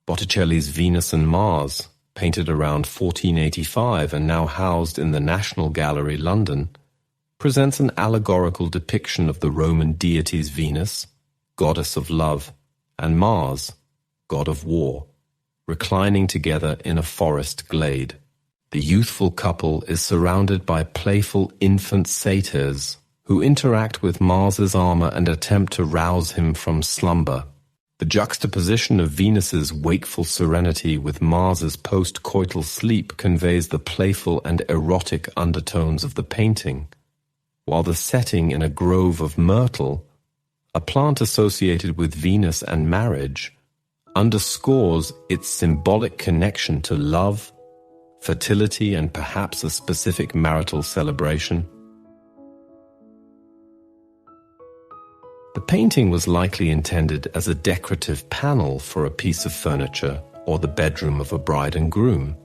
Speaker 1: Botticelli's Venus and Mars, painted around 1485 and now housed in the National Gallery, London, presents an allegorical depiction of the Roman deities Venus, goddess of love, and Mars, god of war, reclining together in a forest glade. The youthful couple is surrounded by playful infant satyrs who interact with Mars's armor and attempt to rouse him from slumber. The juxtaposition of Venus's wakeful serenity with Mars's post-coital sleep conveys the playful and erotic undertones of the painting, while the setting in a grove of myrtle, a plant associated with Venus and marriage, underscores its symbolic connection to love, fertility, and perhaps a specific marital celebration. The painting was likely intended as a decorative panel for a piece of furniture or the bedroom of a bride and groom,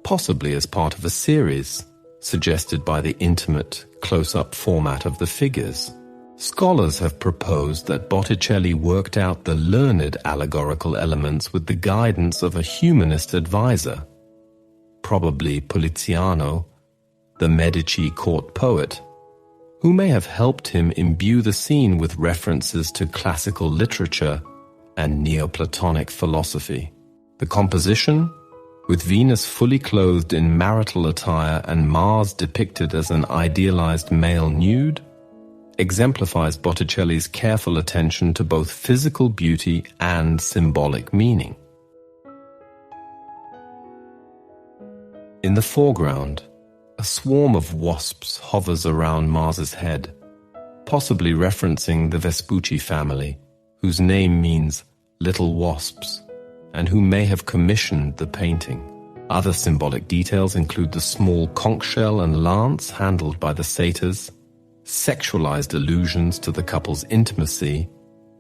Speaker 1: possibly as part of a series, suggested by the intimate, close-up format of the figures. Scholars have proposed that Botticelli worked out the learned allegorical elements with the guidance of a humanist advisor, probably Poliziano, the Medici court poet, who may have helped him imbue the scene with references to classical literature and Neoplatonic philosophy. The composition, with Venus fully clothed in marital attire and Mars depicted as an idealized male nude, exemplifies Botticelli's careful attention to both physical beauty and symbolic meaning. In the foreground, a swarm of wasps hovers around Mars's head, possibly referencing the Vespucci family, whose name means little wasps, and who may have commissioned the painting. Other symbolic details include the small conch shell and lance handled by the satyrs, sexualized allusions to the couple's intimacy,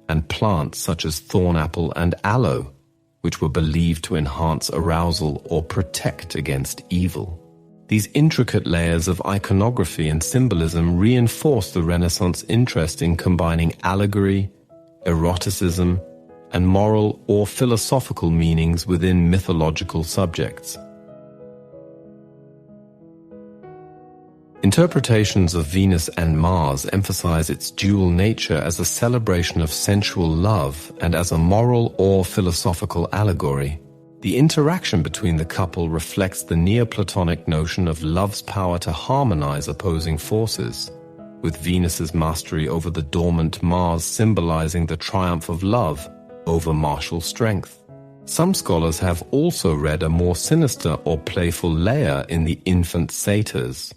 Speaker 1: and plants such as thornapple and aloe, which were believed to enhance arousal or protect against evil. These intricate layers of iconography and symbolism reinforce the Renaissance interest in combining allegory, eroticism, and moral or philosophical meanings within mythological subjects. Interpretations of Venus and Mars emphasize its dual nature as a celebration of sensual love and as a moral or philosophical allegory. The interaction between the couple reflects the Neoplatonic notion of love's power to harmonize opposing forces, with Venus's mastery over the dormant Mars symbolizing the triumph of love over martial strength. Some scholars have also read a more sinister or playful layer in the infant satyrs,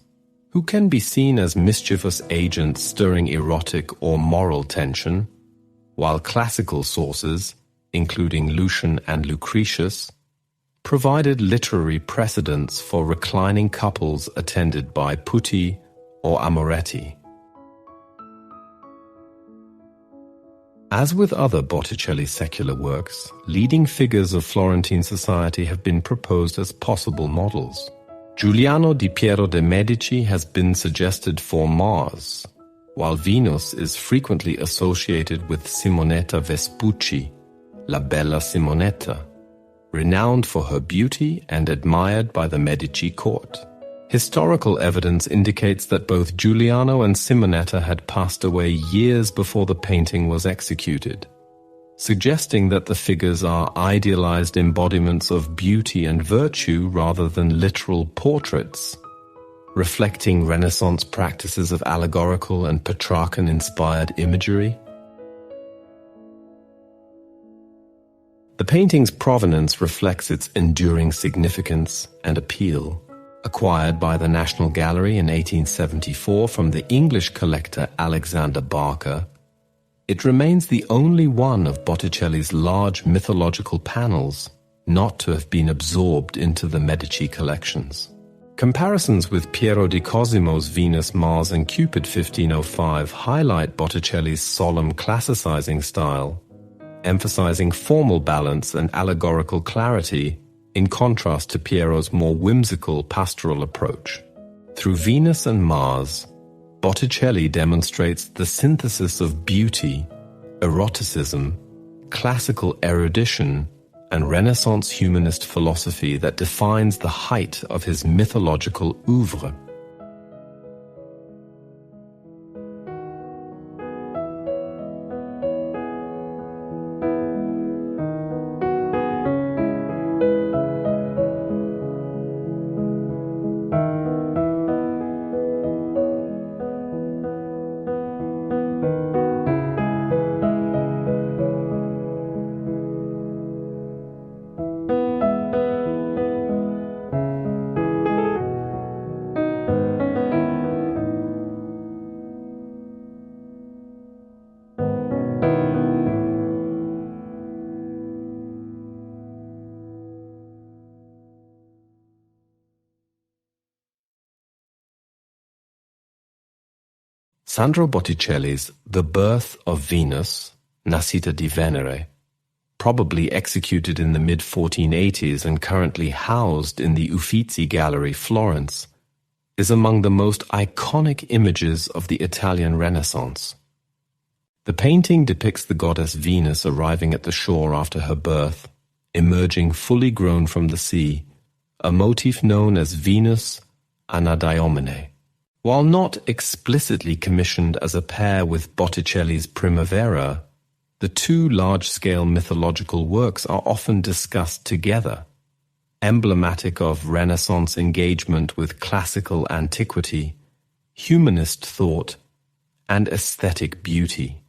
Speaker 1: who can be seen as mischievous agents stirring erotic or moral tension, while classical sources, including Lucian and Lucretius, provided literary precedents for reclining couples attended by putti or amoretti. As with other Botticelli secular works, leading figures of Florentine society have been proposed as possible models. Giuliano di Piero de' Medici has been suggested for Mars, while Venus is frequently associated with Simonetta Vespucci, La Bella Simonetta, renowned for her beauty and admired by the Medici court. Historical evidence indicates that both Giuliano and Simonetta had passed away years before the painting was executed, suggesting that the figures are idealized embodiments of beauty and virtue rather than literal portraits, reflecting Renaissance practices of allegorical and Petrarchan-inspired imagery. The painting's provenance reflects its enduring significance and appeal. Acquired by the National Gallery in 1874 from the English collector Alexander Barker, it remains the only one of Botticelli's large mythological panels not to have been absorbed into the Medici collections. Comparisons with Piero di Cosimo's Venus, Mars, and Cupid 1505 highlight Botticelli's solemn classicizing style, emphasizing formal balance and allegorical clarity in contrast to Piero's more whimsical pastoral approach. Through Venus and Mars, Botticelli demonstrates the synthesis of beauty, eroticism, classical erudition, and Renaissance humanist philosophy that defines the height of his mythological oeuvre. Sandro Botticelli's The Birth of Venus, Nascita di Venere, probably executed in the mid-1480s and currently housed in the Uffizi Gallery, Florence, is among the most iconic images of the Italian Renaissance. The painting depicts the goddess Venus arriving at the shore after her birth, emerging fully grown from the sea, a motif known as Venus Anadyomene. While not explicitly commissioned as a pair with Botticelli's Primavera, the two large-scale mythological works are often discussed together, emblematic of Renaissance engagement with classical antiquity, humanist thought, and aesthetic beauty.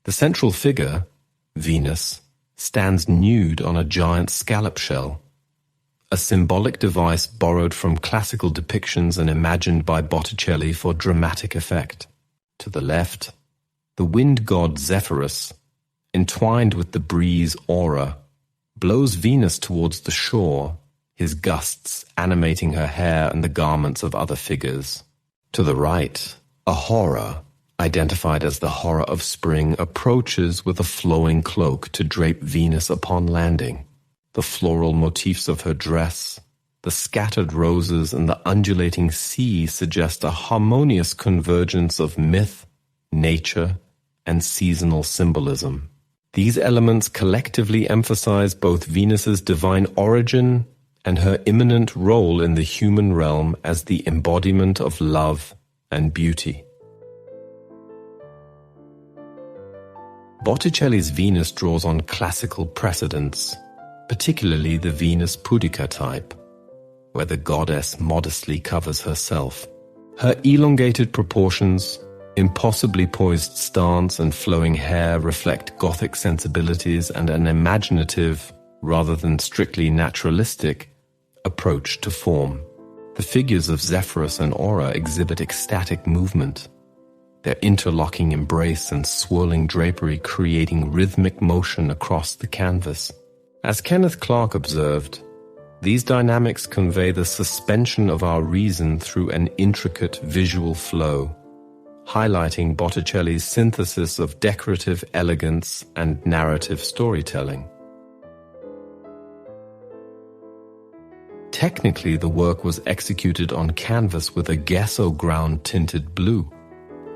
Speaker 1: The central figure, Venus, stands nude on a giant scallop shell, a symbolic device borrowed from classical depictions and imagined by Botticelli for dramatic effect. To the left, the wind god Zephyrus, entwined with the breeze Aura, blows Venus towards the shore, his gusts animating her hair and the garments of other figures. To the right, a horror, identified as the horror of spring, approaches with a flowing cloak to drape Venus upon landing. The floral motifs of her dress, the scattered roses, and the undulating sea suggest a harmonious convergence of myth, nature, and seasonal symbolism. These elements collectively emphasize both Venus's divine origin and her imminent role in the human realm as the embodiment of love and beauty. Botticelli's Venus draws on classical precedents, particularly the Venus pudica type, where the goddess modestly covers herself. Her elongated proportions, impossibly poised stance, and flowing hair reflect Gothic sensibilities and an imaginative, rather than strictly naturalistic, approach to form. The figures of Zephyrus and Aura exhibit ecstatic movement, their interlocking embrace and swirling drapery creating rhythmic motion across the canvas. As Kenneth Clark observed, these dynamics convey the suspension of our reason through an intricate visual flow, highlighting Botticelli's synthesis of decorative elegance and narrative storytelling. Technically, the work was executed on canvas with a gesso ground tinted blue,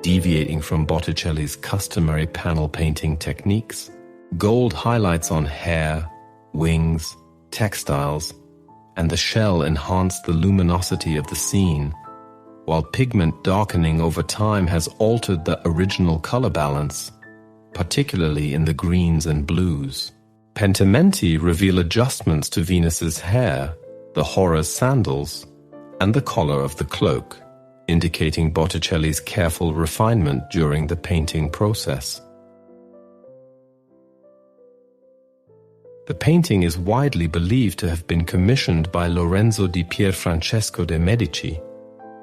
Speaker 1: deviating from Botticelli's customary panel painting techniques. Gold highlights on hair, wings, textiles, and the shell enhanced the luminosity of the scene, while pigment darkening over time has altered the original color balance, particularly in the greens and blues. Pentimenti reveal adjustments to Venus's hair, the horror's sandals, and the collar of the cloak, indicating Botticelli's careful refinement during the painting process. The painting is widely believed to have been commissioned by Lorenzo di Pierfrancesco de' Medici,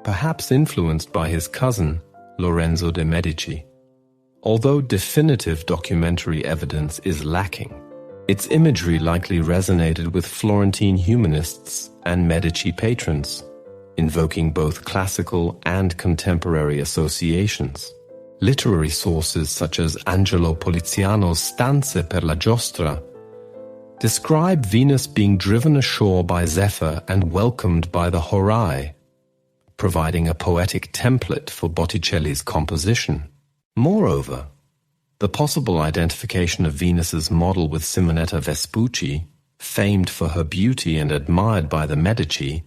Speaker 1: perhaps influenced by his cousin, Lorenzo de' Medici. Although definitive documentary evidence is lacking, its imagery likely resonated with Florentine humanists and Medici patrons, invoking both classical and contemporary associations. Literary sources such as Angelo Poliziano's Stanze per la Giostra describe Venus being driven ashore by Zephyr and welcomed by the Horai, providing a poetic template for Botticelli's composition. Moreover, the possible identification of Venus's model with Simonetta Vespucci, famed for her beauty and admired by the Medici,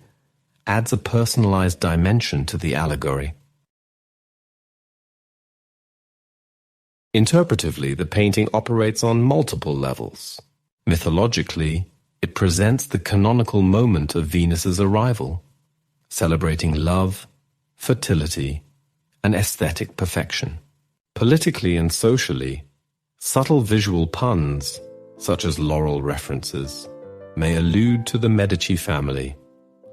Speaker 1: adds a personalized dimension to the allegory. Interpretively, the painting operates on multiple levels. Mythologically, it presents the canonical moment of Venus's arrival, celebrating love, fertility, and aesthetic perfection. Politically and socially, subtle visual puns, such as laurel references, may allude to the Medici family,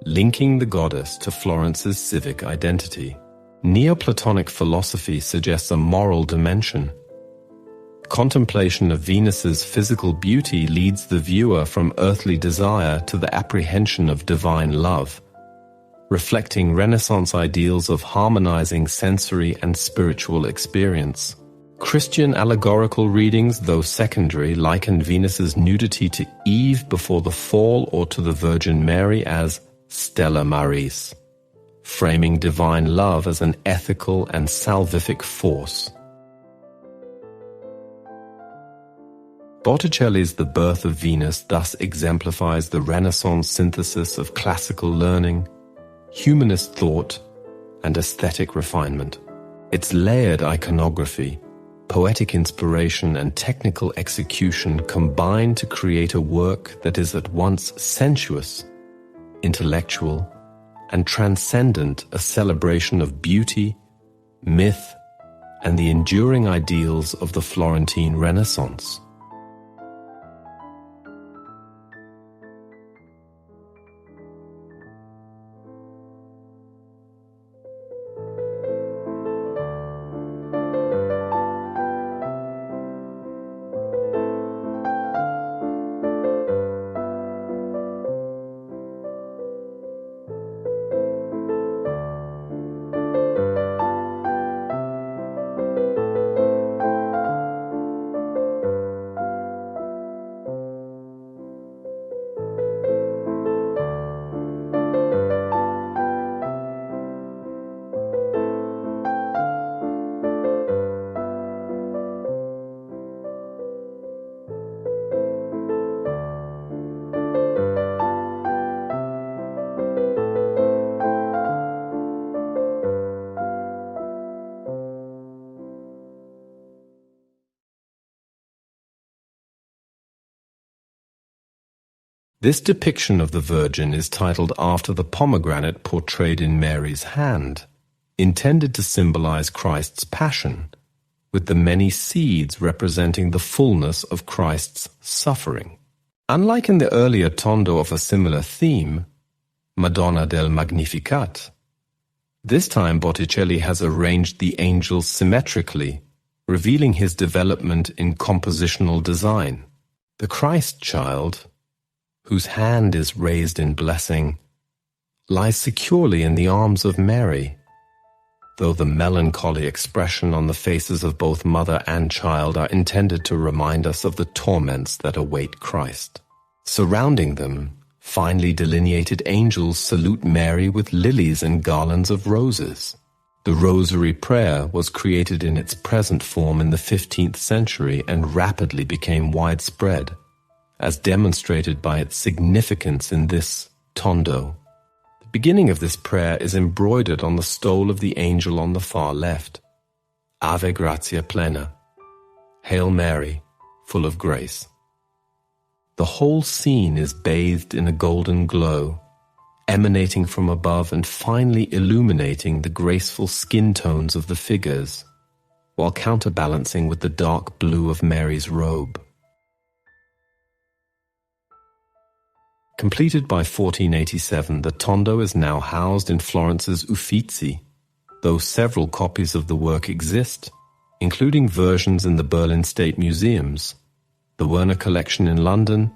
Speaker 1: linking the goddess to Florence's civic identity. Neoplatonic philosophy suggests a moral dimension. Contemplation of Venus's physical beauty leads the viewer from earthly desire to the apprehension of divine love, reflecting Renaissance ideals of harmonizing sensory and spiritual experience. Christian allegorical readings, though secondary, liken Venus's nudity to Eve before the fall or to the Virgin Mary as Stella Maris, framing divine love as an ethical and salvific force. Botticelli's The Birth of Venus thus exemplifies the Renaissance synthesis of classical learning, humanist thought, and aesthetic refinement. Its layered iconography, poetic inspiration, and technical execution combine to create a work that is at once sensuous, intellectual, and transcendent, a celebration of beauty, myth, and the enduring ideals of the Florentine Renaissance. This depiction of the Virgin is titled after the pomegranate portrayed in Mary's hand, intended to symbolize Christ's passion, with the many seeds representing the fullness of Christ's suffering. Unlike in the earlier tondo of a similar theme, Madonna del Magnificat, this time Botticelli has arranged the angels symmetrically, revealing his development in compositional design. The Christ child, whose hand is raised in blessing, lies securely in the arms of Mary, though the melancholy expression on the faces of both mother and child are intended to remind us of the torments that await Christ. Surrounding them, finely delineated angels salute Mary with lilies and garlands of roses. The Rosary Prayer was created in its present form in the 15th century and rapidly became widespread, as demonstrated by its significance in this tondo. The beginning of this prayer is embroidered on the stole of the angel on the far left. Ave gratia plena, Hail Mary, full of grace. The whole scene is bathed in a golden glow, emanating from above and finally illuminating the graceful skin tones of the figures, while counterbalancing with the dark blue of Mary's robe. Completed by 1487, the tondo is now housed in Florence's Uffizi, though several copies of the work exist, including versions in the Berlin State Museums, the Werner Collection in London,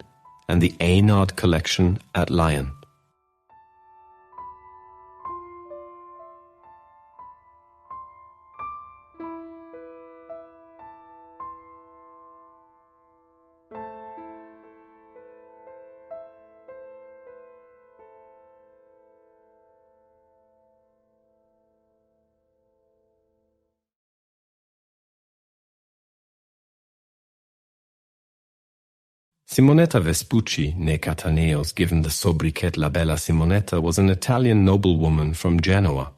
Speaker 1: and the Eynard Collection at Lyon. Simonetta Vespucci, née Cataneos, given the sobriquet La Bella Simonetta, was an Italian noblewoman from Genoa.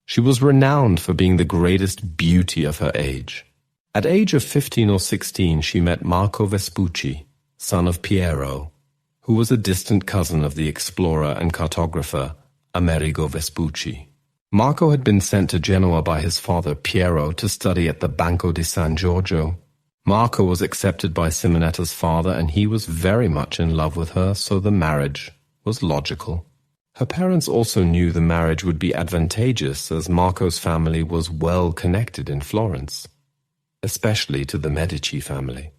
Speaker 1: She was renowned for being the greatest beauty of her age. At age of 15 or 16, she met Marco Vespucci, son of Piero, who was a distant cousin of the explorer and cartographer Amerigo Vespucci. Marco had been sent to Genoa by his father Piero to study at the Banco di San Giorgio. Marco was accepted by Simonetta's father, and he was very much in love with her, so the marriage was logical. Her parents also knew the marriage would be advantageous, as Marco's family was well connected in Florence, especially to the Medici family.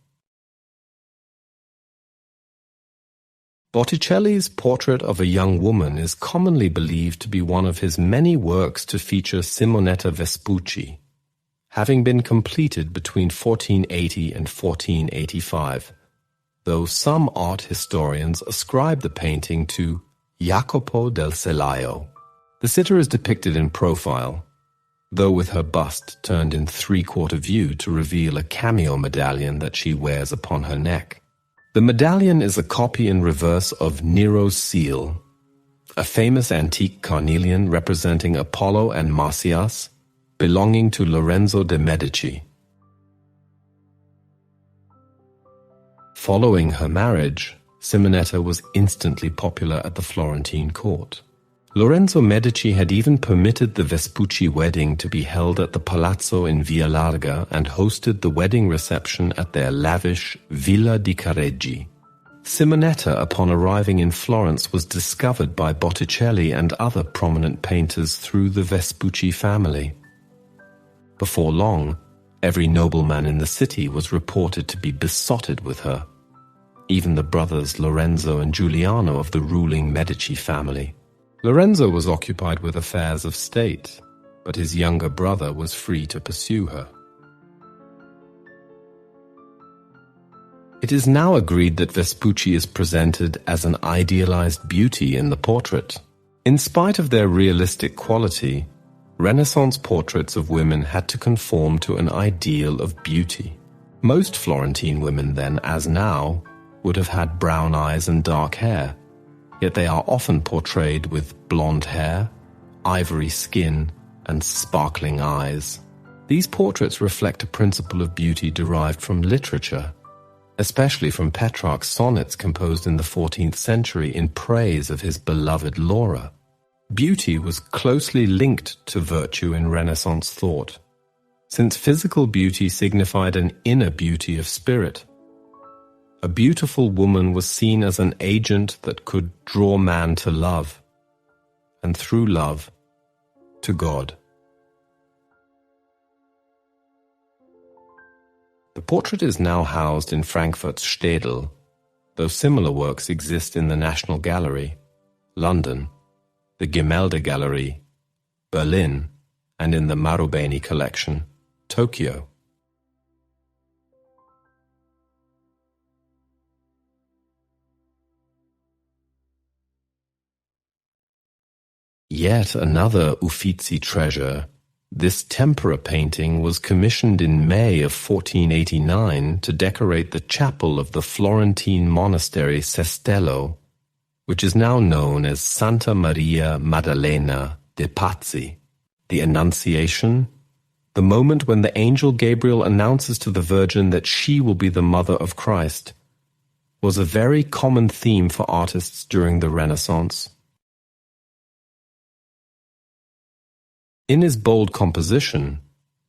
Speaker 1: Botticelli's portrait of a young woman is commonly believed to be one of his many works to feature Simonetta Vespucci, having been completed between 1480 and 1485, though some art historians ascribe the painting to Jacopo del Celaio. The sitter is depicted in profile, though with her bust turned in three-quarter view to reveal a cameo medallion that she wears upon her neck. The medallion is a copy in reverse of Nero's seal, a famous antique carnelian representing Apollo and Marsyas, belonging to Lorenzo de' Medici. Following her marriage, Simonetta was instantly popular at the Florentine court. Lorenzo Medici had even permitted the Vespucci wedding to be held at the Palazzo in Via Larga and hosted the wedding reception at their lavish Villa di Careggi. Simonetta, upon arriving in Florence, was discovered by Botticelli and other prominent painters through the Vespucci family. Before long, every nobleman in the city was reported to be besotted with her, even the brothers Lorenzo and Giuliano of the ruling Medici family. Lorenzo was occupied with affairs of state, but his younger brother was free to pursue her. It is now agreed that Vespucci is presented as an idealized beauty in the portrait. In spite of their realistic quality, Renaissance portraits of women had to conform to an ideal of beauty. Most Florentine women then, as now, would have had brown eyes and dark hair, yet they are often portrayed with blonde hair, ivory skin, and sparkling eyes. These portraits reflect a principle of beauty derived from literature, especially from Petrarch's sonnets composed in the 14th century in praise of his beloved Laura. Beauty was closely linked to virtue in Renaissance thought, since physical beauty signified an inner beauty of spirit. A beautiful woman was seen as an agent that could draw man to love, and through love, to God. The portrait is now housed in Frankfurt's Städel, though similar works exist in the National Gallery, London, the Gemälde Gallery, Berlin, and in the Marubeni collection, Tokyo. Yet another Uffizi treasure, this tempera painting was commissioned in May of 1489 to decorate the chapel of the Florentine monastery Cestello, which is now known as Santa Maria Maddalena de' Pazzi. The Annunciation, the moment when the angel Gabriel announces to the Virgin that she will be the mother of Christ, was a very common theme for artists during the Renaissance. In his bold composition,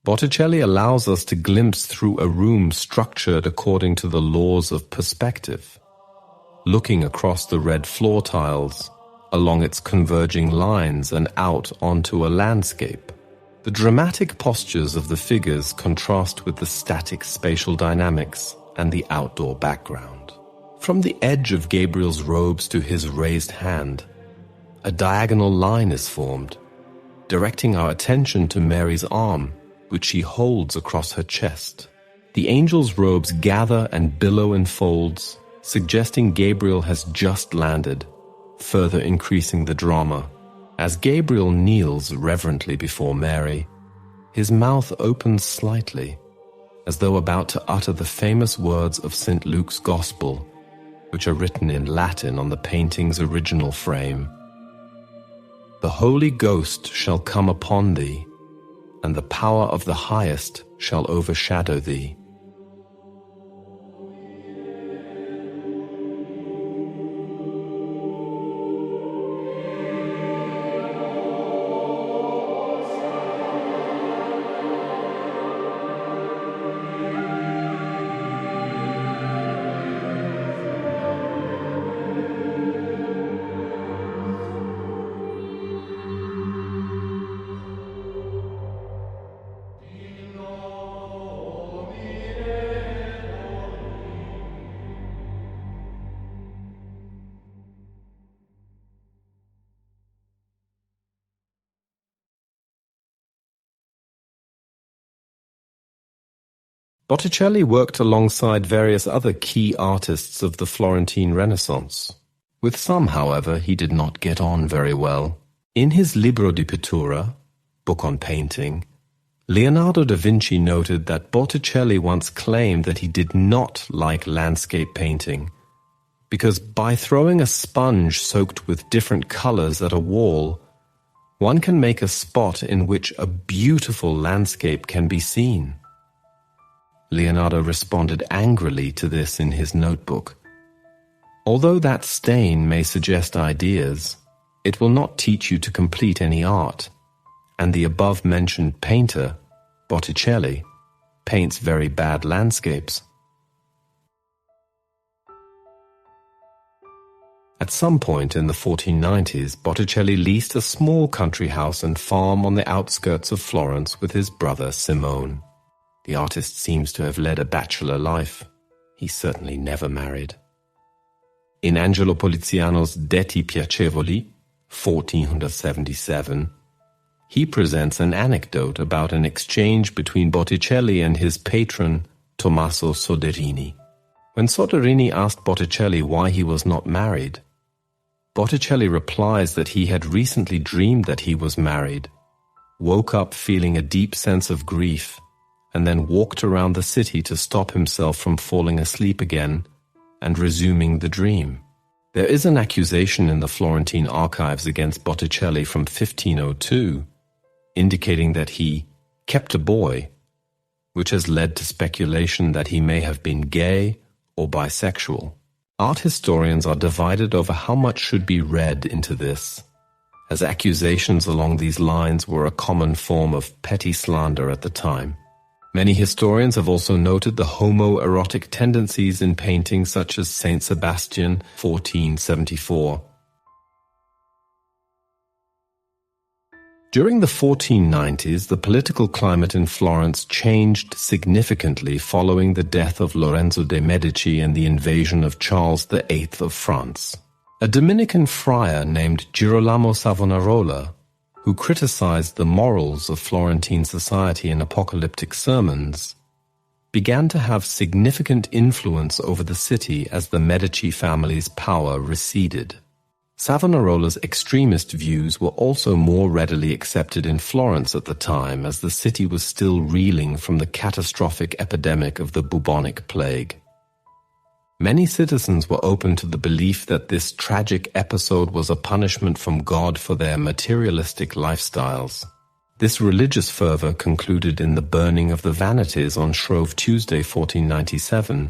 Speaker 1: Botticelli allows us to glimpse through a room structured according to the laws of perspective, looking across the red floor tiles, along its converging lines and out onto a landscape. The dramatic postures of the figures contrast with the static spatial dynamics and the outdoor background. From the edge of Gabriel's robes to his raised hand, a diagonal line is formed, directing our attention to Mary's arm, which she holds across her chest. The angel's robes gather and billow in folds, suggesting Gabriel has just landed, further increasing the drama. As Gabriel kneels reverently before Mary, his mouth opens slightly, as though about to utter the famous words of St. Luke's Gospel, which are written in Latin on the painting's original frame. The Holy Ghost shall come upon thee, and the power of the Highest shall overshadow thee. Botticelli worked alongside various other key artists of the Florentine Renaissance. With some, however, he did not get on very well. In his Libro di Pittura, book on painting, Leonardo da Vinci noted that Botticelli once claimed that he did not like landscape painting, because by throwing a sponge soaked with different colors at a wall, one can make a spot in which a beautiful landscape can be seen. Leonardo responded angrily to this in his notebook. Although that stain may suggest ideas, it will not teach you to complete any art, and the above-mentioned painter, Botticelli, paints very bad landscapes. At some point in the 1490s, Botticelli leased a small country house and farm on the outskirts of Florence with his brother Simone. The artist seems to have led a bachelor life. He certainly never married. In Angelo Poliziano's Detti Piacevoli, 1477, he presents an anecdote about an exchange between Botticelli and his patron, Tommaso Soderini. When Soderini asked Botticelli why he was not married, Botticelli replies that he had recently dreamed that he was married, woke up feeling a deep sense of grief, and then walked around the city to stop himself from falling asleep again and resuming the dream. There is an accusation in the Florentine archives against Botticelli from 1502, indicating that he kept a boy, which has led to speculation that he may have been gay or bisexual. Art historians are divided over how much should be read into this, as accusations along these lines were a common form of petty slander at the time. Many historians have also noted the homoerotic tendencies in paintings such as Saint Sebastian, 1474. During the 1490s, the political climate in Florence changed significantly following the death of Lorenzo de' Medici and the invasion of Charles VIII of France. A Dominican friar named Girolamo Savonarola, who criticized the morals of Florentine society in apocalyptic sermons, began to have significant influence over the city as the Medici family's power receded. Savonarola's extremist views were also more readily accepted in Florence at the time, as the city was still reeling from the catastrophic epidemic of the bubonic plague. Many citizens were open to the belief that this tragic episode was a punishment from God for their materialistic lifestyles. This religious fervor concluded in the burning of the Vanities on Shrove Tuesday 1497,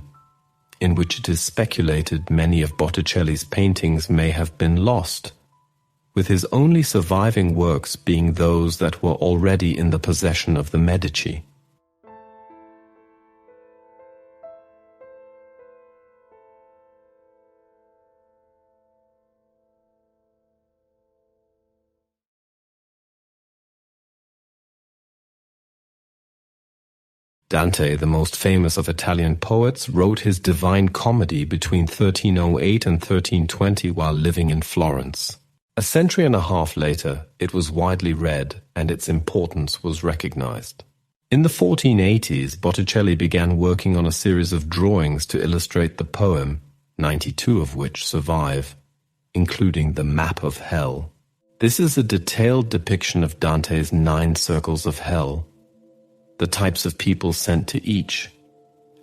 Speaker 1: in which it is speculated many of Botticelli's paintings may have been lost, with his only surviving works being those that were already in the possession of the Medici. Dante, the most famous of Italian poets, wrote his Divine Comedy between 1308 and 1320 while living in Florence. A century and a half later, it was widely read and its importance was recognized. In the 1480s, Botticelli began working on a series of drawings to illustrate the poem, 92 of which survive, including the Map of Hell. This is a detailed depiction of Dante's 9 circles of hell, the types of people sent to each,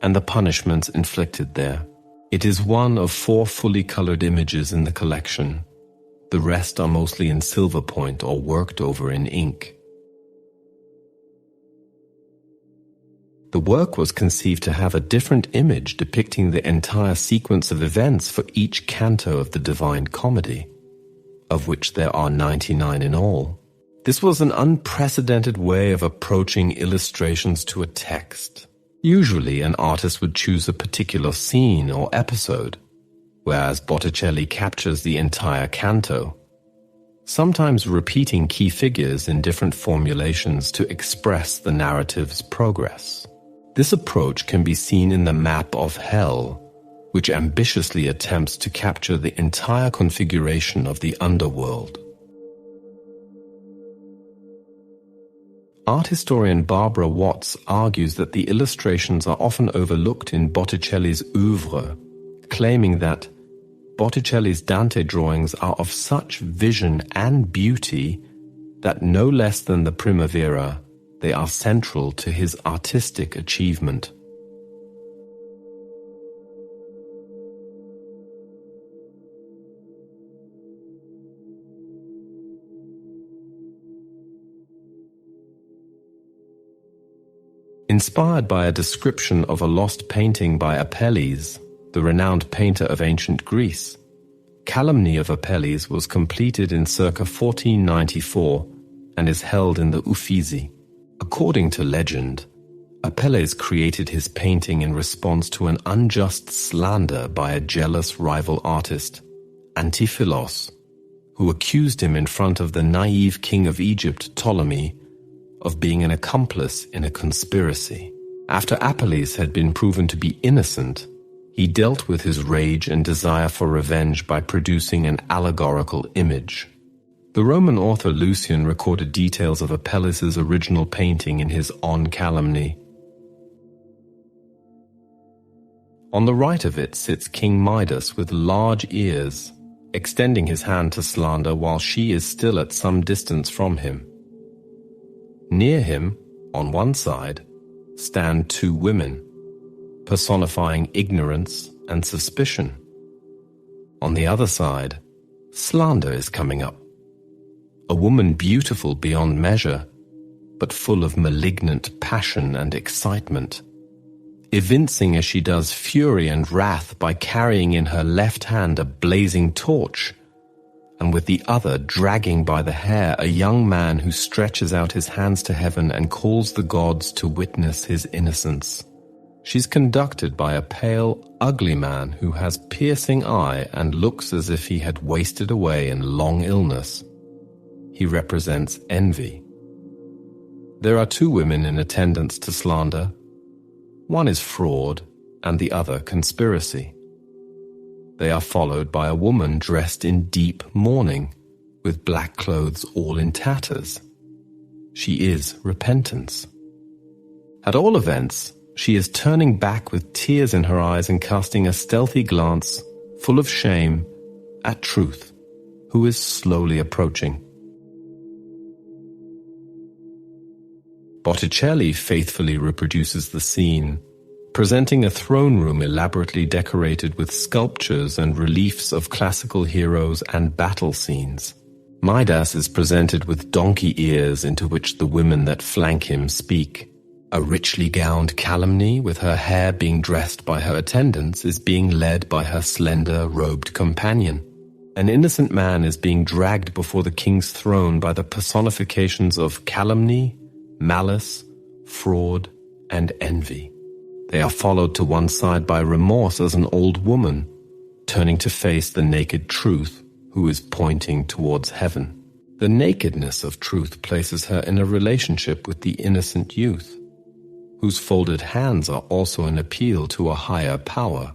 Speaker 1: and the punishments inflicted there. It is one of 4 fully colored images in the collection. The rest are mostly in silver point or worked over in ink. The work was conceived to have a different image depicting the entire sequence of events for each canto of the Divine Comedy, of which there are 99 in all. This was an unprecedented way of approaching illustrations to a text. Usually, an artist would choose a particular scene or episode, whereas Botticelli captures the entire canto, sometimes repeating key figures in different formulations to express the narrative's progress. This approach can be seen in the Map of Hell, which ambitiously attempts to capture the entire configuration of the underworld. Art historian Barbara Watts argues that the illustrations are often overlooked in Botticelli's oeuvre, claiming that Botticelli's Dante drawings are of such vision and beauty that no less than the Primavera, they are central to his artistic achievement. Inspired by a description of a lost painting by Apelles, the renowned painter of ancient Greece, Calumny of Apelles was completed in circa 1494 and is held in the Uffizi. According to legend, Apelles created his painting in response to an unjust slander by a jealous rival artist, Antiphilos, who accused him in front of the naive king of Egypt, Ptolemy, of being an accomplice in a conspiracy. After Apelles had been proven to be innocent, he dealt with his rage and desire for revenge by producing an allegorical image. The Roman author Lucian recorded details of Apelles' original painting in his On Calumny. On the right of it sits King Midas with large ears, extending his hand to slander while she is still at some distance from him. Near him, on one side, stand two women, personifying ignorance and suspicion. On the other side, slander is coming up. A woman beautiful beyond measure, but full of malignant passion and excitement, evincing as she does fury and wrath by carrying in her left hand a blazing torch, and with the other dragging by the hair a young man who stretches out his hands to heaven and calls the gods to witness his innocence. She's conducted by a pale, ugly man who has piercing eye and looks as if he had wasted away in long illness. He represents envy. There are two women in attendance to slander. One is fraud and the other conspiracy. They are followed by a woman dressed in deep mourning, with black clothes all in tatters. She is repentance. At all events, she is turning back with tears in her eyes and casting a stealthy glance, full of shame, at Truth, who is slowly approaching. Botticelli faithfully reproduces the scene, presenting a throne room elaborately decorated with sculptures and reliefs of classical heroes and battle scenes. Midas is presented with donkey ears into which the women that flank him speak. A richly gowned Calumny, with her hair being dressed by her attendants, is being led by her slender, robed companion. An innocent man is being dragged before the king's throne by the personifications of calumny, malice, fraud, and envy. They are followed to one side by Remorse as an old woman, turning to face the naked Truth, who is pointing towards heaven. The nakedness of Truth places her in a relationship with the innocent youth, whose folded hands are also an appeal to a higher power.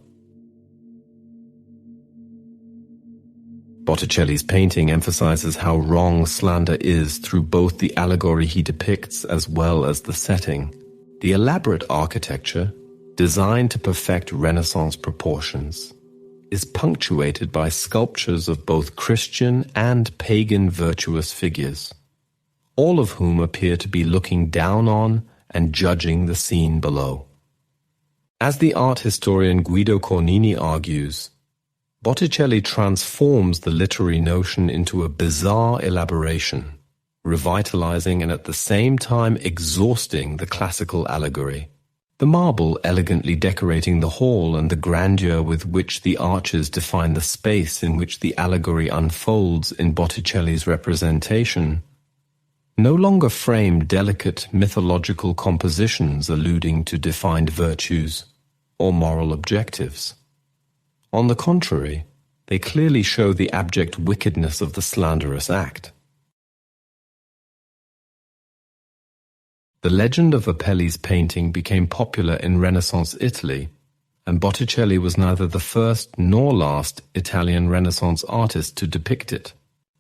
Speaker 1: Botticelli's painting emphasizes how wrong slander is through both the allegory he depicts as well as the setting. The elaborate architecture, designed to perfect Renaissance proportions, is punctuated by sculptures of both Christian and pagan virtuous figures, all of whom appear to be looking down on and judging the scene below. As the art historian Guido Cornini argues, Botticelli transforms the literary notion into a bizarre elaboration, revitalizing and at the same time exhausting the classical allegory. The marble elegantly decorating the hall and the grandeur with which the arches define the space in which the allegory unfolds in Botticelli's representation no longer frame delicate mythological compositions alluding to defined virtues or moral objectives. On the contrary, they clearly show the abject wickedness of the slanderous act. The legend of Apelles' painting became popular in Renaissance Italy, and Botticelli was neither the first nor last Italian Renaissance artist to depict it.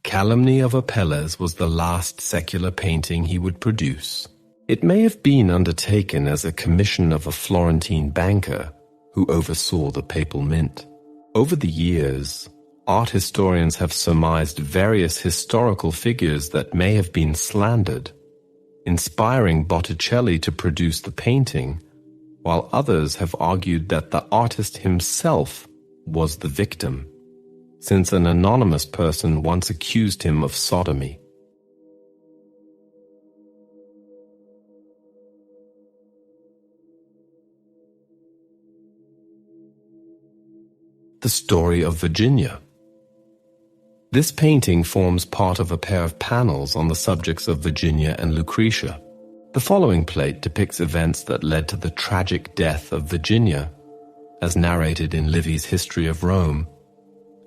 Speaker 1: Calumny of Apelles was the last secular painting he would produce. It may have been undertaken as a commission of a Florentine banker who oversaw the papal mint. Over the years, art historians have surmised various historical figures that may have been slandered, inspiring Botticelli to produce the painting, while others have argued that the artist himself was the victim, since an anonymous person once accused him of sodomy. The story of Virginia. This painting forms part of a pair of panels on the subjects of Virginia and Lucretia. The following plate depicts events that led to the tragic death of Virginia, as narrated in Livy's History of Rome,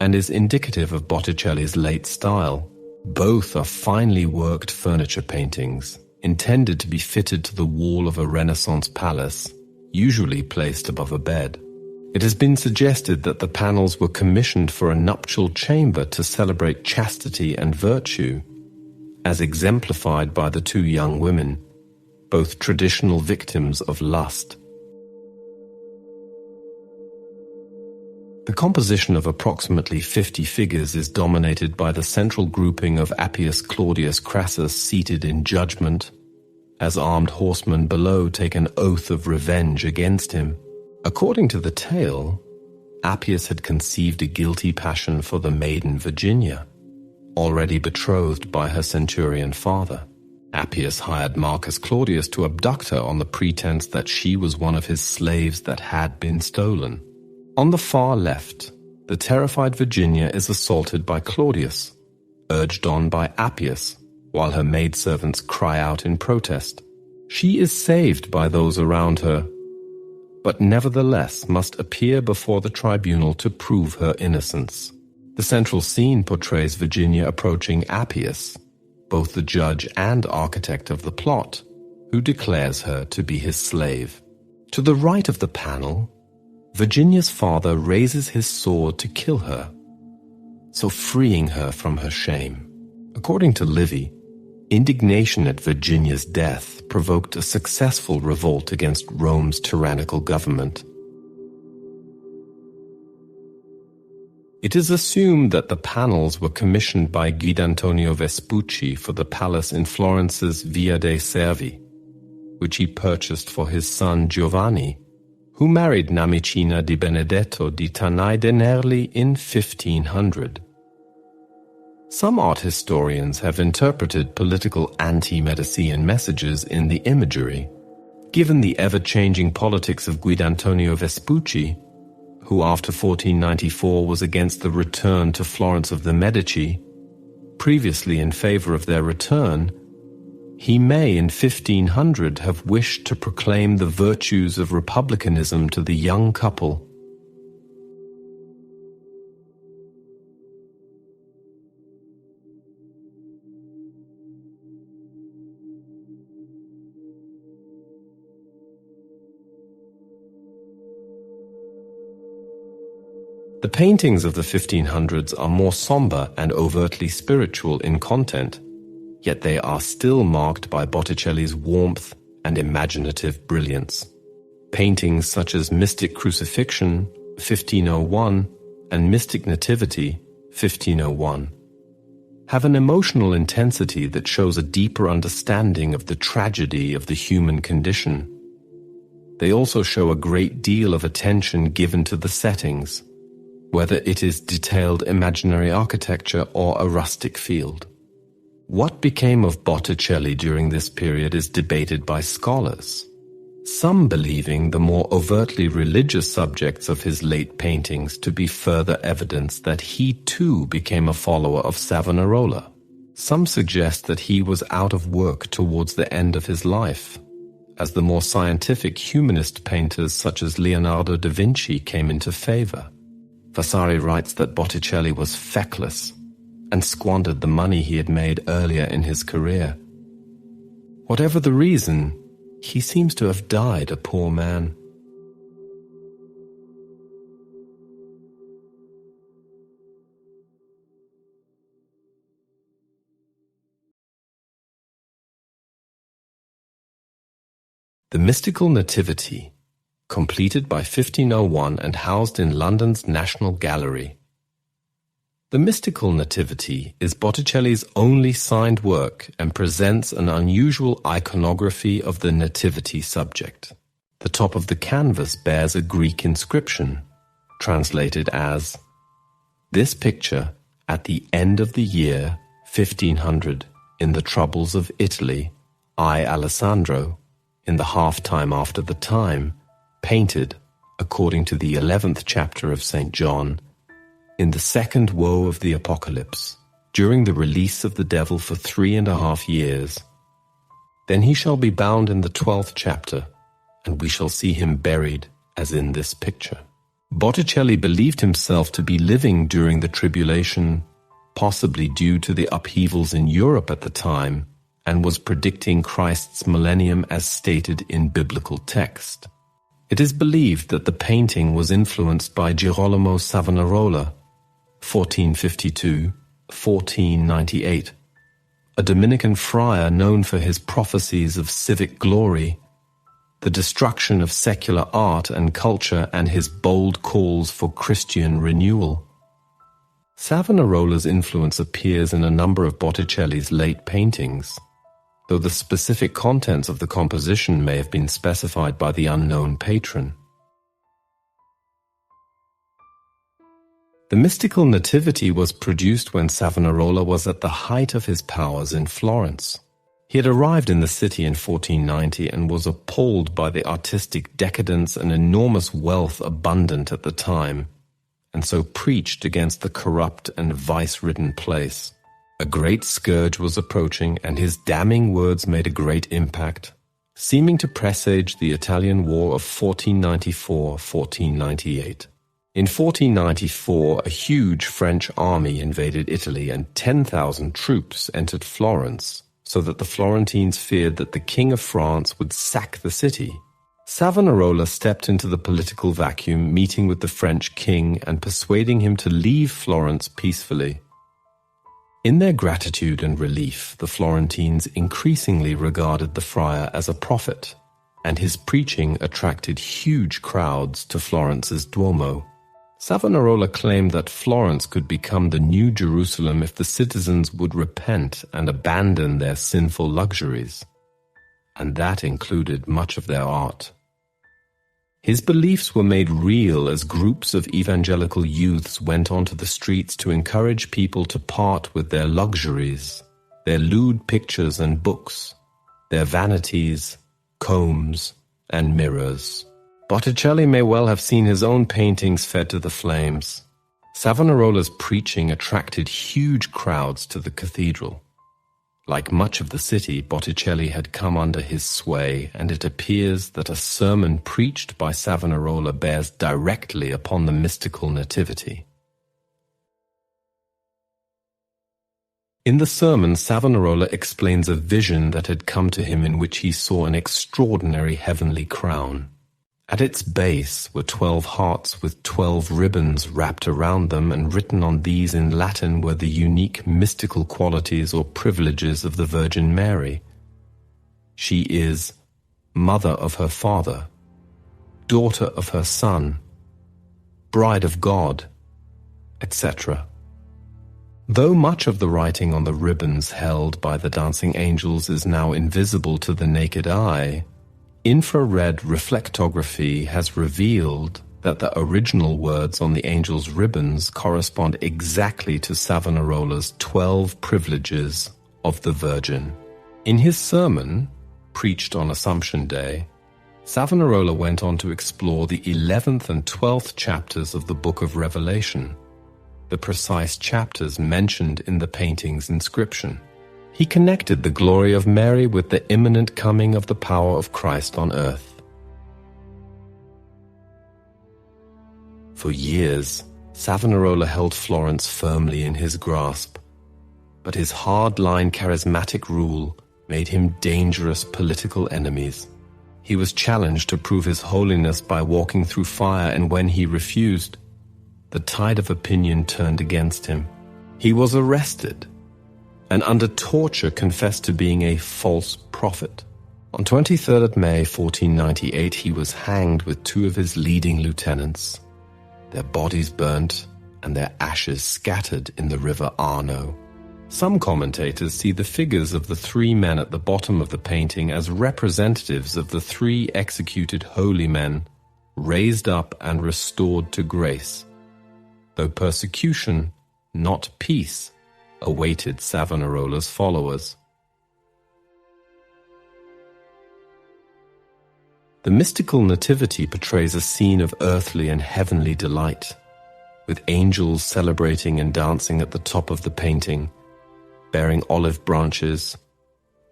Speaker 1: and is indicative of Botticelli's late style. Both are finely worked furniture paintings, intended to be fitted to the wall of a Renaissance palace, usually placed above a bed. It has been suggested that the panels were commissioned for a nuptial chamber to celebrate chastity and virtue, as exemplified by the two young women, both traditional victims of lust. The composition of approximately 50 figures is dominated by the central grouping of Appius Claudius Crassus seated in judgment, as armed horsemen below take an oath of revenge against him. According to the tale, Appius had conceived a guilty passion for the maiden Virginia, already betrothed by her centurion father. Appius hired Marcus Claudius to abduct her on the pretense that she was one of his slaves that had been stolen. On the far left, the terrified Virginia is assaulted by Claudius, urged on by Appius, while her maidservants cry out in protest. She is saved by those around her, but nevertheless must appear before the tribunal to prove her innocence. The central scene portrays Virginia approaching Appius, both the judge and architect of the plot, who declares her to be his slave. To the right of the panel, Virginia's father raises his sword to kill her, so freeing her from her shame. According to Livy, indignation at Virginia's death provoked a successful revolt against Rome's tyrannical government. It is assumed that the panels were commissioned by Guidantonio Vespucci for the palace in Florence's Via dei Servi, which he purchased for his son Giovanni, who married Namicina di Benedetto di Tanai de Nerli in 1500. Some art historians have interpreted political anti-Medicean messages in the imagery. Given the ever-changing politics of Guidantonio Vespucci, who after 1494 was against the return to Florence of the Medici, previously in favor of their return, he may in 1500 have wished to proclaim the virtues of republicanism to the young couple. The paintings of the 1500s are more somber and overtly spiritual in content, yet they are still marked by Botticelli's warmth and imaginative brilliance. Paintings such as Mystic Crucifixion, 1501, and Mystic Nativity, 1501, have an emotional intensity that shows a deeper understanding of the tragedy of the human condition. They also show a great deal of attention given to the settings, whether it is detailed imaginary architecture or a rustic field. What became of Botticelli during this period is debated by scholars, some believing the more overtly religious subjects of his late paintings to be further evidence that he too became a follower of Savonarola. Some suggest that he was out of work towards the end of his life, as the more scientific humanist painters such as Leonardo da Vinci came into favor. Vasari writes that Botticelli was feckless and squandered the money he had made earlier in his career. Whatever the reason, he seems to have died a poor man. The Mystical Nativity, completed by 1501 and housed in London's National Gallery. The Mystical Nativity is Botticelli's only signed work and presents an unusual iconography of the Nativity subject. The top of the canvas bears a Greek inscription, translated as, "This picture, at the end of the year 1500, in the troubles of Italy, I, Alessandro, in the half-time after the time, painted, according to the 11th chapter of St. John, in the second woe of the Apocalypse, during the release of the devil for 3.5 years. Then he shall be bound in the 12th chapter, and we shall see him buried as in this picture." Botticelli believed himself to be living during the tribulation, possibly due to the upheavals in Europe at the time, and was predicting Christ's millennium as stated in biblical text. It is believed that the painting was influenced by Girolamo Savonarola, 1452–1498, a Dominican friar known for his prophecies of civic glory, the destruction of secular art and culture, and his bold calls for Christian renewal. Savonarola's influence appears in a number of Botticelli's late paintings, though the specific contents of the composition may have been specified by the unknown patron. The Mystical Nativity was produced when Savonarola was at the height of his powers in Florence. He had arrived in the city in 1490 and was appalled by the artistic decadence and enormous wealth abundant at the time, and so preached against the corrupt and vice-ridden place. A great scourge was approaching, and his damning words made a great impact, seeming to presage the Italian War of 1494–1498. In 1494, a huge French army invaded Italy, and 10,000 troops entered Florence, so that the Florentines feared that the King of France would sack the city. Savonarola stepped into the political vacuum, meeting with the French king and persuading him to leave Florence peacefully. In their gratitude and relief, the Florentines increasingly regarded the friar as a prophet, and his preaching attracted huge crowds to Florence's Duomo. Savonarola claimed that Florence could become the new Jerusalem if the citizens would repent and abandon their sinful luxuries, and that included much of their art. His beliefs were made real as groups of evangelical youths went onto the streets to encourage people to part with their luxuries, their lewd pictures and books, their vanities, combs, and mirrors. Botticelli may well have seen his own paintings fed to the flames. Savonarola's preaching attracted huge crowds to the cathedral. Like much of the city, Botticelli had come under his sway, and it appears that a sermon preached by Savonarola bears directly upon the Mystical Nativity. In the sermon, Savonarola explains a vision that had come to him in which he saw an extraordinary heavenly crown. At its base were 12 hearts with 12 ribbons wrapped around them, and written on these in Latin were the unique mystical qualities or privileges of the Virgin Mary. She is mother of her Father, daughter of her Son, bride of God, etc. Though much of the writing on the ribbons held by the dancing angels is now invisible to the naked eye, infrared reflectography has revealed that the original words on the angels' ribbons correspond exactly to Savonarola's 12 privileges of the Virgin. In his sermon, preached on Assumption Day, Savonarola went on to explore the 11th and 12th chapters of the Book of Revelation, the precise chapters mentioned in the painting's inscription. He connected the glory of Mary with the imminent coming of the power of Christ on earth. For years, Savonarola held Florence firmly in his grasp, but his hard-line charismatic rule made him dangerous political enemies. He was challenged to prove his holiness by walking through fire, and when he refused, the tide of opinion turned against him. He was arrested and under torture confessed to being a false prophet. On 23rd May 1498, he was hanged with two of his leading lieutenants, their bodies burnt and their ashes scattered in the river Arno. Some commentators see the figures of the three men at the bottom of the painting as representatives of the three executed holy men, raised up and restored to grace, though persecution, not peace, awaited Savonarola's followers. The mystical nativity portrays a scene of earthly and heavenly delight, with angels celebrating and dancing at the top of the painting, bearing olive branches,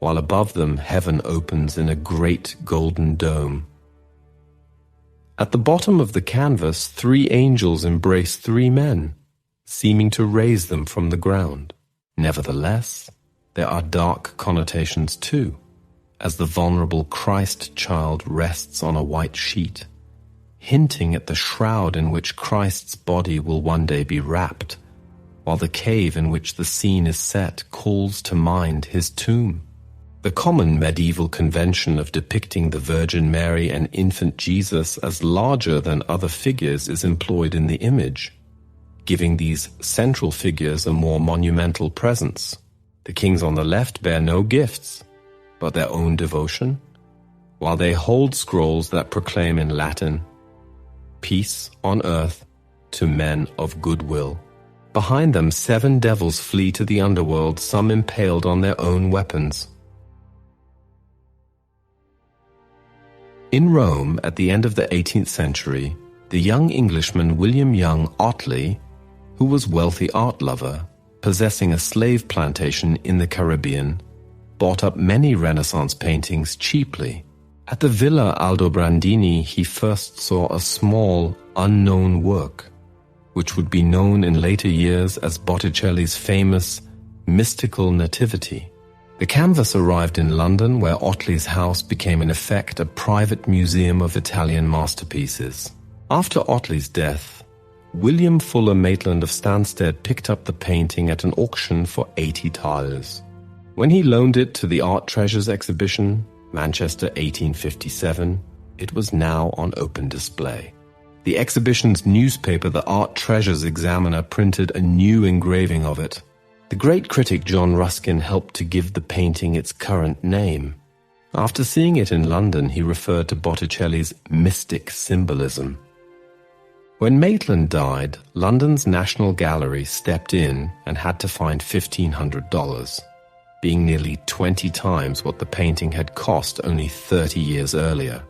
Speaker 1: while above them heaven opens in a great golden dome. At the bottom of the canvas, three angels embrace three men, seeming to raise them from the ground. Nevertheless, there are dark connotations too, as the vulnerable Christ child rests on a white sheet, hinting at the shroud in which Christ's body will one day be wrapped, while the cave in which the scene is set calls to mind his tomb. The common medieval convention of depicting the Virgin Mary and infant Jesus as larger than other figures is employed in the image, giving these central figures a more monumental presence. The kings on the left bear no gifts, but their own devotion, while they hold scrolls that proclaim in Latin, "Peace on earth to men of good will." Behind them, 7 devils flee to the underworld, some impaled on their own weapons. In Rome, at the end of the 18th century, the young Englishman William Young Otley, who was a wealthy art lover, possessing a slave plantation in the Caribbean, bought up many Renaissance paintings cheaply. At the Villa Aldobrandini, he first saw a small, unknown work, which would be known in later years as Botticelli's famous mystical nativity. The canvas arrived in London, where Otley's house became in effect a private museum of Italian masterpieces. After Otley's death, William Fuller Maitland of Stansted picked up the painting at an auction for 80 thalers. When he loaned it to the Art Treasures exhibition, Manchester 1857, it was now on open display. The exhibition's newspaper, the Art Treasures Examiner, printed a new engraving of it. The great critic John Ruskin helped to give the painting its current name. After seeing it in London, he referred to Botticelli's mystic symbolism. When Maitland died, London's National Gallery stepped in and had to find $1,500, being nearly 20 times what the painting had cost only 30 years earlier.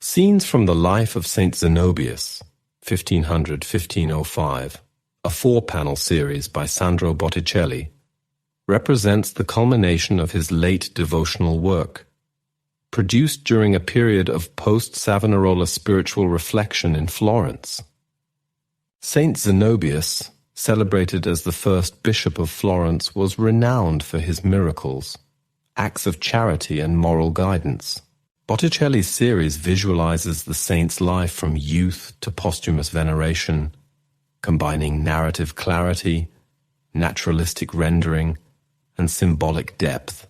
Speaker 1: Scenes from the Life of Saint Zenobius, 1500–1505, a 4-panel series by Sandro Botticelli, represents the culmination of his late devotional work, produced during a period of post-Savonarola spiritual reflection in Florence. Saint Zenobius, celebrated as the first bishop of Florence, was renowned for his miracles, acts of charity and moral guidance. Botticelli's series visualizes the saint's life from youth to posthumous veneration, combining narrative clarity, naturalistic rendering, and symbolic depth,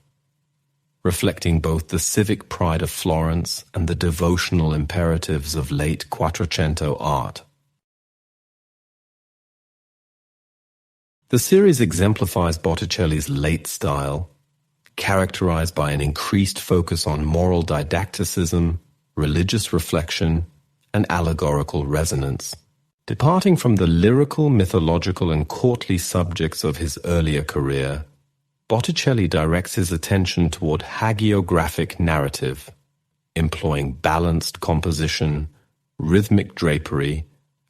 Speaker 1: reflecting both the civic pride of Florence and the devotional imperatives of late Quattrocento art. The series exemplifies Botticelli's late style, characterized by an increased focus on moral didacticism, religious reflection, and allegorical resonance. Departing from the lyrical, mythological, and courtly subjects of his earlier career, Botticelli directs his attention toward hagiographic narrative, employing balanced composition, rhythmic drapery,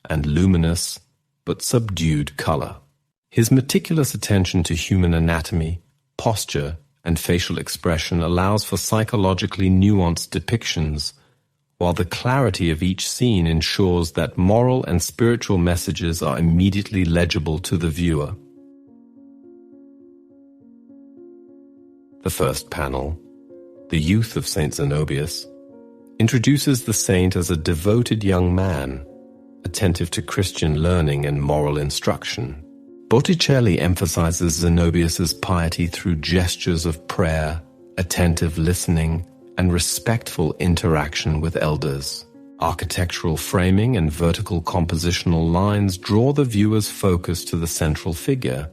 Speaker 1: and luminous but subdued color. His meticulous attention to human anatomy, posture, and facial expression allows for psychologically nuanced depictions, while the clarity of each scene ensures that moral and spiritual messages are immediately legible to the viewer. The first panel, The Youth of Saint Zenobius, introduces the saint as a devoted young man, attentive to Christian learning and moral instruction. Botticelli emphasizes Zenobius's piety through gestures of prayer, attentive listening, and respectful interaction with elders. Architectural framing and vertical compositional lines draw the viewer's focus to the central figure,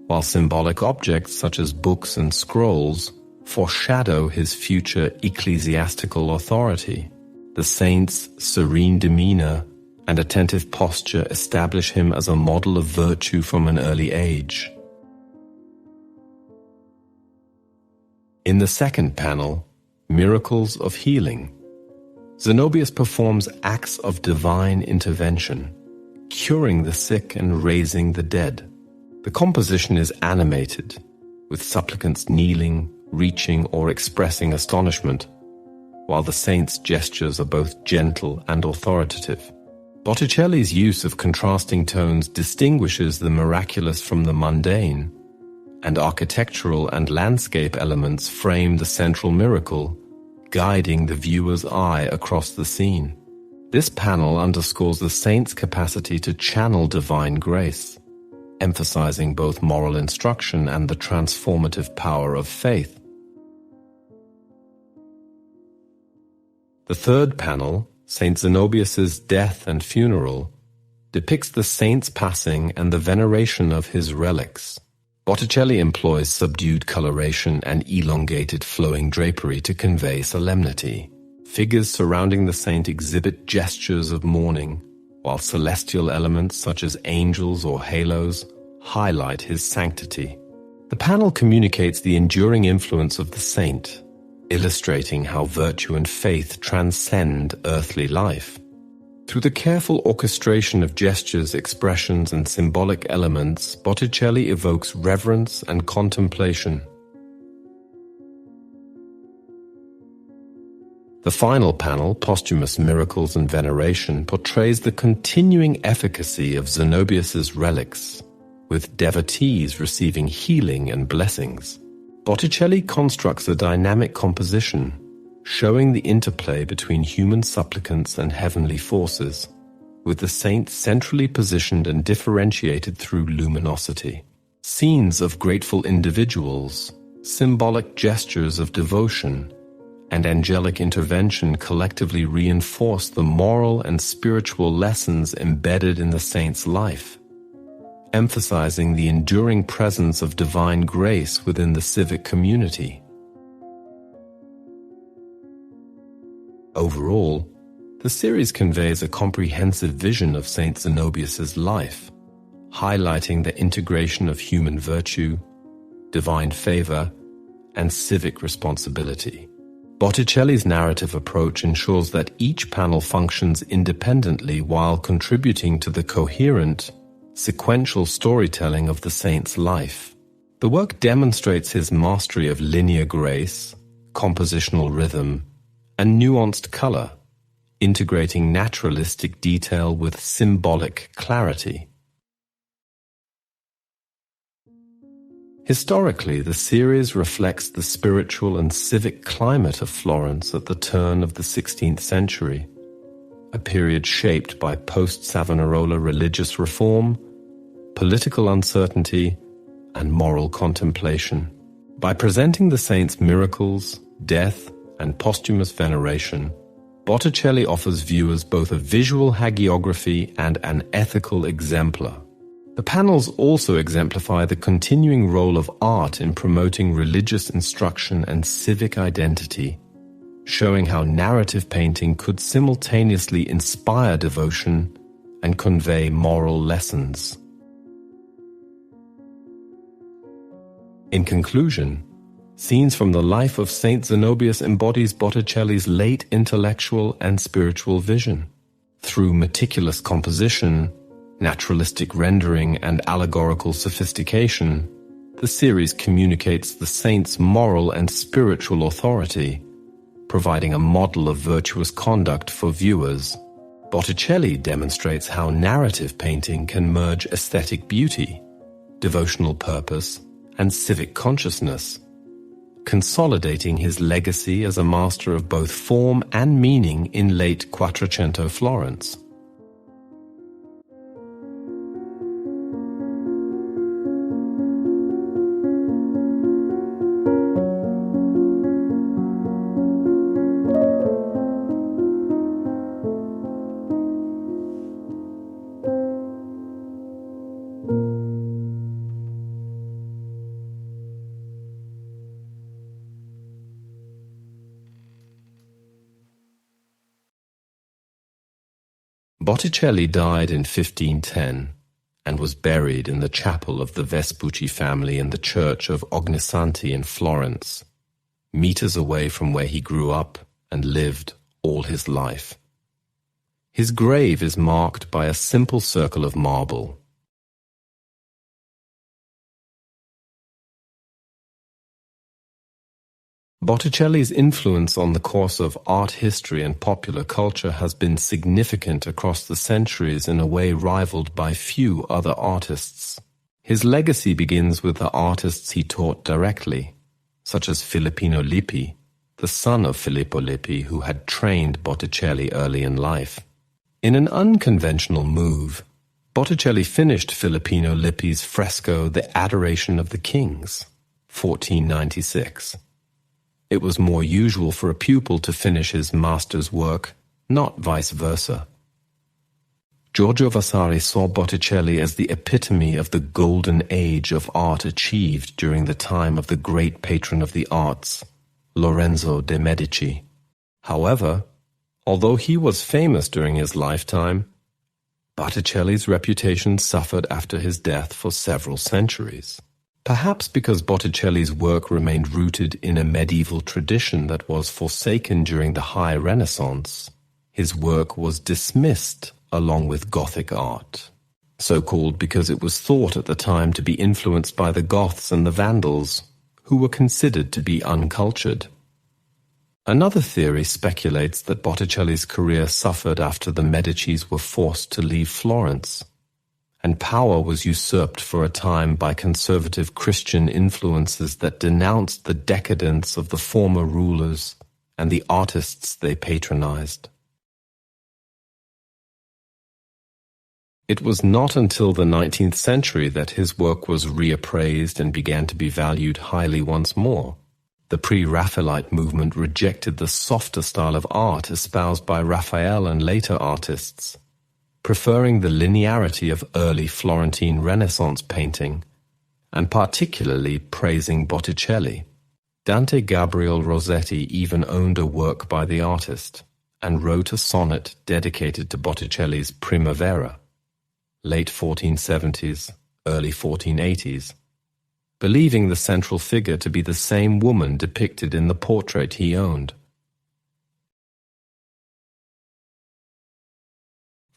Speaker 1: while symbolic objects such as books and scrolls foreshadow his future ecclesiastical authority. The saint's serene demeanor and attentive posture establish him as a model of virtue from an early age. In the second panel, Miracles of Healing, Zenobius performs acts of divine intervention, curing the sick and raising the dead. The composition is animated, with supplicants kneeling, reaching, or expressing astonishment, while the saint's gestures are both gentle and authoritative. Botticelli's use of contrasting tones distinguishes the miraculous from the mundane, and architectural and landscape elements frame the central miracle, guiding the viewer's eye across the scene. This panel underscores the saint's capacity to channel divine grace, emphasizing both moral instruction and the transformative power of faith. The third panel, Saint Zenobius's Death and Funeral, depicts the saint's passing and the veneration of his relics. Botticelli employs subdued coloration and elongated flowing drapery to convey solemnity. Figures surrounding the saint exhibit gestures of mourning, while celestial elements such as angels or halos highlight his sanctity. The panel communicates the enduring influence of the saint, illustrating how virtue and faith transcend earthly life. Through the careful orchestration of gestures, expressions, and symbolic elements, Botticelli evokes reverence and contemplation. The final panel, Posthumous Miracles and Veneration, portrays the continuing efficacy of Zenobius's relics, with devotees receiving healing and blessings. Botticelli constructs a dynamic composition, showing the interplay between human supplicants and heavenly forces, with the saint centrally positioned and differentiated through luminosity. Scenes of grateful individuals, symbolic gestures of devotion, and angelic intervention collectively reinforce the moral and spiritual lessons embedded in the saint's life, emphasizing the enduring presence of divine grace within the civic community. Overall, the series conveys a comprehensive vision of Saint Zenobius's life, highlighting the integration of human virtue, divine favor, and civic responsibility. Botticelli's narrative approach ensures that each panel functions independently while contributing to the coherent, sequential storytelling of the saint's life. The work demonstrates his mastery of linear grace, compositional rhythm, and nuanced color, integrating naturalistic detail with symbolic clarity. Historically, the series reflects the spiritual and civic climate of Florence at the turn of the 16th century, a period shaped by post-Savonarola religious reform, political uncertainty, and moral contemplation. By presenting the saint's miracles, death, and posthumous veneration, Botticelli offers viewers both a visual hagiography and an ethical exemplar. The panels also exemplify the continuing role of art in promoting religious instruction and civic identity, showing how narrative painting could simultaneously inspire devotion and convey moral lessons. In conclusion, Scenes from the Life of Saint Zenobius embodies Botticelli's late intellectual and spiritual vision. Through meticulous composition, naturalistic rendering, and allegorical sophistication, the series communicates the saint's moral and spiritual authority, providing a model of virtuous conduct for viewers. Botticelli demonstrates how narrative painting can merge aesthetic beauty, devotional purpose, and civic consciousness, consolidating his legacy as a master of both form and meaning in late Quattrocento Florence. Botticelli died in 1510 and was buried in the chapel of the Vespucci family in the church of Ognissanti in Florence, meters away from where he grew up and lived all his life. His grave is marked by a simple circle of marble. Botticelli's influence on the course of art history and popular culture has been significant across the centuries in a way rivaled by few other artists. His legacy begins with the artists he taught directly, such as Filippino Lippi, the son of Filippo Lippi, who had trained Botticelli early in life. In an unconventional move, Botticelli finished Filippino Lippi's fresco The Adoration of the Kings, 1496. It was more usual for a pupil to finish his master's work, not vice versa. Giorgio Vasari saw Botticelli as the epitome of the golden age of art achieved during the time of the great patron of the arts, Lorenzo de' Medici. However, although he was famous during his lifetime, Botticelli's reputation suffered after his death for several centuries. Perhaps because Botticelli's work remained rooted in a medieval tradition that was forsaken during the High Renaissance, his work was dismissed along with Gothic art, so called because it was thought at the time to be influenced by the Goths and the Vandals, who were considered to be uncultured. Another theory speculates that Botticelli's career suffered after the Medicis were forced to leave Florence, and power was usurped for a time by conservative Christian influences that denounced the decadence of the former rulers and the artists they patronized. It was not until the 19th century that his work was reappraised and began to be valued highly once more. The pre-Raphaelite movement rejected the softer style of art espoused by Raphael and later artists, preferring the linearity of early Florentine Renaissance painting, and particularly praising Botticelli. Dante Gabriel Rossetti even owned a work by the artist, and wrote a sonnet dedicated to Botticelli's Primavera, late 1470s, early 1480s, believing the central figure to be the same woman depicted in the portrait he owned.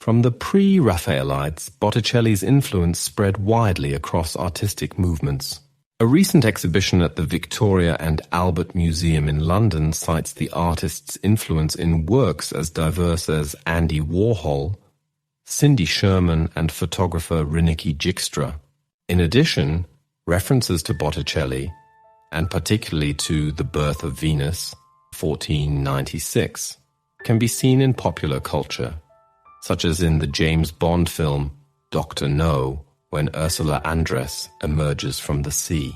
Speaker 1: From the pre-Raphaelites, Botticelli's influence spread widely across artistic movements. A recent exhibition at the Victoria and Albert Museum in London cites the artist's influence in works as diverse as Andy Warhol, Cindy Sherman, and photographer Rineke Dijkstra. In addition, references to Botticelli, and particularly to The Birth of Venus, 1496, can be seen in popular culture, such as in the James Bond film Dr. No, when Ursula Andress emerges from the sea.